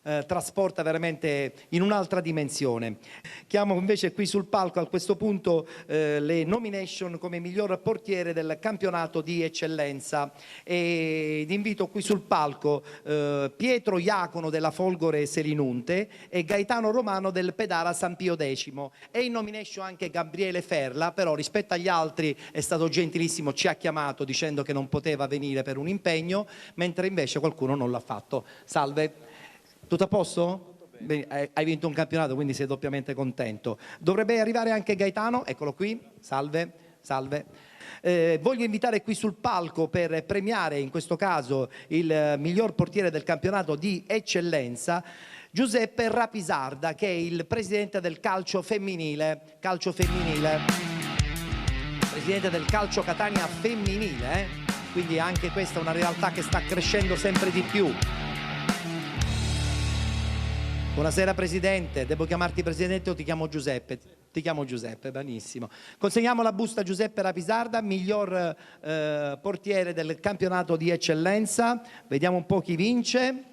trasporta veramente in un'altra dimensione. Chiamo invece qui sul palco a questo punto le nomination come miglior portiere del campionato di eccellenza ed invito qui sul palco Pietro Iacono della Folgore Selinunte e Gaetano Romano del Pedara San Pio X. E in nomination anche Gabriele Ferla, però rispetto agli altri è stato gentilissimo, ci ha chiamato dicendo che non poteva venire per un impegno, mentre invece qualcuno non l'ha fatto. Salve. Tutto a posto? Bene, hai vinto un campionato, quindi sei doppiamente contento. Dovrebbe arrivare anche Gaetano, eccolo qui, salve, salve. Voglio invitare qui sul palco per premiare in questo caso il miglior portiere del campionato di eccellenza Giuseppe Rapisarda, che è il presidente del calcio femminile, presidente del calcio Catania femminile, quindi anche questa è una realtà che sta crescendo sempre di più. Buonasera Presidente, devo chiamarti Presidente o ti chiamo Giuseppe? Ti chiamo Giuseppe, benissimo. Consegniamo la busta a Giuseppe Rapisarda, miglior portiere del campionato di eccellenza. Vediamo un po' chi vince.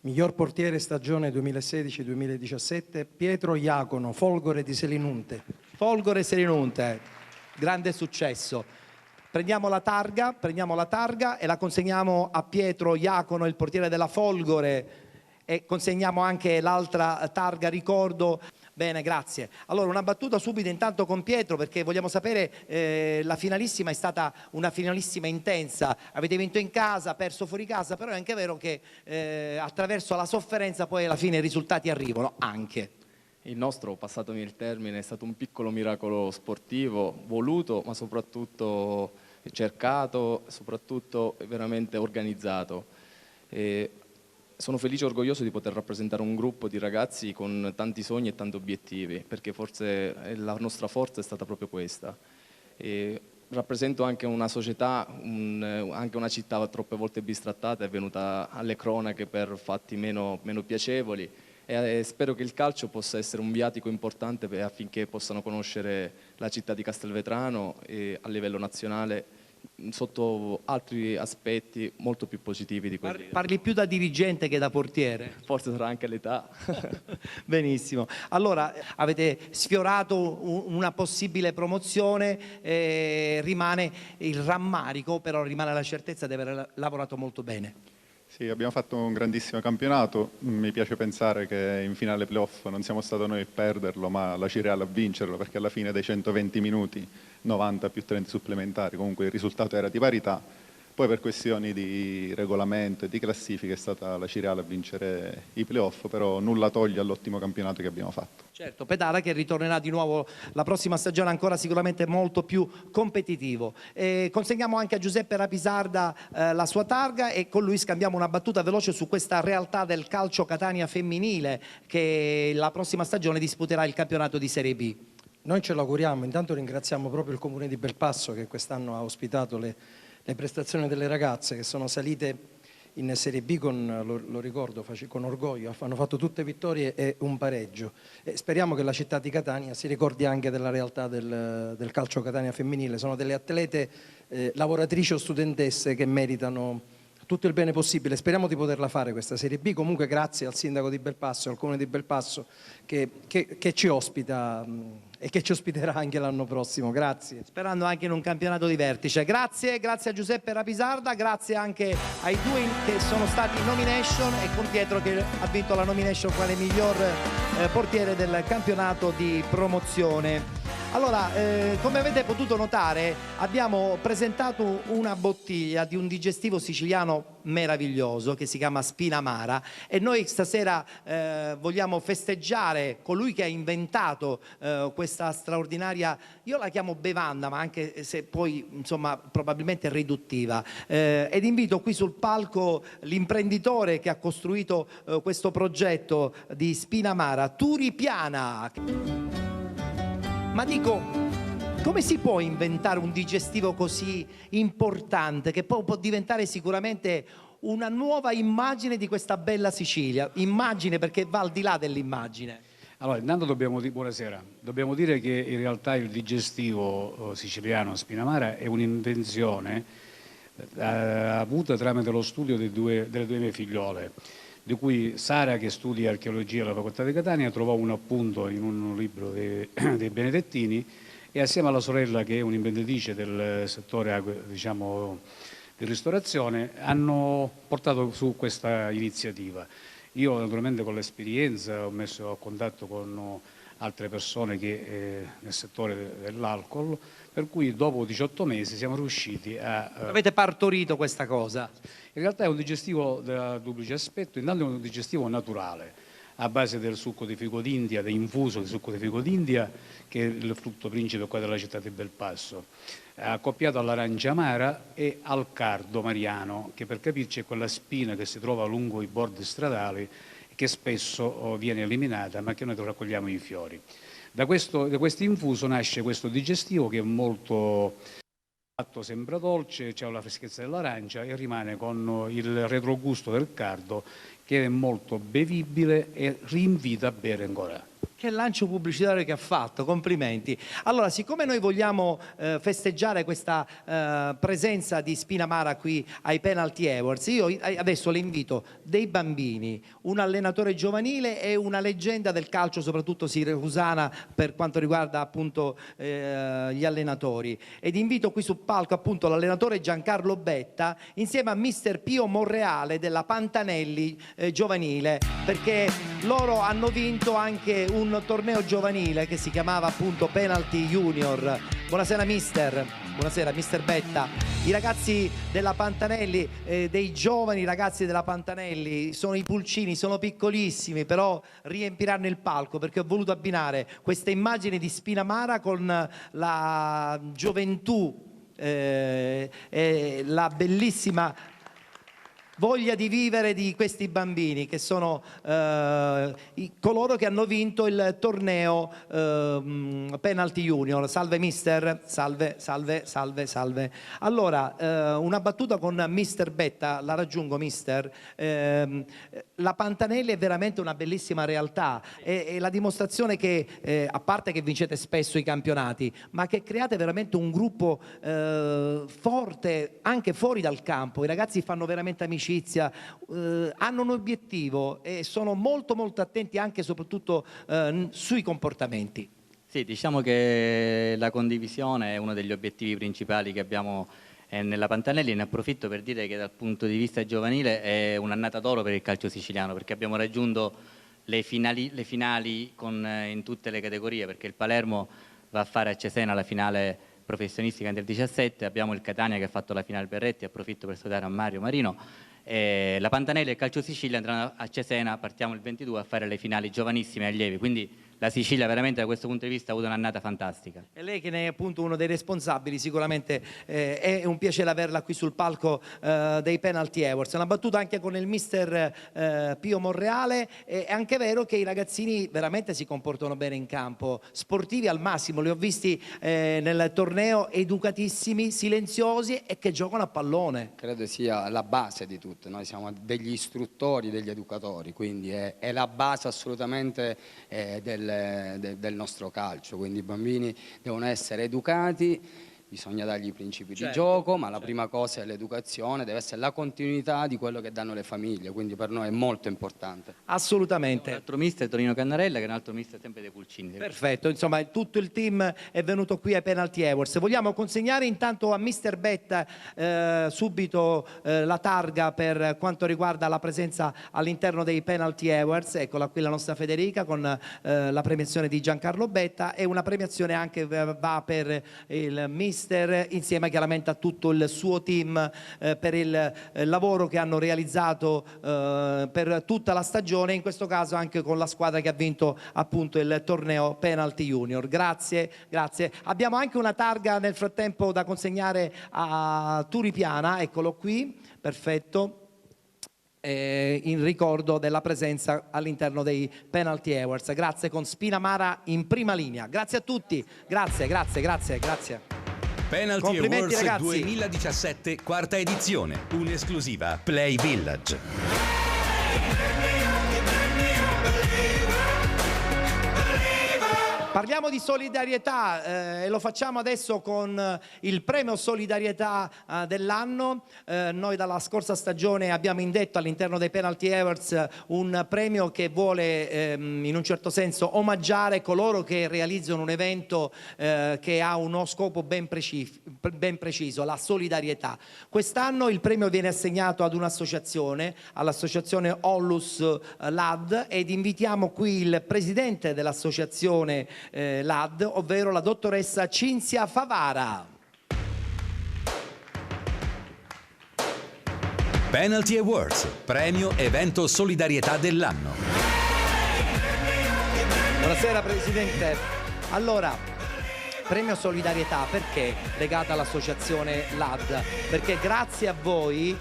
Miglior portiere stagione 2016-2017, Pietro Iacono, Folgore di Selinunte. Folgore Selinunte, grande successo. Prendiamo la targa e la consegniamo a Pietro Iacono, il portiere della Folgore, e consegniamo anche l'altra targa ricordo. Bene, grazie. Allora una battuta subito intanto con Pietro, perché vogliamo sapere, la finalissima è stata una finalissima intensa, avete vinto in casa, perso fuori casa, però è anche vero che attraverso la sofferenza poi alla fine i risultati arrivano anche. Il nostro, passatemi il termine, è stato un piccolo miracolo sportivo, voluto ma soprattutto cercato, soprattutto veramente organizzato. Sono felice e orgoglioso di poter rappresentare un gruppo di ragazzi con tanti sogni e tanti obiettivi, perché forse la nostra forza è stata proprio questa. Rappresento anche una società, anche una città troppe volte bistrattata, è venuta alle cronache per fatti meno piacevoli, e spero che il calcio possa essere un viatico importante affinché possano conoscere la città di Castelvetrano a livello nazionale sotto altri aspetti molto più positivi di quelli. Parli più da dirigente che da portiere? Forse sarà anche l'età. Benissimo. Allora avete sfiorato una possibile promozione, rimane il rammarico, però rimane la certezza di aver lavorato molto bene. Sì, abbiamo fatto un grandissimo campionato, mi piace pensare che in finale playoff non siamo stati noi a perderlo, ma la Cireale a vincerlo, perché alla fine dei 120 minuti, 90 più 30 supplementari, comunque il risultato era di parità. Poi per questioni di regolamento e di classifica è stata la Cireale a vincere i playoff, però nulla toglie all'ottimo campionato che abbiamo fatto. Certo, Pedara che ritornerà di nuovo la prossima stagione ancora sicuramente molto più competitivo. Consegniamo anche a Giuseppe Rapisarda la sua targa e con lui scambiamo una battuta veloce su questa realtà del calcio Catania femminile che la prossima stagione disputerà il campionato di Serie B. Noi ce l'auguriamo, intanto ringraziamo proprio il Comune di Belpasso che quest'anno ha ospitato le prestazioni delle ragazze che sono salite in Serie B lo ricordo, con orgoglio, hanno fatto tutte vittorie e un pareggio. E speriamo che la città di Catania si ricordi anche della realtà del calcio Catania femminile. Sono delle atlete lavoratrici o studentesse che meritano tutto il bene possibile. Speriamo di poterla fare questa Serie B. Comunque grazie al sindaco di Belpasso e al Comune di Belpasso che ci ospita e che ci ospiterà anche l'anno prossimo. Grazie. Sperando anche in un campionato di vertice. Grazie a Giuseppe Rapisarda, grazie anche ai due che sono stati in nomination e con Pietro che ha vinto la nomination quale miglior portiere del campionato di promozione. Allora, come avete potuto notare, abbiamo presentato una bottiglia di un digestivo siciliano meraviglioso che si chiama Spinamara e noi stasera vogliamo festeggiare colui che ha inventato questa straordinaria, io la chiamo bevanda, ma anche se poi insomma probabilmente riduttiva, ed invito qui sul palco l'imprenditore che ha costruito questo progetto di Spinamara, Turi Piana. Ma dico, come si può inventare un digestivo così importante che poi può diventare sicuramente una nuova immagine di questa bella Sicilia? Immagine perché va al di là dell'immagine. Allora, intanto buonasera. Dobbiamo dire che in realtà il digestivo siciliano Spinamara è un'invenzione avuta tramite lo studio delle due mie figliole, di cui Sara, che studia archeologia alla Facoltà di Catania, trovò un appunto in un libro dei Benedettini, e assieme alla sorella, che è un'imprenditrice del settore, diciamo, di ristorazione, hanno portato su questa iniziativa. Io naturalmente con l'esperienza ho messo a contatto con altre persone che nel settore dell'alcol, per cui dopo 18 mesi siamo riusciti a... Avete partorito questa cosa? In realtà è un digestivo da duplice aspetto. Intanto è un digestivo naturale, a base del succo di fico d'India, infuso di succo di fico d'India, che è il frutto principe qua della città di Belpasso, accoppiato all'arancia amara e al cardo mariano, che per capirci è quella spina che si trova lungo i bordi stradali, che spesso viene eliminata, ma che noi raccogliamo i fiori. Da questo infuso nasce questo digestivo, che è molto... fatto sembra dolce, c'è la freschezza dell'arancia e rimane con il retrogusto del cardo, che è molto bevibile e rinvita a bere ancora. Che lancio pubblicitario che ha fatto, complimenti. Allora, siccome noi vogliamo festeggiare questa presenza di Spinamara qui ai Penalty Awards, io adesso le invito dei bambini, un allenatore giovanile e una leggenda del calcio, soprattutto siracusana, per quanto riguarda appunto gli allenatori. Ed invito qui sul palco appunto l'allenatore Giancarlo Betta insieme a mister Pio Monreale della Pantanelli giovanile, perché loro hanno vinto anche un torneo giovanile che si chiamava appunto Penalty Junior. Buonasera mister, buonasera mister Betta. I ragazzi della Pantanelli, dei giovani ragazzi della Pantanelli, sono i pulcini, sono piccolissimi, però riempiranno il palco, perché ho voluto abbinare queste immagini di Spinamara con la gioventù e la bellissima voglia di vivere di questi bambini, che sono coloro che hanno vinto il torneo Penalty Junior. Salve mister, salve, salve, salve, salve. Allora, una battuta con mister Betta, la raggiungo mister. La Pantanelli è veramente una bellissima realtà, è la dimostrazione che, a parte che vincete spesso i campionati, ma che create veramente un gruppo forte anche fuori dal campo. I ragazzi fanno veramente amicizia, hanno un obiettivo e sono molto molto attenti anche e soprattutto sui comportamenti. Sì, diciamo che la condivisione è uno degli obiettivi principali che abbiamo nella Pantanelli. Ne approfitto per dire che dal punto di vista giovanile è un'annata d'oro per il calcio siciliano, perché abbiamo raggiunto le finali in tutte le categorie, perché il Palermo va a fare a Cesena la finale professionistica Under 17, abbiamo il Catania che ha fatto la finale Berretti, approfitto per salutare a Mario Marino. La Pantanelli e il Calcio Sicilia andranno a Cesena, partiamo il 22 a fare le finali giovanissime e allievi, quindi la Sicilia veramente da questo punto di vista ha avuto un'annata fantastica. E lei che ne è appunto uno dei responsabili, sicuramente è un piacere averla qui sul palco dei Penalty Awards. Una battuta anche con il mister Pio Monreale. È anche vero che i ragazzini veramente si comportano bene in campo, sportivi al massimo, li ho visti nel torneo, educatissimi, silenziosi e che giocano a pallone. Credo sia la base di tutto, noi siamo degli istruttori, degli educatori, quindi è la base assolutamente del nostro calcio, quindi i bambini devono essere educati, bisogna dargli i principi di gioco, ma la prima cosa è l'educazione, deve essere la continuità di quello che danno le famiglie, quindi per noi è molto importante. Assolutamente. Un altro mister Tonino Cannarella, che è un altro mister sempre dei Pulcini. Perfetto, insomma tutto il team è venuto qui ai Penalty Awards. Vogliamo consegnare intanto a mister Betta subito la targa per quanto riguarda la presenza all'interno dei Penalty Awards. Eccola qui la nostra Federica con la premiazione di Giancarlo Betta, e una premiazione anche va per il mister, insieme chiaramente a tutto il suo team per il lavoro che hanno realizzato per tutta la stagione, in questo caso anche con la squadra che ha vinto appunto il torneo Penalty Junior. Grazie, grazie. Abbiamo anche una targa nel frattempo da consegnare a Turipiana, eccolo qui, perfetto, in ricordo della presenza all'interno dei Penalty Awards. Grazie, con Spinamara in prima linea. Grazie a tutti, grazie, grazie, grazie, grazie. Penalty Awards 2017, quarta edizione, un'esclusiva Play Village. Parliamo di solidarietà e lo facciamo adesso con il premio solidarietà dell'anno. Noi dalla scorsa stagione abbiamo indetto all'interno dei Penalty Awards un premio che vuole in un certo senso omaggiare coloro che realizzano un evento che ha uno scopo ben preciso, la solidarietà. Quest'anno il premio viene assegnato ad un'associazione, all'associazione Onlus LAD, ed invitiamo qui il presidente dell'associazione LAD, ovvero la dottoressa Cinzia Favara. Penalty Awards, premio evento solidarietà dell'anno. Buonasera Presidente. Allora, premio solidarietà perché legata all'associazione LAD? Perché grazie a voi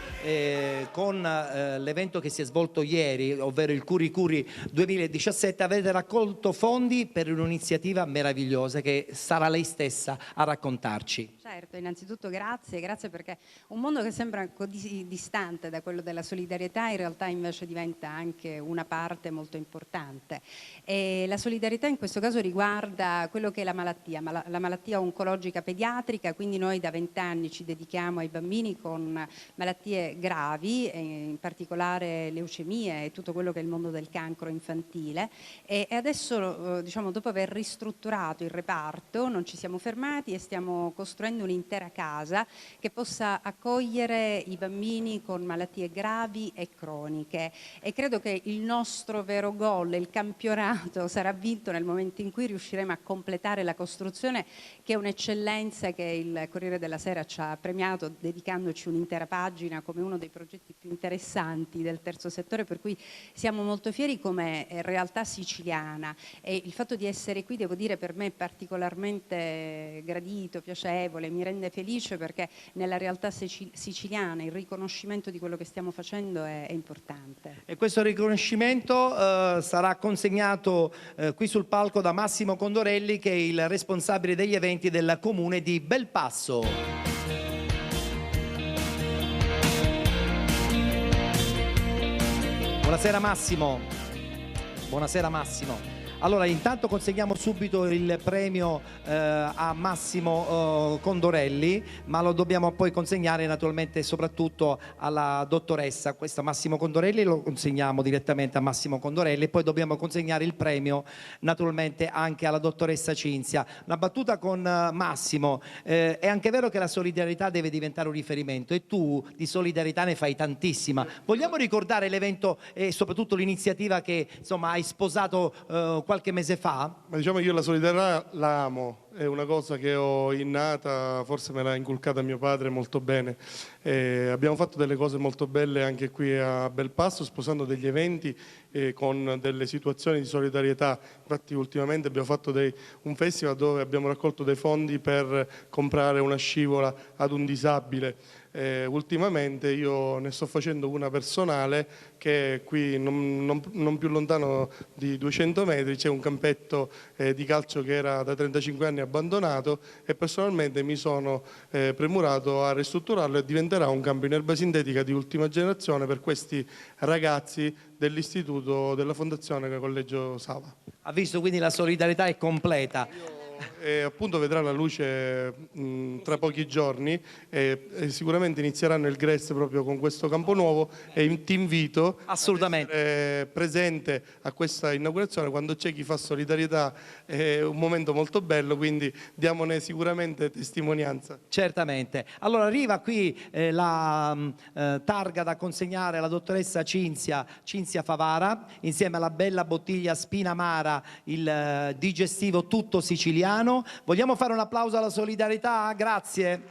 con l'evento che si è svolto ieri, ovvero il Curi Curi 2017, avete raccolto fondi per un'iniziativa meravigliosa che sarà lei stessa a raccontarci. Certo, innanzitutto grazie perché un mondo che sembra così distante da quello della solidarietà in realtà invece diventa anche una parte molto importante. E la solidarietà in questo caso riguarda quello che è la malattia oncologica pediatrica, quindi noi da 20 anni ci dedichiamo ai bambini con malattie gravi, in particolare leucemie e tutto quello che è il mondo del cancro infantile, e adesso diciamo, dopo aver ristrutturato il reparto non ci siamo fermati e stiamo costruendo un'intera casa che possa accogliere i bambini con malattie gravi e croniche, e credo che il nostro vero gol, il campionato, sarà vinto nel momento in cui riusciremo a completare la costruzione, che è un'eccellenza che il Corriere della Sera ci ha premiato dedicandoci un'intera pagina come uno dei progetti più interessanti del terzo settore, per cui siamo molto fieri come realtà siciliana, e il fatto di essere qui, devo dire, per me è particolarmente gradito, piacevole, mi rende felice perché nella realtà siciliana il riconoscimento di quello che stiamo facendo è importante. E questo riconoscimento sarà consegnato qui sul palco da Massimo Condorelli, che è il responsabile degli eventi del comune di Belpasso. Buonasera Massimo. Buonasera Massimo. Allora, intanto consegniamo subito il premio a Massimo Condorelli, ma lo dobbiamo poi consegnare naturalmente soprattutto alla dottoressa. Questo Massimo Condorelli lo consegniamo direttamente a Massimo Condorelli, e poi dobbiamo consegnare il premio naturalmente anche alla dottoressa Cinzia. Una battuta con Massimo: è anche vero che la solidarietà deve diventare un riferimento, e tu di solidarietà ne fai tantissima. Vogliamo ricordare l'evento e soprattutto l'iniziativa che insomma hai sposato qualche mese fa? Ma diciamo che io la solidarietà la amo, è una cosa che ho innata, forse me l'ha inculcata mio padre molto bene. Abbiamo fatto delle cose molto belle anche qui a Belpasso, sposando degli eventi con delle situazioni di solidarietà. Infatti ultimamente abbiamo fatto un festival dove abbiamo raccolto dei fondi per comprare una scivola ad un disabile. Ultimamente io ne sto facendo una personale, che qui non più lontano di 200 metri c'è un campetto di calcio che era da 35 anni abbandonato, e personalmente mi sono premurato a ristrutturarlo, e diventerà un campo in erba sintetica di ultima generazione per questi ragazzi dell'istituto della Fondazione Collegio Sava. Ha visto, quindi la solidarietà è completa. Appunto vedrà la luce tra pochi giorni, e sicuramente inizieranno il GRES proprio con questo campo nuovo, e ti invito assolutamente a essere presente a questa inaugurazione. Quando c'è chi fa solidarietà è un momento molto bello, quindi diamone sicuramente testimonianza. Certamente. Allora arriva qui la targa da consegnare alla dottoressa Cinzia Favara, insieme alla bella bottiglia Spinamara, il digestivo tutto siciliano. Vogliamo fare un applauso alla solidarietà? Grazie,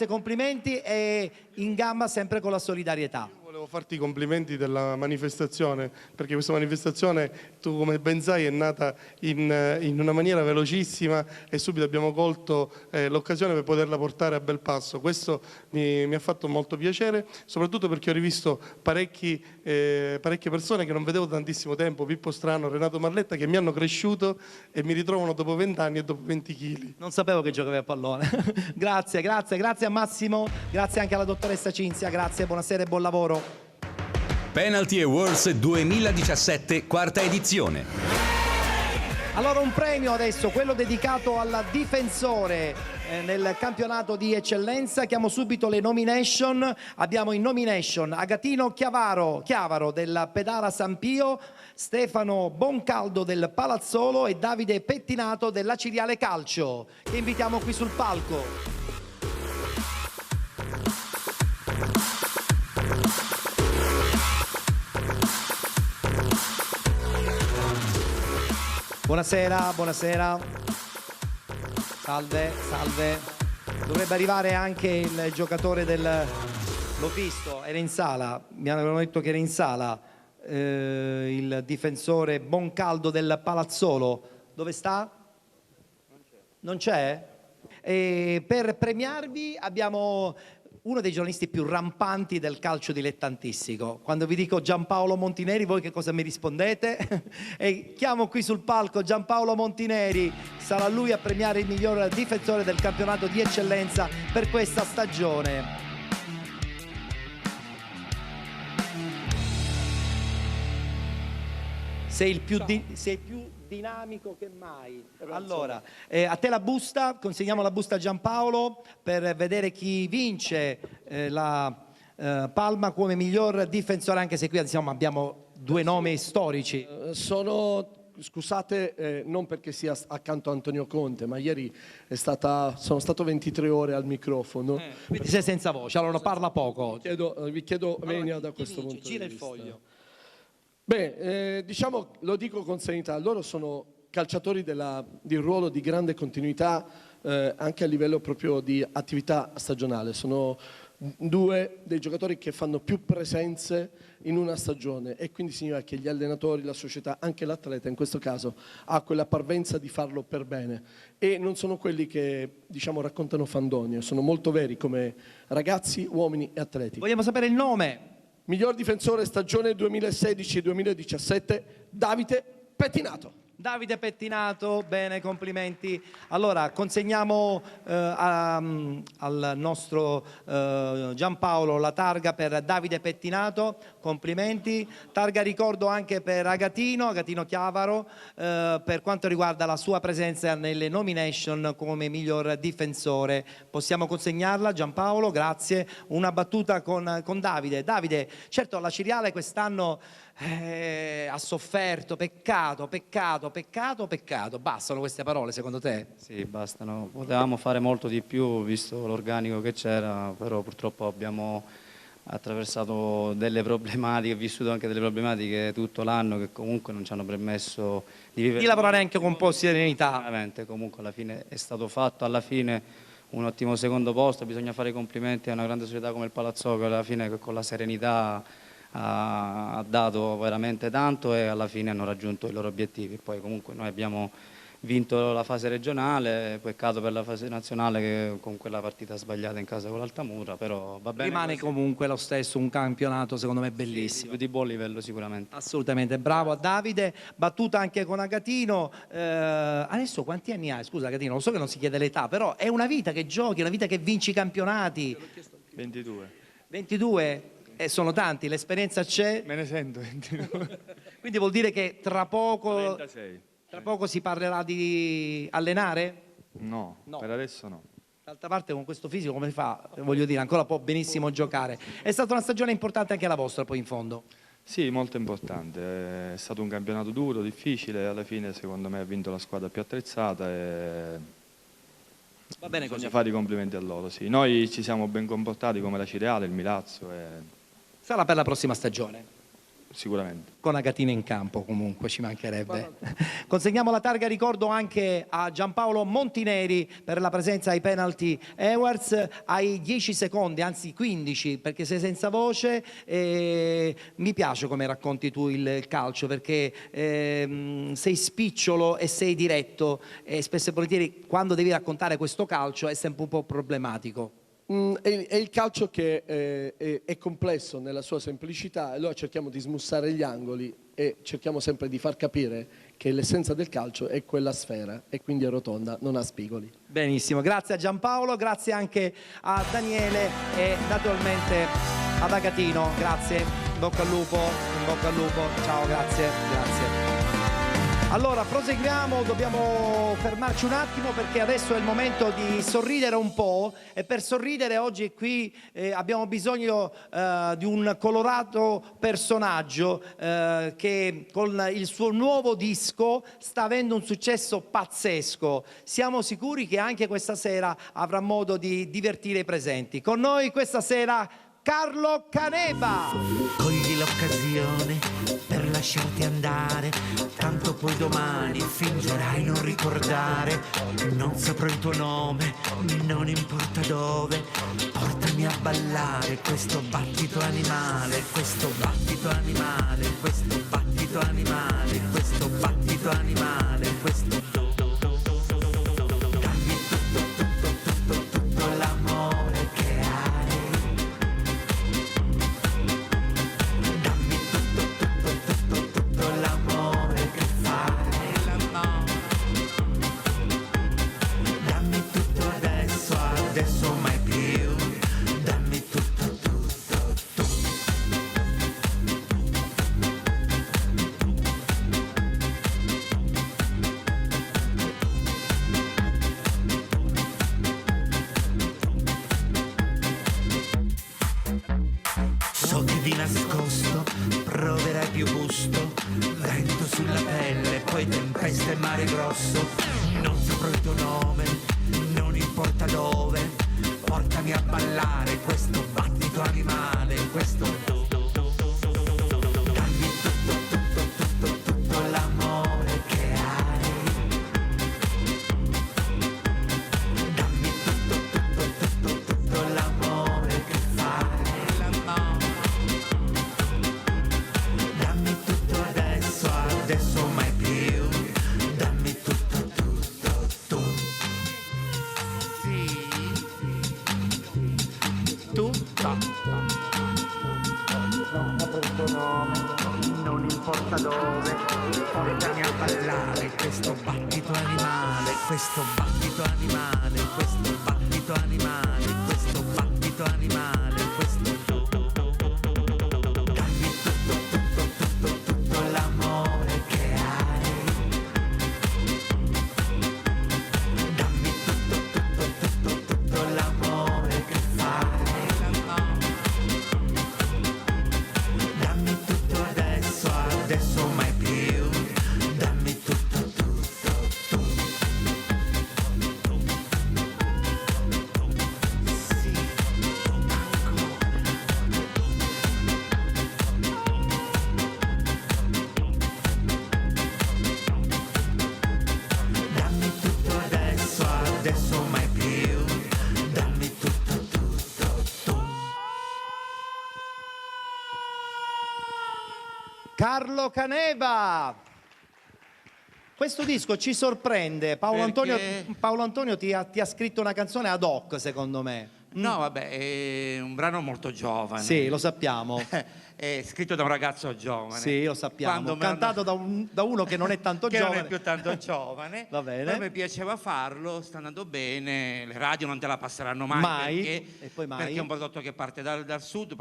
complimenti, e in gamba sempre con la solidarietà. Volevo farti i complimenti della manifestazione, perché questa manifestazione, tu come ben sai, è nata in una maniera velocissima, e subito abbiamo colto l'occasione per poterla portare a Belpasso. Questo mi ha fatto molto piacere, soprattutto perché ho rivisto parecchie persone che non vedevo da tantissimo tempo: Pippo Strano, Renato Marletta, che mi hanno cresciuto e mi ritrovano dopo 20 anni e dopo 20 kg. Non sapevo che giocavi a pallone. Grazie a Massimo, grazie anche alla dottoressa Cinzia, grazie, buonasera e buon lavoro. Penalty Awards 2017, quarta edizione. Allora un premio adesso, quello dedicato al difensore nel campionato di eccellenza. Chiamo subito le nomination. Abbiamo in nomination Agatino Chiavaro del Pedara San Pio, Stefano Boncaldo del Palazzolo e Davide Pettinato della Ciriale Calcio, che invitiamo qui sul palco. Buonasera, buonasera. Salve, salve. Dovrebbe arrivare anche il giocatore del... L'ho visto, era in sala, mi avevano detto che era in sala, il difensore Boncaldo del Palazzolo. Dove sta? Non c'è? E per premiarvi abbiamo uno dei giornalisti più rampanti del calcio dilettantistico. Quando vi dico Giampaolo Montineri, voi che cosa mi rispondete? E chiamo qui sul palco Giampaolo Montineri, sarà lui a premiare il miglior difensore del campionato di eccellenza per questa stagione. Sei più dinamico che mai. Allora, a te la busta, consegniamo la busta a Giampaolo per vedere chi vince la palma come miglior difensore, anche se qui insomma, abbiamo due nomi storici. Scusate, non perché sia accanto a Antonio Conte, ma ieri sono stato 23 ore al microfono. Quindi sei senza voce, allora parla poco. Vi chiedo venia da questo punto di vista. Gira il foglio. Beh, diciamo, lo dico con serenità, loro sono calciatori di ruolo di grande continuità anche a livello proprio di attività stagionale. Sono due dei giocatori che fanno più presenze in una stagione e quindi significa che gli allenatori, la società, anche l'atleta in questo caso ha quella parvenza di farlo per bene e non sono quelli che diciamo raccontano fandonie, sono molto veri come ragazzi, uomini e atleti. Vogliamo sapere il nome? Miglior difensore stagione 2016-2017, Davide Pettinato. Davide Pettinato, bene, complimenti. Allora, consegniamo al nostro Giampaolo la targa per Davide Pettinato, complimenti. Targa ricordo anche per Agatino Chiavaro, per quanto riguarda la sua presenza nelle nomination come miglior difensore. Possiamo consegnarla, Giampaolo, grazie. Una battuta con Davide. Davide, certo la Ciriale quest'anno ha sofferto, peccato. Bastano queste parole secondo te? Sì, bastano. Potevamo fare molto di più visto l'organico che c'era, però purtroppo abbiamo attraversato delle problematiche, vissuto anche delle problematiche tutto l'anno che comunque non ci hanno permesso di vivere. Di lavorare anche con un po' di serenità. Comunque alla fine è stato fatto, alla fine un ottimo secondo posto, bisogna fare i complimenti a una grande società come il Palazzolo che alla fine con la serenità ha dato veramente tanto e alla fine hanno raggiunto i loro obiettivi. Poi comunque noi abbiamo vinto la fase regionale, peccato per la fase nazionale che con quella partita sbagliata in casa con l'Altamura, però va bene. Rimane comunque lo stesso un campionato secondo me bellissimo. Sì, di buon livello sicuramente. Assolutamente, bravo a Davide, battuta anche con Agatino. Adesso quanti anni hai? Scusa Agatino, lo so che non si chiede l'età, però è una vita che giochi, una vita che vinci campionati. 22. 22? Sono tanti, l'esperienza c'è. Me ne sento 22. Quindi vuol dire che tra poco 36. Tra poco si parlerà di allenare? No, per adesso no. D'altra parte con questo fisico come fa? Voglio dire, ancora può benissimo giocare. È stata una stagione importante anche la vostra poi in fondo. Sì, molto importante. È stato un campionato duro, difficile. Alla fine secondo me ha vinto la squadra più attrezzata e va bene così. Bisogna fare i complimenti a loro, sì. Noi ci siamo ben comportati come la Ciriale, il Milazzo. Sarà per la prossima stagione. Sicuramente. Con Agatino in campo comunque, ci mancherebbe. Consegniamo la targa ricordo anche a Giampaolo Montineri per la presenza ai penalty awards, ai 10 secondi, anzi 15, perché sei senza voce. Mi piace come racconti tu il calcio, perché sei spicciolo e sei diretto e spesso e volentieri quando devi raccontare questo calcio è sempre un po' problematico. È il calcio che è complesso nella sua semplicità, allora cerchiamo di smussare gli angoli e cerchiamo sempre di far capire che l'essenza del calcio è quella sfera e quindi è rotonda, non ha spigoli. Benissimo, grazie a Giampaolo, grazie anche a Daniele e naturalmente ad Agatino, grazie, in bocca al lupo, ciao, grazie. Allora, proseguiamo, dobbiamo fermarci un attimo perché adesso è il momento di sorridere un po', e per sorridere oggi qui abbiamo bisogno di un colorato personaggio che con il suo nuovo disco sta avendo un successo pazzesco. Siamo sicuri che anche questa sera avrà modo di divertire i presenti. Con noi questa sera Carlo Caneva. Cogli l'occasione per lasciarti andare, tanto poi domani fingerai non ricordare. Non saprò il tuo nome, non importa dove, portami a ballare questo battito animale, questo battito animale, questo battito animale, questo battito animale, questo so che di nascosto proverai più gusto, vento sulla pelle, poi tempesta e mare grosso. Non saprò il tuo nome, non importa dove, portami a ballare questo battito animale, questo dammi tutto l'amore che hai, dammi tutto l'amore che fai. Dammi tutto adesso mai più, dammi tutto tu. Sì, tutto. Non saprò il tuo nome, non importa dove, portami a ballare questo battito animale, questo battito animale, questo battito animale, questo battito animale, questo l'amore che hai, dammi tutto l'amore che fai, dammi tutto adesso mai più, dammi tutto tu. Sì, dammi tutto adesso mai più, dammi tutto tu. Carlo Caneva. Questo disco ci sorprende. Paolo Antonio ti ha scritto una canzone ad hoc, secondo me. No, vabbè, è un brano molto giovane. Sì, lo sappiamo. È scritto da un ragazzo giovane. Sì, lo sappiamo. Quando me Cantato da uno che non è tanto che giovane. non è più tanto giovane. Va bene. Poi mi piaceva farlo, sta andando bene, le radio non te la passeranno mai. Mai. Perché, E poi mai. perché è un prodotto che parte dal sud,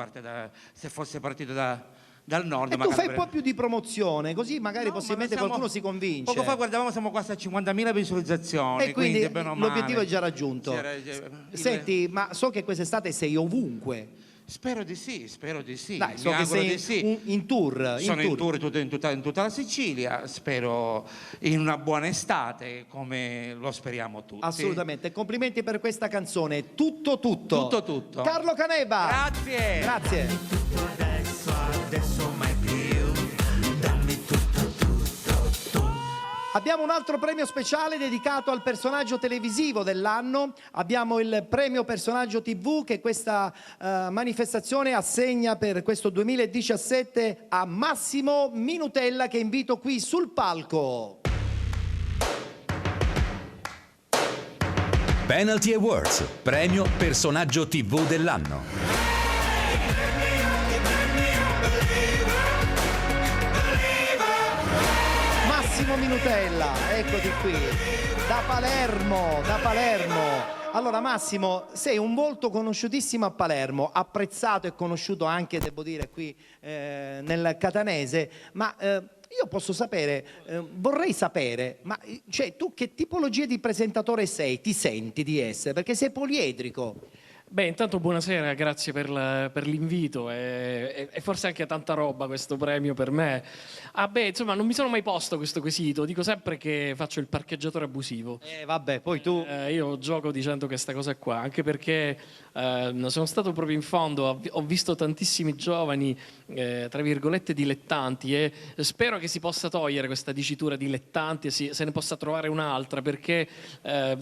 se fosse partito dal nord. E tu fai un po' più di promozione, così magari possibilmente qualcuno si convince. Poco fa guardavamo, siamo quasi a 50.000 visualizzazioni. E quindi bene o male. l'obiettivo è già raggiunto. Senti, ma so che quest'estate sei ovunque. Spero di sì, spero di sì. Dai, so Mi che auguro sei di sì. in tour. Sono in tour in tutta la Sicilia, spero in una buona estate come lo speriamo tutti. Assolutamente, complimenti per questa canzone. Tutto. Tutto. Carlo Caneva. Grazie. Grazie. Adesso mai più, dammi tutto. Abbiamo un altro premio speciale dedicato al personaggio televisivo dell'anno. Abbiamo il premio personaggio TV che questa manifestazione assegna per questo 2017 a Massimo Minutella, che invito qui sul palco. Penalty Awards, premio personaggio TV dell'anno. Massimo Minutella, eccoti qui, da Palermo. Allora Massimo, sei un volto conosciutissimo a Palermo, apprezzato e conosciuto anche, devo dire, qui nel catanese, ma io posso sapere, vorrei sapere, ma cioè, tu che tipologia di presentatore sei, ti senti di essere? Perché sei poliedrico. Beh, intanto buonasera, grazie per l'invito e forse anche tanta roba questo premio per me. Ah beh, insomma, non mi sono mai posto questo quesito, dico sempre che faccio il parcheggiatore abusivo. Vabbè, poi tu... io gioco dicendo questa cosa qua, anche perché sono stato proprio in fondo, ho visto tantissimi giovani, tra virgolette, dilettanti e spero che si possa togliere questa dicitura dilettanti e se ne possa trovare un'altra, perché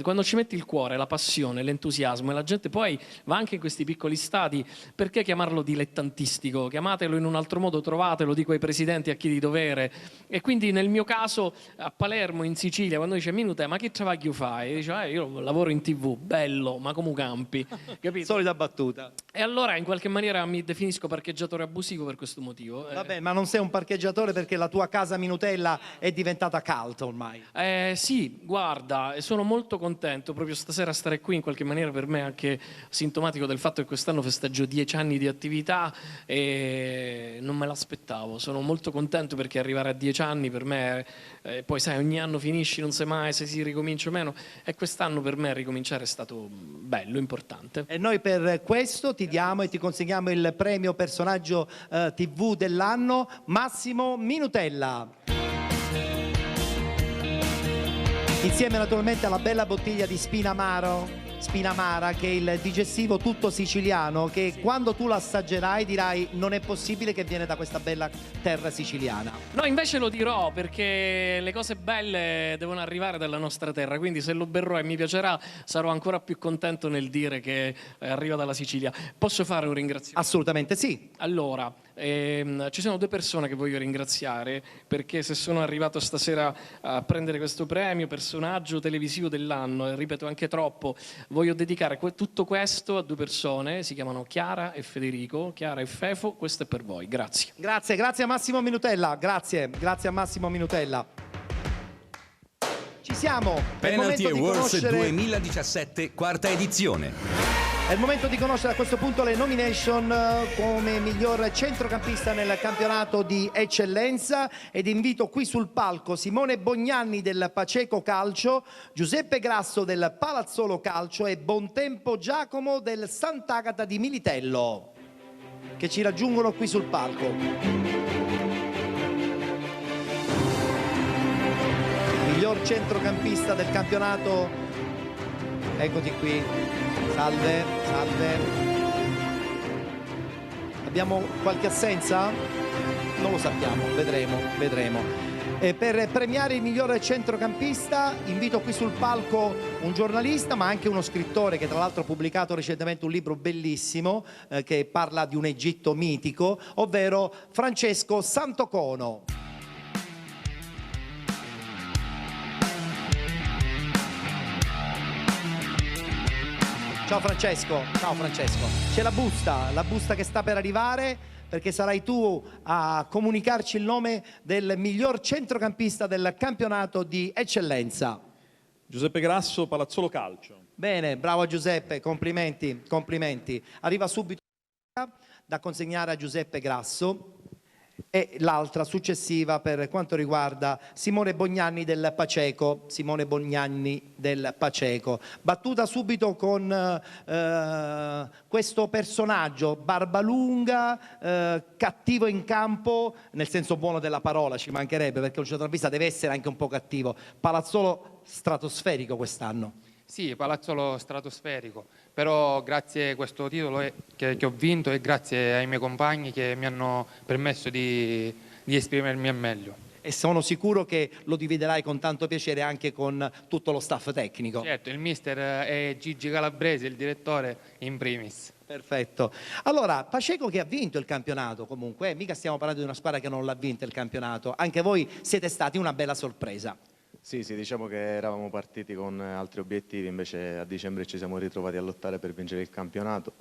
quando ci metti il cuore, la passione, l'entusiasmo e la gente poi va anche in questi piccoli stadi, perché chiamarlo dilettantistico? Chiamatelo in un altro modo, trovatelo, dico ai presidenti, a chi di dovere. E quindi nel mio caso a Palermo, in Sicilia, quando dice Minute, ma che travaglio fai? E dice, io lavoro in TV, bello, ma come campi, capito? Solita battuta. E allora in qualche maniera mi definisco parcheggiatore abusivo per questo motivo. Vabbè, ma non sei un parcheggiatore perché la tua casa Minutella è diventata cult ormai. Sì, guarda, sono molto contento proprio stasera stare qui, in qualche maniera per me anche sintomatico del fatto che quest'anno festeggio 10 anni di attività e non me l'aspettavo. Sono molto contento perché arrivare a 10 anni per me, poi sai, ogni anno finisci, non sai mai se si ricomincia o meno, e quest'anno per me ricominciare è stato bello, importante. E noi per questo ti diamo e ti consegniamo il premio personaggio TV dell'anno, Massimo Minutella. Insieme naturalmente alla bella bottiglia di Spinamara, che è il digestivo tutto siciliano, che quando tu lo assaggerai dirai non è possibile che viene da questa bella terra siciliana. No, invece lo dirò, perché le cose belle devono arrivare dalla nostra terra, quindi se lo berrò e mi piacerà sarò ancora più contento nel dire che arriva dalla Sicilia. Posso fare un ringraziamento? Assolutamente sì. Allora, ci sono due persone che voglio ringraziare, perché se sono arrivato stasera a prendere questo premio personaggio televisivo dell'anno, e ripeto anche troppo, voglio dedicare tutto questo a due persone, si chiamano Chiara e Federico. Chiara e Fefo, questo è per voi, grazie. Grazie a Massimo Minutella, grazie a Massimo Minutella. Ci siamo. Penalty Awards 2017, quarta edizione. È il momento di conoscere a questo punto le nomination come miglior centrocampista nel campionato di eccellenza, ed invito qui sul palco Simone Bognanni del Paceco Calcio, Giuseppe Grasso del Palazzolo Calcio e Bontempo Giacomo del Sant'Agata di Militello, che ci raggiungono qui sul palco. Miglior centrocampista del campionato, eccoti qui. Salve. Abbiamo qualche assenza? Non lo sappiamo, vedremo. Per premiare il migliore centrocampista invito qui sul palco un giornalista ma anche uno scrittore che tra l'altro ha pubblicato recentemente un libro bellissimo che parla di un Egitto mitico, ovvero Francesco Santocono. Ciao Francesco. C'è la busta che sta per arrivare, perché sarai tu a comunicarci il nome del miglior centrocampista del campionato di eccellenza. Giuseppe Grasso, Palazzolo Calcio. Bene, bravo Giuseppe, complimenti. Arriva subito da consegnare a Giuseppe Grasso. E l'altra successiva per quanto riguarda Simone Bognanni del Paceco. Battuta subito con questo personaggio barbalunga, cattivo in campo, nel senso buono della parola, ci mancherebbe, perché un centrocampista deve essere anche un po' cattivo. Palazzolo stratosferico quest'anno. Sì, Palazzolo stratosferico, però grazie a questo titolo che ho vinto e grazie ai miei compagni che mi hanno permesso di esprimermi al meglio. E sono sicuro che lo dividerai con tanto piacere anche con tutto lo staff tecnico. Certo, il mister è Gigi Calabrese, il direttore in primis. Perfetto. Allora, Paceco che ha vinto il campionato comunque, mica stiamo parlando di una squadra che non l'ha vinto il campionato, anche voi siete stati una bella sorpresa. Sì, diciamo che eravamo partiti con altri obiettivi, invece a dicembre ci siamo ritrovati a lottare per vincere il campionato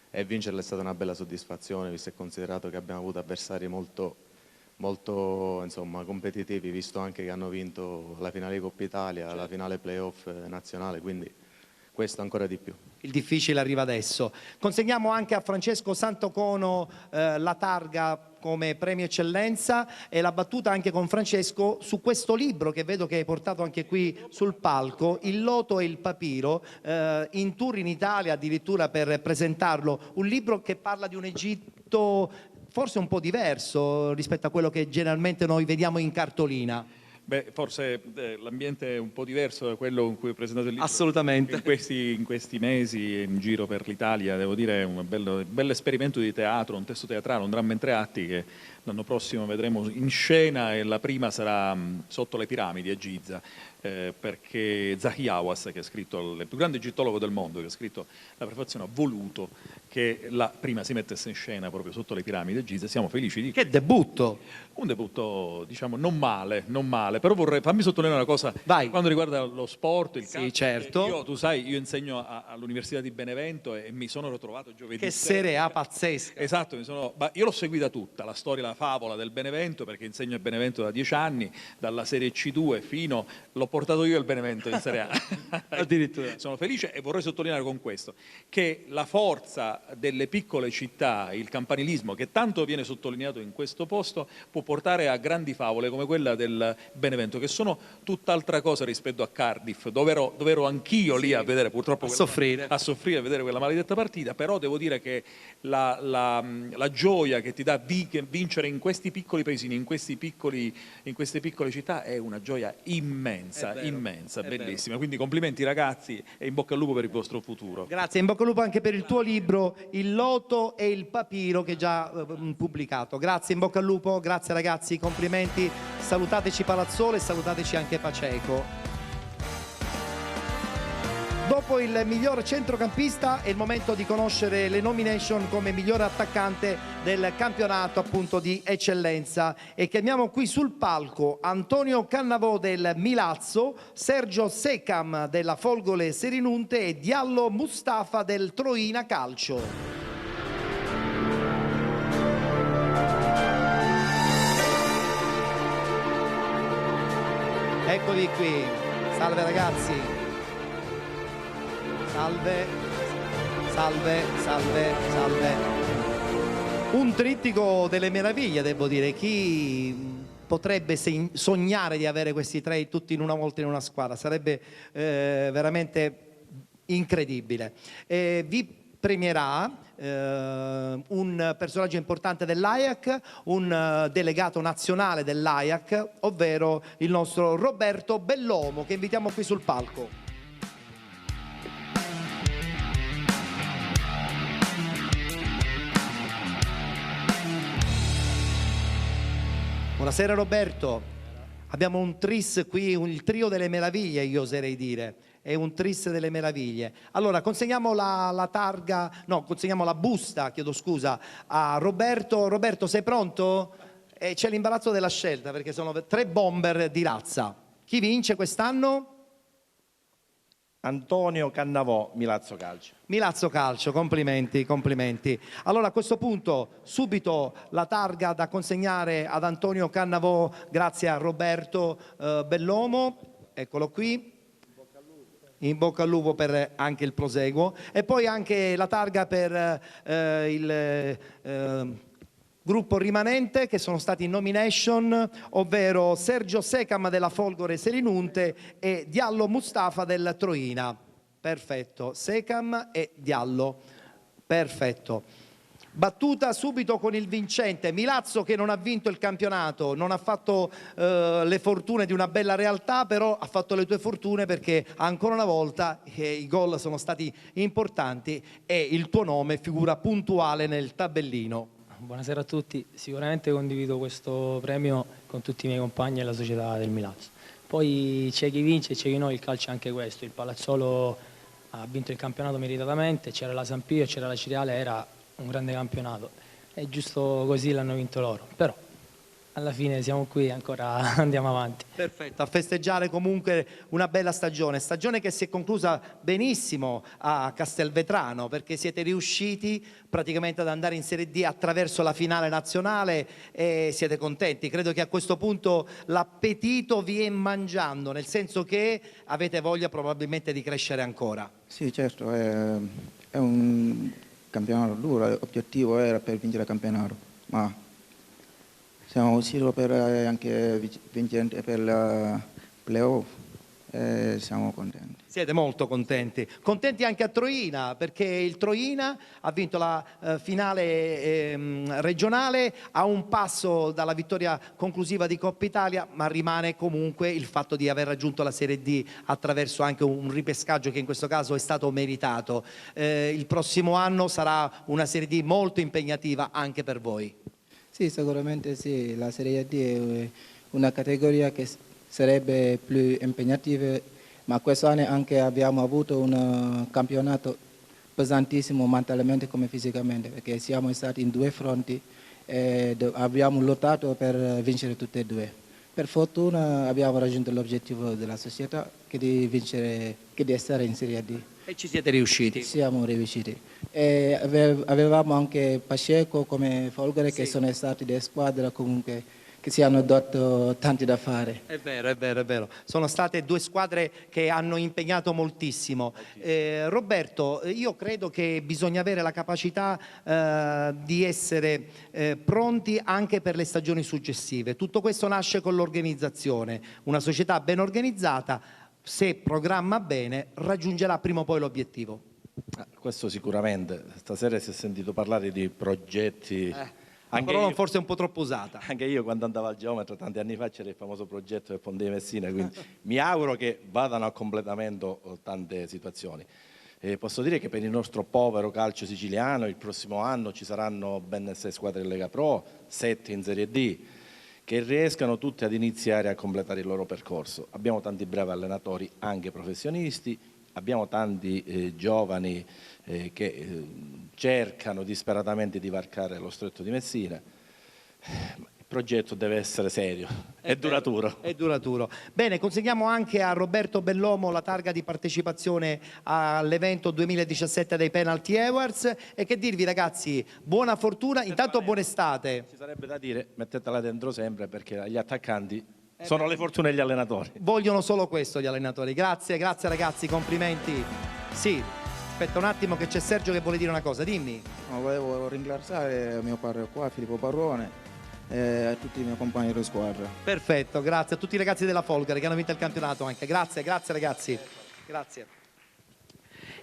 e vincerlo è stata una bella soddisfazione, visto e considerato che abbiamo avuto avversari molto insomma, competitivi, visto anche che hanno vinto la finale di Coppa Italia, la finale playoff nazionale, quindi questo ancora di più. Il difficile arriva adesso. Consegniamo anche a Francesco Santocono la targa come premio eccellenza e la battuta anche con Francesco su questo libro che vedo che hai portato anche qui sul palco, Il loto e il papiro, in tour in Italia addirittura per presentarlo, un libro che parla di un Egitto forse un po' diverso rispetto a quello che generalmente noi vediamo in cartolina. Beh, forse l'ambiente è un po' diverso da quello in cui ho presentato il libro. Assolutamente. In questi mesi in giro per l'Italia, devo dire, è un bello esperimento di teatro, un testo teatrale, un dramma in 3 atti che l'anno prossimo vedremo in scena, e la prima sarà sotto le piramidi a Giza, perché Zahi Hawass, che è scritto, il più grande egittologo del mondo, che ha scritto la prefazione, ha voluto che la prima si mettesse in scena proprio sotto le piramidi a Giza. Siamo felici di... Che debutto! Un debutto, diciamo, non male, però fammi sottolineare una cosa. Vai. Quando riguarda lo sport, il calcio, certo. Tu sai, io insegno all'Università di Benevento e mi sono ritrovato giovedì. Che Serie A pazzesca! Esatto, io l'ho seguita tutta, la storia, la favola del Benevento, perché insegno a Benevento da 10 anni, dalla Serie C2 fino... L'ho portato io il Benevento in Serie A. Addirittura. Sono felice e vorrei sottolineare con questo che la forza delle piccole città, il campanilismo che tanto viene sottolineato in questo posto, può portare a grandi favole come quella del Benevento, che sono tutt'altra cosa rispetto a Cardiff, dove ero anch'io lì a vedere, purtroppo a soffrire a vedere quella maledetta partita. Però devo dire che la gioia che ti dà vincere in questi piccoli paesini, in queste piccole città, è una gioia immensa, bellissima. Quindi complimenti ragazzi e in bocca al lupo per il vostro futuro. Grazie, in bocca al lupo anche per il tuo libro Il loto e il papiro, che è già pubblicato. Grazie, in bocca al lupo, grazie ragazzi, complimenti, salutateci Palazzolo e salutateci anche Paceco. Dopo il miglior centrocampista è il momento di conoscere le nomination come miglior attaccante del campionato appunto di eccellenza, e chiamiamo qui sul palco Antonio Cannavò del Milazzo, Sergio Secam della Folgore Selinunte e Diallo Mustafa del Troina Calcio. Eccovi qui, salve ragazzi. Salve, salve, salve, salve. Un trittico delle meraviglie, devo dire. Chi potrebbe sognare di avere questi tre tutti in una volta in una squadra? Sarebbe veramente incredibile. Vi premierà un personaggio importante dell'Ajax, un delegato nazionale dell'Ajax, ovvero il nostro Roberto Bellomo, che invitiamo qui sul palco. Buonasera Roberto, abbiamo un tris qui, il trio delle meraviglie, io oserei dire, è un tris delle meraviglie. Allora consegniamo consegniamo la busta, chiedo scusa, a Roberto. Roberto, sei pronto? C'è l'imbarazzo della scelta perché sono 3 bomber di razza. Chi vince quest'anno? Antonio Cannavò, Milazzo Calcio. Milazzo Calcio, complimenti, complimenti. Allora a questo punto subito la targa da consegnare ad Antonio Cannavò grazie a Roberto Bellomo, eccolo qui. In bocca al lupo per anche il proseguo. E poi anche la targa per il gruppo rimanente che sono stati in nomination, ovvero Sergio Secam della Folgore Selinunte e Diallo Mustafa del Troina. Perfetto, Secam e Diallo, perfetto. Battuta subito con il vincente Milazzo, che non ha vinto il campionato, non ha fatto le fortune di una bella realtà, però ha fatto le tue fortune perché ancora una volta i gol sono stati importanti e il tuo nome figura puntuale nel tabellino. Buonasera a tutti, sicuramente condivido questo premio con tutti i miei compagni e la società del Milazzo. Poi c'è chi vince e c'è chi no, il calcio è anche questo, il Palazzolo ha vinto il campionato meritatamente, c'era la San Pio, c'era la Ciriale, era un grande campionato, è giusto così, l'hanno vinto loro, però alla fine siamo qui e ancora andiamo avanti. Perfetto, a festeggiare comunque una bella stagione che si è conclusa benissimo a Castelvetrano, perché siete riusciti praticamente ad andare in Serie D attraverso la finale nazionale e siete contenti. Credo che a questo punto l'appetito vi è mangiando, nel senso che avete voglia probabilmente di crescere ancora. Sì, certo, è un campionato duro, l'obiettivo era per vincere il campionato, ma siamo sicuri per anche vincere per il playoff e siamo contenti. Siete molto contenti. Contenti anche a Troina, perché il Troina ha vinto la finale regionale a un passo dalla vittoria conclusiva di Coppa Italia, ma rimane comunque il fatto di aver raggiunto la Serie D attraverso anche un ripescaggio che in questo caso è stato meritato. Il prossimo anno sarà una Serie D molto impegnativa anche per voi. Sì, sicuramente sì, la Serie D è una categoria che sarebbe più impegnativa, ma quest'anno anche abbiamo avuto un campionato pesantissimo mentalmente come fisicamente, perché siamo stati in due fronti e abbiamo lottato per vincere tutte e due. Per fortuna abbiamo raggiunto l'obiettivo della società che di vincere, che di essere in Serie D. E ci siete riusciti? Siamo riusciti. E avevamo anche Pacheco come Folgore, che sono stati delle squadre comunque che si hanno dato tanti da fare. È vero, è vero, è vero. Sono state due squadre che hanno impegnato moltissimo. Roberto, io credo che bisogna avere la capacità di essere pronti anche per le stagioni successive. Tutto questo nasce con l'organizzazione. Una società ben organizzata, se programma bene, raggiungerà prima o poi l'obiettivo. Questo sicuramente. Stasera si è sentito parlare di progetti. La parola forse è un po' troppo usata. Anche io quando andavo al geometra tanti anni fa c'era il famoso progetto del Ponte di Messina, quindi mi auguro che vadano a completamento tante situazioni. Posso dire che per il nostro povero calcio siciliano il prossimo anno ci saranno ben 6 squadre in Lega Pro, 7 in Serie D, che riescano tutte ad iniziare a completare il loro percorso. Abbiamo tanti bravi allenatori, anche professionisti, abbiamo tanti giovani che cercano disperatamente di varcare lo stretto di Messina. Il progetto deve essere serio e duraturo. È duraturo. Bene, consegniamo anche a Roberto Bellomo la targa di partecipazione all'evento 2017 dei Penalty Awards. E che dirvi ragazzi, buona fortuna, intanto buona estate. Ci sarebbe da dire, mettetela dentro sempre perché gli attaccanti sono le fortune degli allenatori. Vogliono solo questo gli allenatori. Grazie, grazie ragazzi, complimenti. Sì, aspetta un attimo che c'è Sergio che vuole dire una cosa, dimmi. Volevo ringraziare mio padre qua, Filippo Parrone, e tutti i miei compagni di squadra. Perfetto, grazie a tutti i ragazzi della Folgare che hanno vinto il campionato anche. Grazie, grazie ragazzi. Grazie.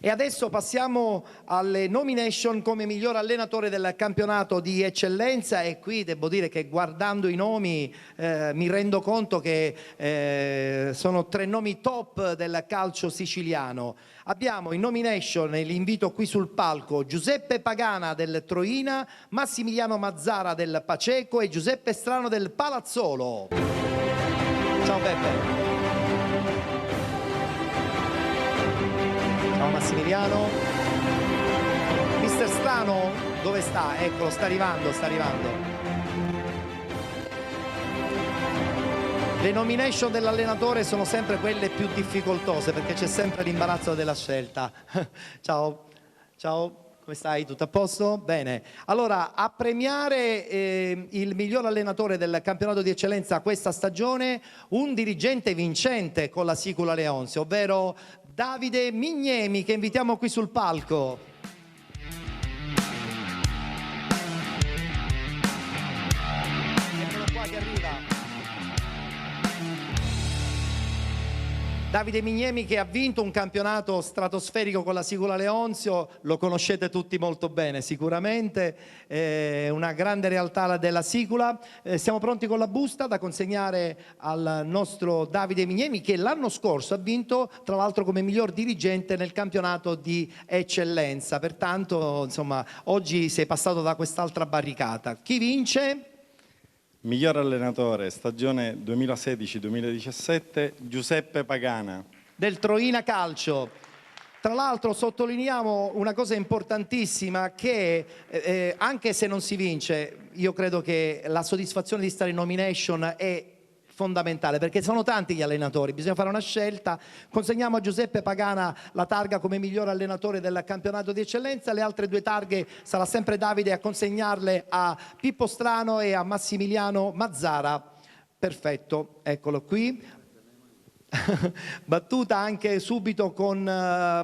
E adesso passiamo alle nomination come miglior allenatore del campionato di eccellenza, e qui devo dire che guardando i nomi mi rendo conto che sono 3 nomi top del calcio siciliano. Abbiamo in nomination, e li invito qui sul palco, Giuseppe Pagana del Troina, Massimiliano Mazzara del Pacheco e Giuseppe Strano del Palazzolo. Ciao Beppe. Ciao Massimiliano. Mister Strano, dove sta? Eccolo, sta arrivando, sta arrivando. Le nomination dell'allenatore sono sempre quelle più difficoltose perché c'è sempre l'imbarazzo della scelta. Ciao, ciao. Come stai? Tutto a posto? Bene. Allora, a premiare il miglior allenatore del campionato di eccellenza questa stagione, un dirigente vincente con la Sicula Leonzio, ovvero Davide Mignemi, che invitiamo qui sul palco. Eccolo qua che arriva. Davide Mignemi che ha vinto un campionato stratosferico con la Sicula Leonzio, lo conoscete tutti molto bene sicuramente, una grande realtà della Sicula. Siamo pronti con la busta da consegnare al nostro Davide Mignemi, che l'anno scorso ha vinto tra l'altro come miglior dirigente nel campionato di eccellenza, pertanto insomma oggi sei passato da quest'altra barricata. Chi vince? Miglior allenatore, stagione 2016-2017, Giuseppe Pagana. Del Troina Calcio. Tra l'altro sottolineiamo una cosa importantissima che anche se non si vince, io credo che la soddisfazione di stare in nomination è fondamentale, perché sono tanti gli allenatori, bisogna fare una scelta. Consegniamo a Giuseppe Pagana la targa come miglior allenatore del campionato di eccellenza, le altre 2 targhe sarà sempre Davide a consegnarle a Pippo Strano e a Massimiliano Mazzara. Perfetto, eccolo qui. Battuta anche subito con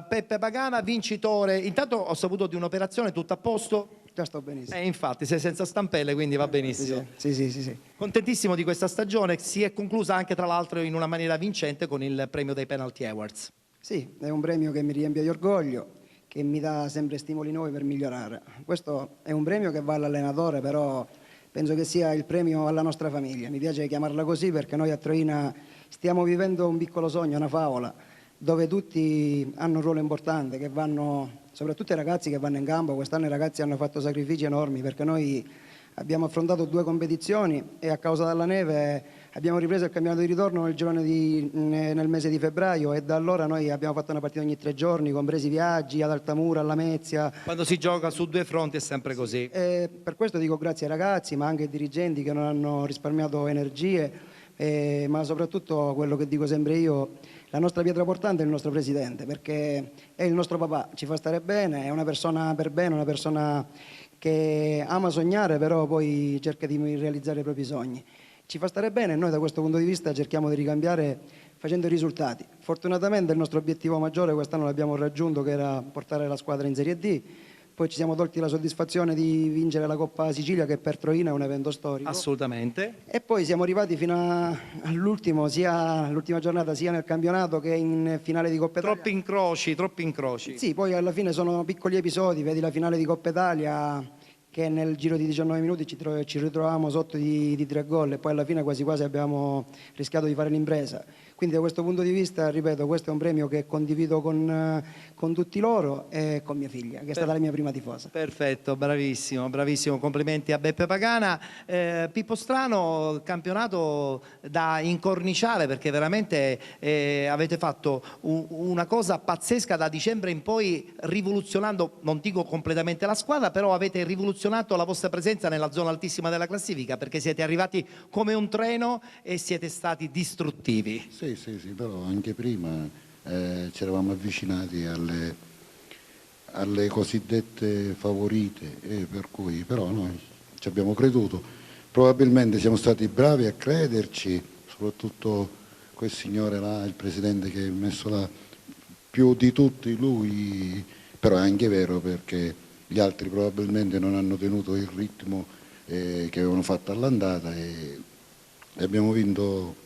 Peppe Pagana, vincitore. Intanto ho saputo di un'operazione, tutto a posto? Già sto benissimo. Infatti sei senza stampelle, quindi va benissimo. Sì. Contentissimo di questa stagione, si è conclusa anche tra l'altro in una maniera vincente con il premio dei Penalty Awards. Sì, è un premio che mi riempie di orgoglio, che mi dà sempre stimoli nuovi per migliorare. Questo è un premio che va all'allenatore, però penso che sia il premio alla nostra famiglia. Mi piace chiamarla così perché noi a Troina stiamo vivendo un piccolo sogno, una favola, dove tutti hanno un ruolo importante, che vanno, soprattutto i ragazzi che vanno in campo. Quest'anno i ragazzi hanno fatto sacrifici enormi perché noi abbiamo affrontato 2 competizioni e a causa della neve abbiamo ripreso il campionato di ritorno nel mese di febbraio, e da allora noi abbiamo fatto una partita ogni 3 giorni, compresi i viaggi ad Altamura, alla Lamezia. Quando si gioca su 2 fronti è sempre così. Per questo dico grazie ai ragazzi, ma anche ai dirigenti che non hanno risparmiato energie. Ma soprattutto quello che dico sempre io, la nostra pietra portante è il nostro presidente, perché è il nostro papà, ci fa stare bene, è una persona per bene, una persona che ama sognare, però poi cerca di realizzare i propri sogni. Ci fa stare bene e noi da questo punto di vista cerchiamo di ricambiare facendo i risultati. Fortunatamente il nostro obiettivo maggiore quest'anno l'abbiamo raggiunto, che era portare la squadra in Serie D. Poi ci siamo tolti la soddisfazione di vincere la Coppa Sicilia, che per Troina è un evento storico. Assolutamente. E poi siamo arrivati fino all'ultimo, sia l'ultima giornata sia nel campionato che in finale di Coppa Italia. Troppi incroci. Sì, poi alla fine sono piccoli episodi, vedi la finale di Coppa Italia che nel giro di 19 minuti ci ritrovavamo sotto di 3 gol e poi alla fine quasi quasi abbiamo rischiato di fare l'impresa. Quindi da questo punto di vista, ripeto, questo è un premio che condivido con tutti loro e con mia figlia, che è stata la mia prima tifosa. Perfetto, bravissimo, complimenti a Beppe Pagana. Pippo Strano, campionato da incorniciare, perché veramente avete fatto una cosa pazzesca da dicembre in poi, rivoluzionando, non dico completamente la squadra, però avete rivoluzionato la vostra presenza nella zona altissima della classifica, perché siete arrivati come un treno e siete stati distruttivi. Sì, però anche prima ci eravamo avvicinati alle cosiddette favorite, per cui però noi ci abbiamo creduto. Probabilmente siamo stati bravi a crederci, soprattutto quel signore là, il presidente che è messo là, più di tutti lui, però è anche vero perché gli altri probabilmente non hanno tenuto il ritmo che avevano fatto all'andata e abbiamo vinto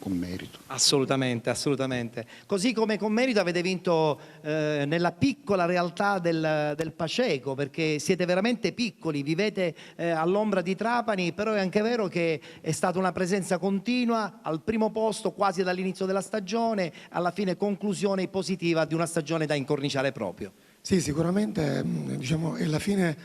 con merito. Assolutamente. Così come con merito avete vinto nella piccola realtà del Paceco, perché siete veramente piccoli, vivete all'ombra di Trapani, però è anche vero che è stata una presenza continua al primo posto quasi dall'inizio della stagione, alla fine conclusione positiva di una stagione da incorniciare proprio. Sì, sicuramente è la fine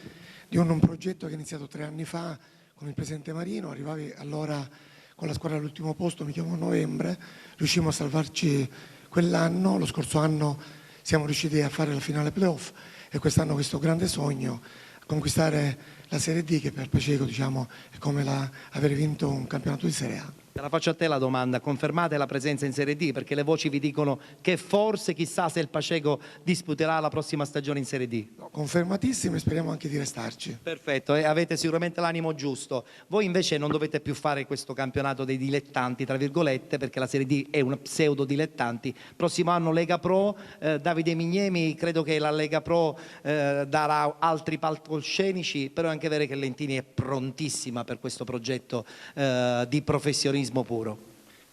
di un progetto che è iniziato 3 anni fa con il presidente Marino. Arrivavi allora con la squadra all'ultimo posto, mi chiamo Novembre, riuscimmo a salvarci quell'anno, lo scorso anno siamo riusciti a fare la finale playoff e quest'anno questo grande sogno, conquistare la Serie D, che per Paceco è come avere vinto un campionato di Serie A. Te la faccio a te la domanda, confermate la presenza in Serie D? Perché le voci vi dicono che forse, chissà se il Paceco disputerà la prossima stagione in Serie D. No, confermatissimo e speriamo anche di restarci. Perfetto, e avete sicuramente l'animo giusto. Voi invece non dovete più fare questo campionato dei dilettanti, tra virgolette, perché la Serie D è una pseudo dilettanti. Prossimo anno Lega Pro, Davide Mignemi, credo che la Lega Pro darà altri palcoscenici, però è anche vero che Lentini è prontissima per questo progetto di professionismo puro.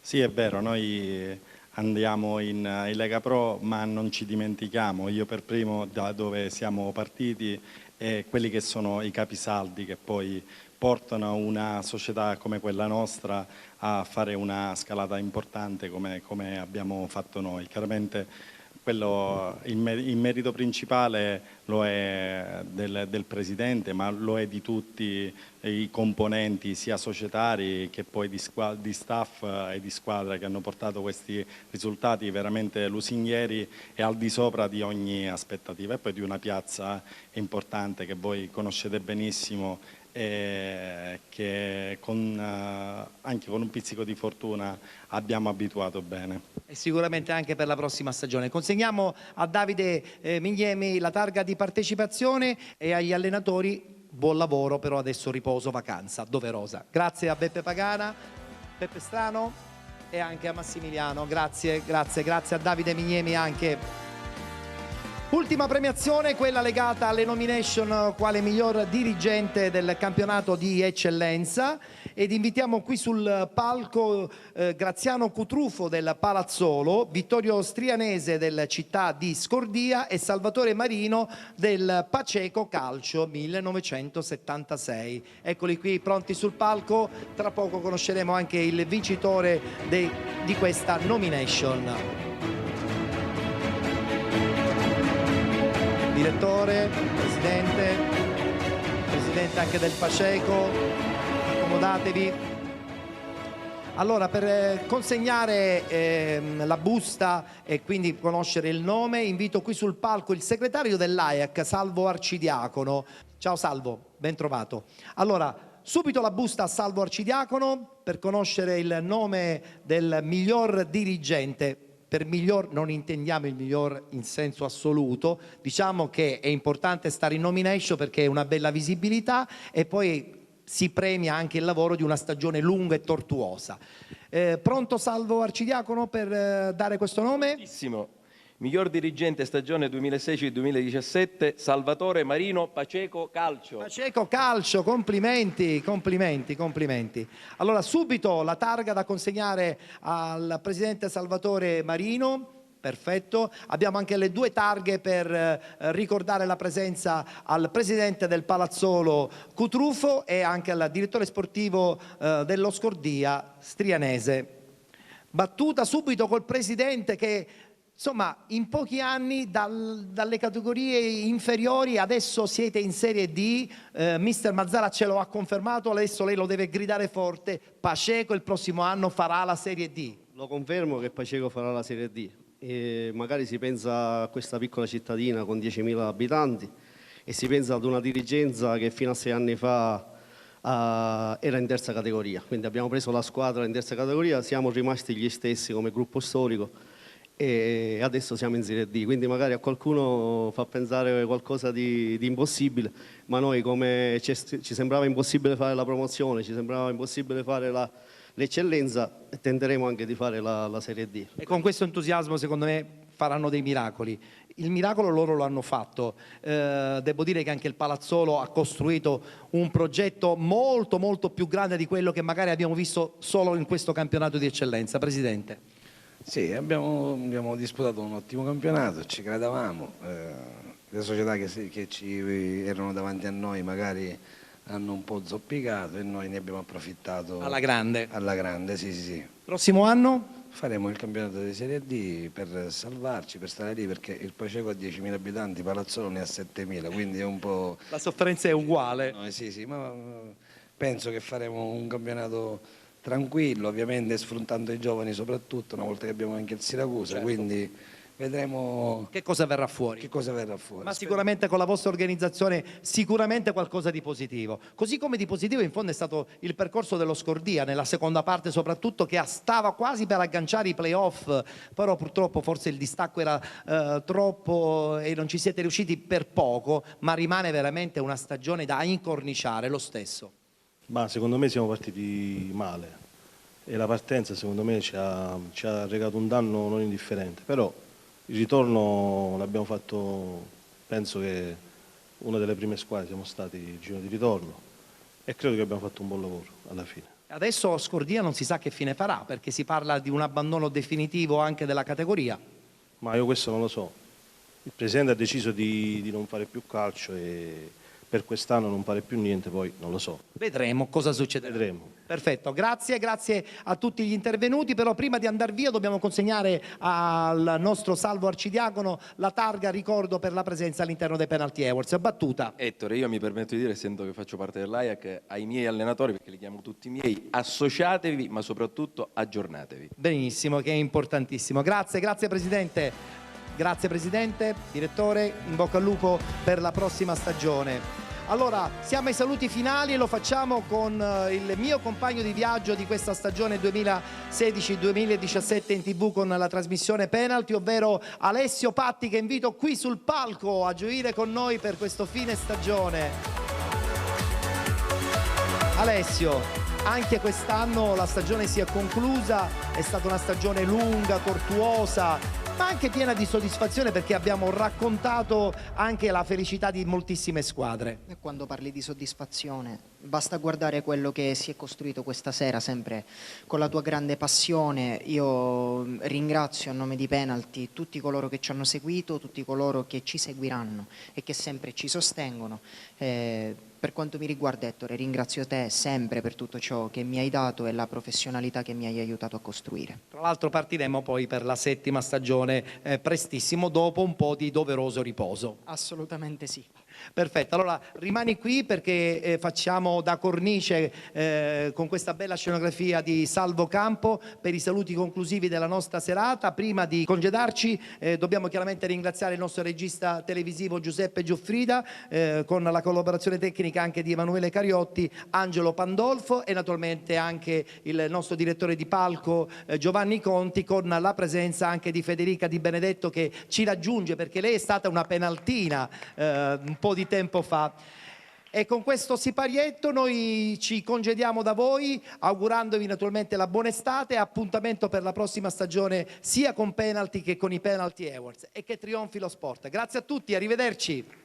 Sì, è vero, noi andiamo in Lega Pro, ma non ci dimentichiamo, io per primo, da dove siamo partiti, e quelli che sono i capisaldi che poi portano una società come quella nostra a fare una scalata importante come abbiamo fatto noi. Chiaramente quello, il merito principale lo è del Presidente, ma lo è di tutti i componenti, sia societari che poi di staff e di squadra, che hanno portato questi risultati veramente lusinghieri e al di sopra di ogni aspettativa. E poi di una piazza importante che voi conoscete benissimo, che anche con un pizzico di fortuna abbiamo abituato bene. E sicuramente anche per la prossima stagione. Consegniamo a Davide Mignemi la targa di partecipazione e agli allenatori buon lavoro, però adesso riposo, vacanza doverosa. Grazie a Beppe Pagana, Peppe Strano e anche a Massimiliano. Grazie a Davide Mignemi anche. Ultima premiazione, quella legata alle nomination quale miglior dirigente del campionato di eccellenza, ed invitiamo qui sul palco Graziano Cutrufo del Palazzolo, Vittorio Strianese del Città di Scordia e Salvatore Marino del Paceco Calcio 1976. Eccoli qui pronti sul palco, tra poco conosceremo anche il vincitore di questa nomination. Direttore, presidente anche del Paceco, accomodatevi. Allora, per consegnare la busta e quindi conoscere il nome, invito qui sul palco il segretario dell'AIAC, Salvo Arcidiacono. Ciao Salvo, ben trovato. Allora, subito la busta a Salvo Arcidiacono per conoscere il nome del miglior dirigente. Per miglior non intendiamo il miglior in senso assoluto, diciamo che è importante stare in nomination perché è una bella visibilità e poi si premia anche il lavoro di una stagione lunga e tortuosa. Pronto Salvo Arcidiacono per dare questo nome? Benissimo. Miglior dirigente stagione 2016-2017, Salvatore Marino, Paceco Calcio. Paceco Calcio, complimenti. Allora subito la targa da consegnare al presidente Salvatore Marino. Perfetto, abbiamo anche le 2 targhe per ricordare la presenza al presidente del Palazzolo Cutrufo e anche al direttore sportivo dello Scordia Strianese. Battuta subito col presidente che insomma in pochi anni dalle categorie inferiori adesso siete in Serie D, mister Mazzara ce lo ha confermato, adesso lei lo deve gridare forte, Paceco il prossimo anno farà la Serie D. Lo confermo che Paceco farà la Serie D. E magari si pensa a questa piccola cittadina con 10.000 abitanti e si pensa ad una dirigenza che fino a 6 anni fa era in terza categoria, quindi abbiamo preso la squadra in terza categoria, siamo rimasti gli stessi come gruppo storico e adesso siamo in Serie D, quindi magari a qualcuno fa pensare qualcosa di impossibile, ma noi come ci sembrava impossibile fare la promozione, ci sembrava impossibile fare l'eccellenza, tenteremo anche di fare la Serie D. E con questo entusiasmo secondo me faranno dei miracoli. Il miracolo loro lo hanno fatto. Devo dire che anche il Palazzolo ha costruito un progetto molto molto più grande di quello che magari abbiamo visto solo in questo campionato di eccellenza. Presidente. Sì, abbiamo disputato un ottimo campionato, ci credevamo. Le società che ci erano davanti a noi magari hanno un po' zoppicato e noi ne abbiamo approfittato. Alla grande? Alla grande, sì. Prossimo anno? Faremo il campionato di Serie D per salvarci, per stare lì, perché il Paceco ha 10.000 abitanti, Palazzolo ne ha 7.000, quindi è un po'... La sofferenza è uguale. No, sì, ma penso che faremo un campionato tranquillo, ovviamente sfruttando i giovani soprattutto, una volta che abbiamo anche il Siracusa, certo. Quindi vedremo che cosa verrà fuori. Ma sicuramente con la vostra organizzazione sicuramente qualcosa di positivo. Così come di positivo in fondo è stato il percorso dello Scordia nella seconda parte soprattutto, che stava quasi per agganciare i playoff, però purtroppo forse il distacco era troppo e non ci siete riusciti per poco, ma rimane veramente una stagione da incorniciare lo stesso. Ma secondo me siamo partiti male e la partenza secondo me ci ha recato un danno non indifferente, però il ritorno l'abbiamo fatto, penso che una delle prime squadre siamo stati il giro di ritorno e credo che abbiamo fatto un buon lavoro alla fine. Adesso Scordia non si sa che fine farà perché si parla di un abbandono definitivo anche della categoria. Ma io questo non lo so, il presidente ha deciso di non fare più calcio e per quest'anno non pare più niente, poi non lo so. Vedremo cosa succederà. Vedremo. Perfetto, grazie a tutti gli intervenuti, però prima di andare via dobbiamo consegnare al nostro Salvo Arcidiacono la targa ricordo per la presenza all'interno dei Penalty Awards. Battuta. Ettore, io mi permetto di dire, essendo che faccio parte dell'AIAC, ai miei allenatori, perché li chiamo tutti miei, associatevi, ma soprattutto aggiornatevi. Benissimo, che è importantissimo. Grazie Presidente. Grazie Presidente, Direttore, in bocca al lupo per la prossima stagione. Allora, siamo ai saluti finali e lo facciamo con il mio compagno di viaggio di questa stagione 2016-2017 in TV con la trasmissione Penalty, ovvero Alessio Patti, che invito qui sul palco a gioire con noi per questo fine stagione. Alessio, anche quest'anno la stagione si è conclusa, è stata una stagione lunga, tortuosa, ma anche piena di soddisfazione perché abbiamo raccontato anche la felicità di moltissime squadre. E quando parli di soddisfazione, basta guardare quello che si è costruito questa sera, sempre con la tua grande passione. Io ringrazio a nome di Penalty tutti coloro che ci hanno seguito, tutti coloro che ci seguiranno e che sempre ci sostengono. Per quanto mi riguarda, Ettore, ringrazio te sempre per tutto ciò che mi hai dato e la professionalità che mi hai aiutato a costruire. Tra l'altro partiremo poi per la 7ª stagione prestissimo, dopo un po' di doveroso riposo. Assolutamente sì. Perfetto, allora rimani qui perché facciamo da cornice con questa bella scenografia di Salvo Campo per i saluti conclusivi della nostra serata. Prima di congedarci dobbiamo chiaramente ringraziare il nostro regista televisivo Giuseppe Gioffrida con la collaborazione tecnica anche di Emanuele Cariotti, Angelo Pandolfo e naturalmente anche il nostro direttore di palco Giovanni Conti, con la presenza anche di Federica Di Benedetto che ci raggiunge perché lei è stata una penaltina un po' di tempo fa. E con questo siparietto noi ci congediamo da voi, augurandovi naturalmente la buona estate e appuntamento per la prossima stagione sia con Penalty che con i Penalty Awards, e che trionfi lo sport. Grazie a tutti, arrivederci.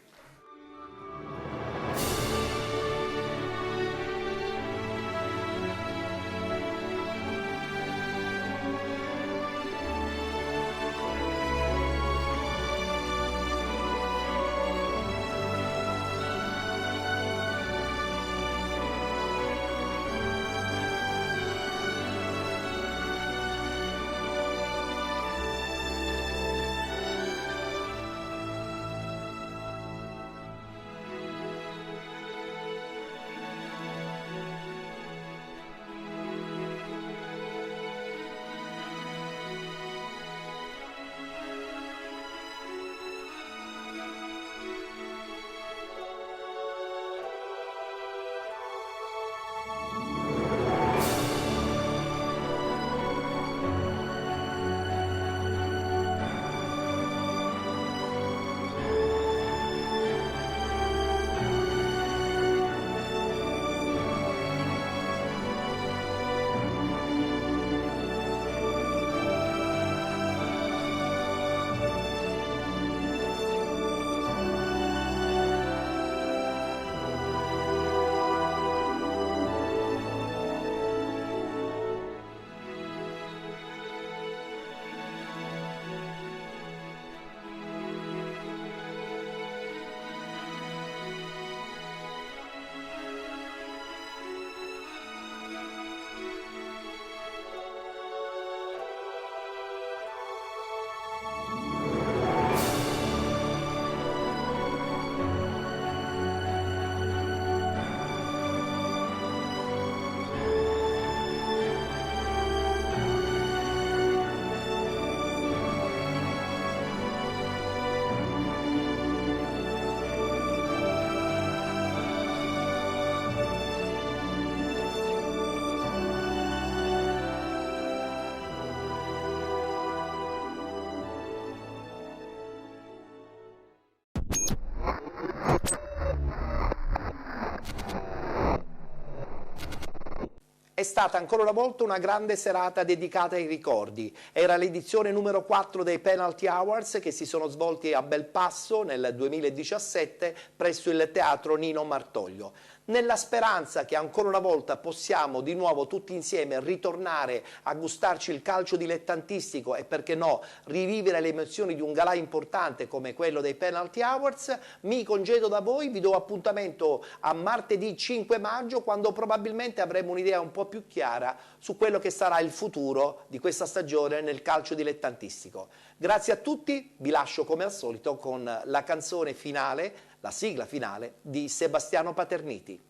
È stata ancora una volta una grande serata dedicata ai ricordi. Era l'edizione numero 4 dei Penalty Awards che si sono svolti a Belpasso nel 2017 presso il Teatro Nino Martoglio. nella speranza che ancora una volta possiamo di nuovo tutti insieme ritornare a gustarci il calcio dilettantistico e, perché no, rivivere le emozioni di un galà importante come quello dei Penalty Awards. Mi congedo da voi, vi do appuntamento a martedì 5 maggio, quando probabilmente avremo un'idea un po' più chiara su quello che sarà il futuro di questa stagione nel calcio dilettantistico. Grazie a tutti, vi lascio come al solito con la canzone finale, la sigla finale di Sebastiano Paterniti.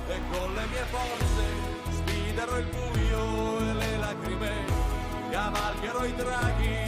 E con le mie forze sfiderò il buio e le lacrime, cavalcherò i draghi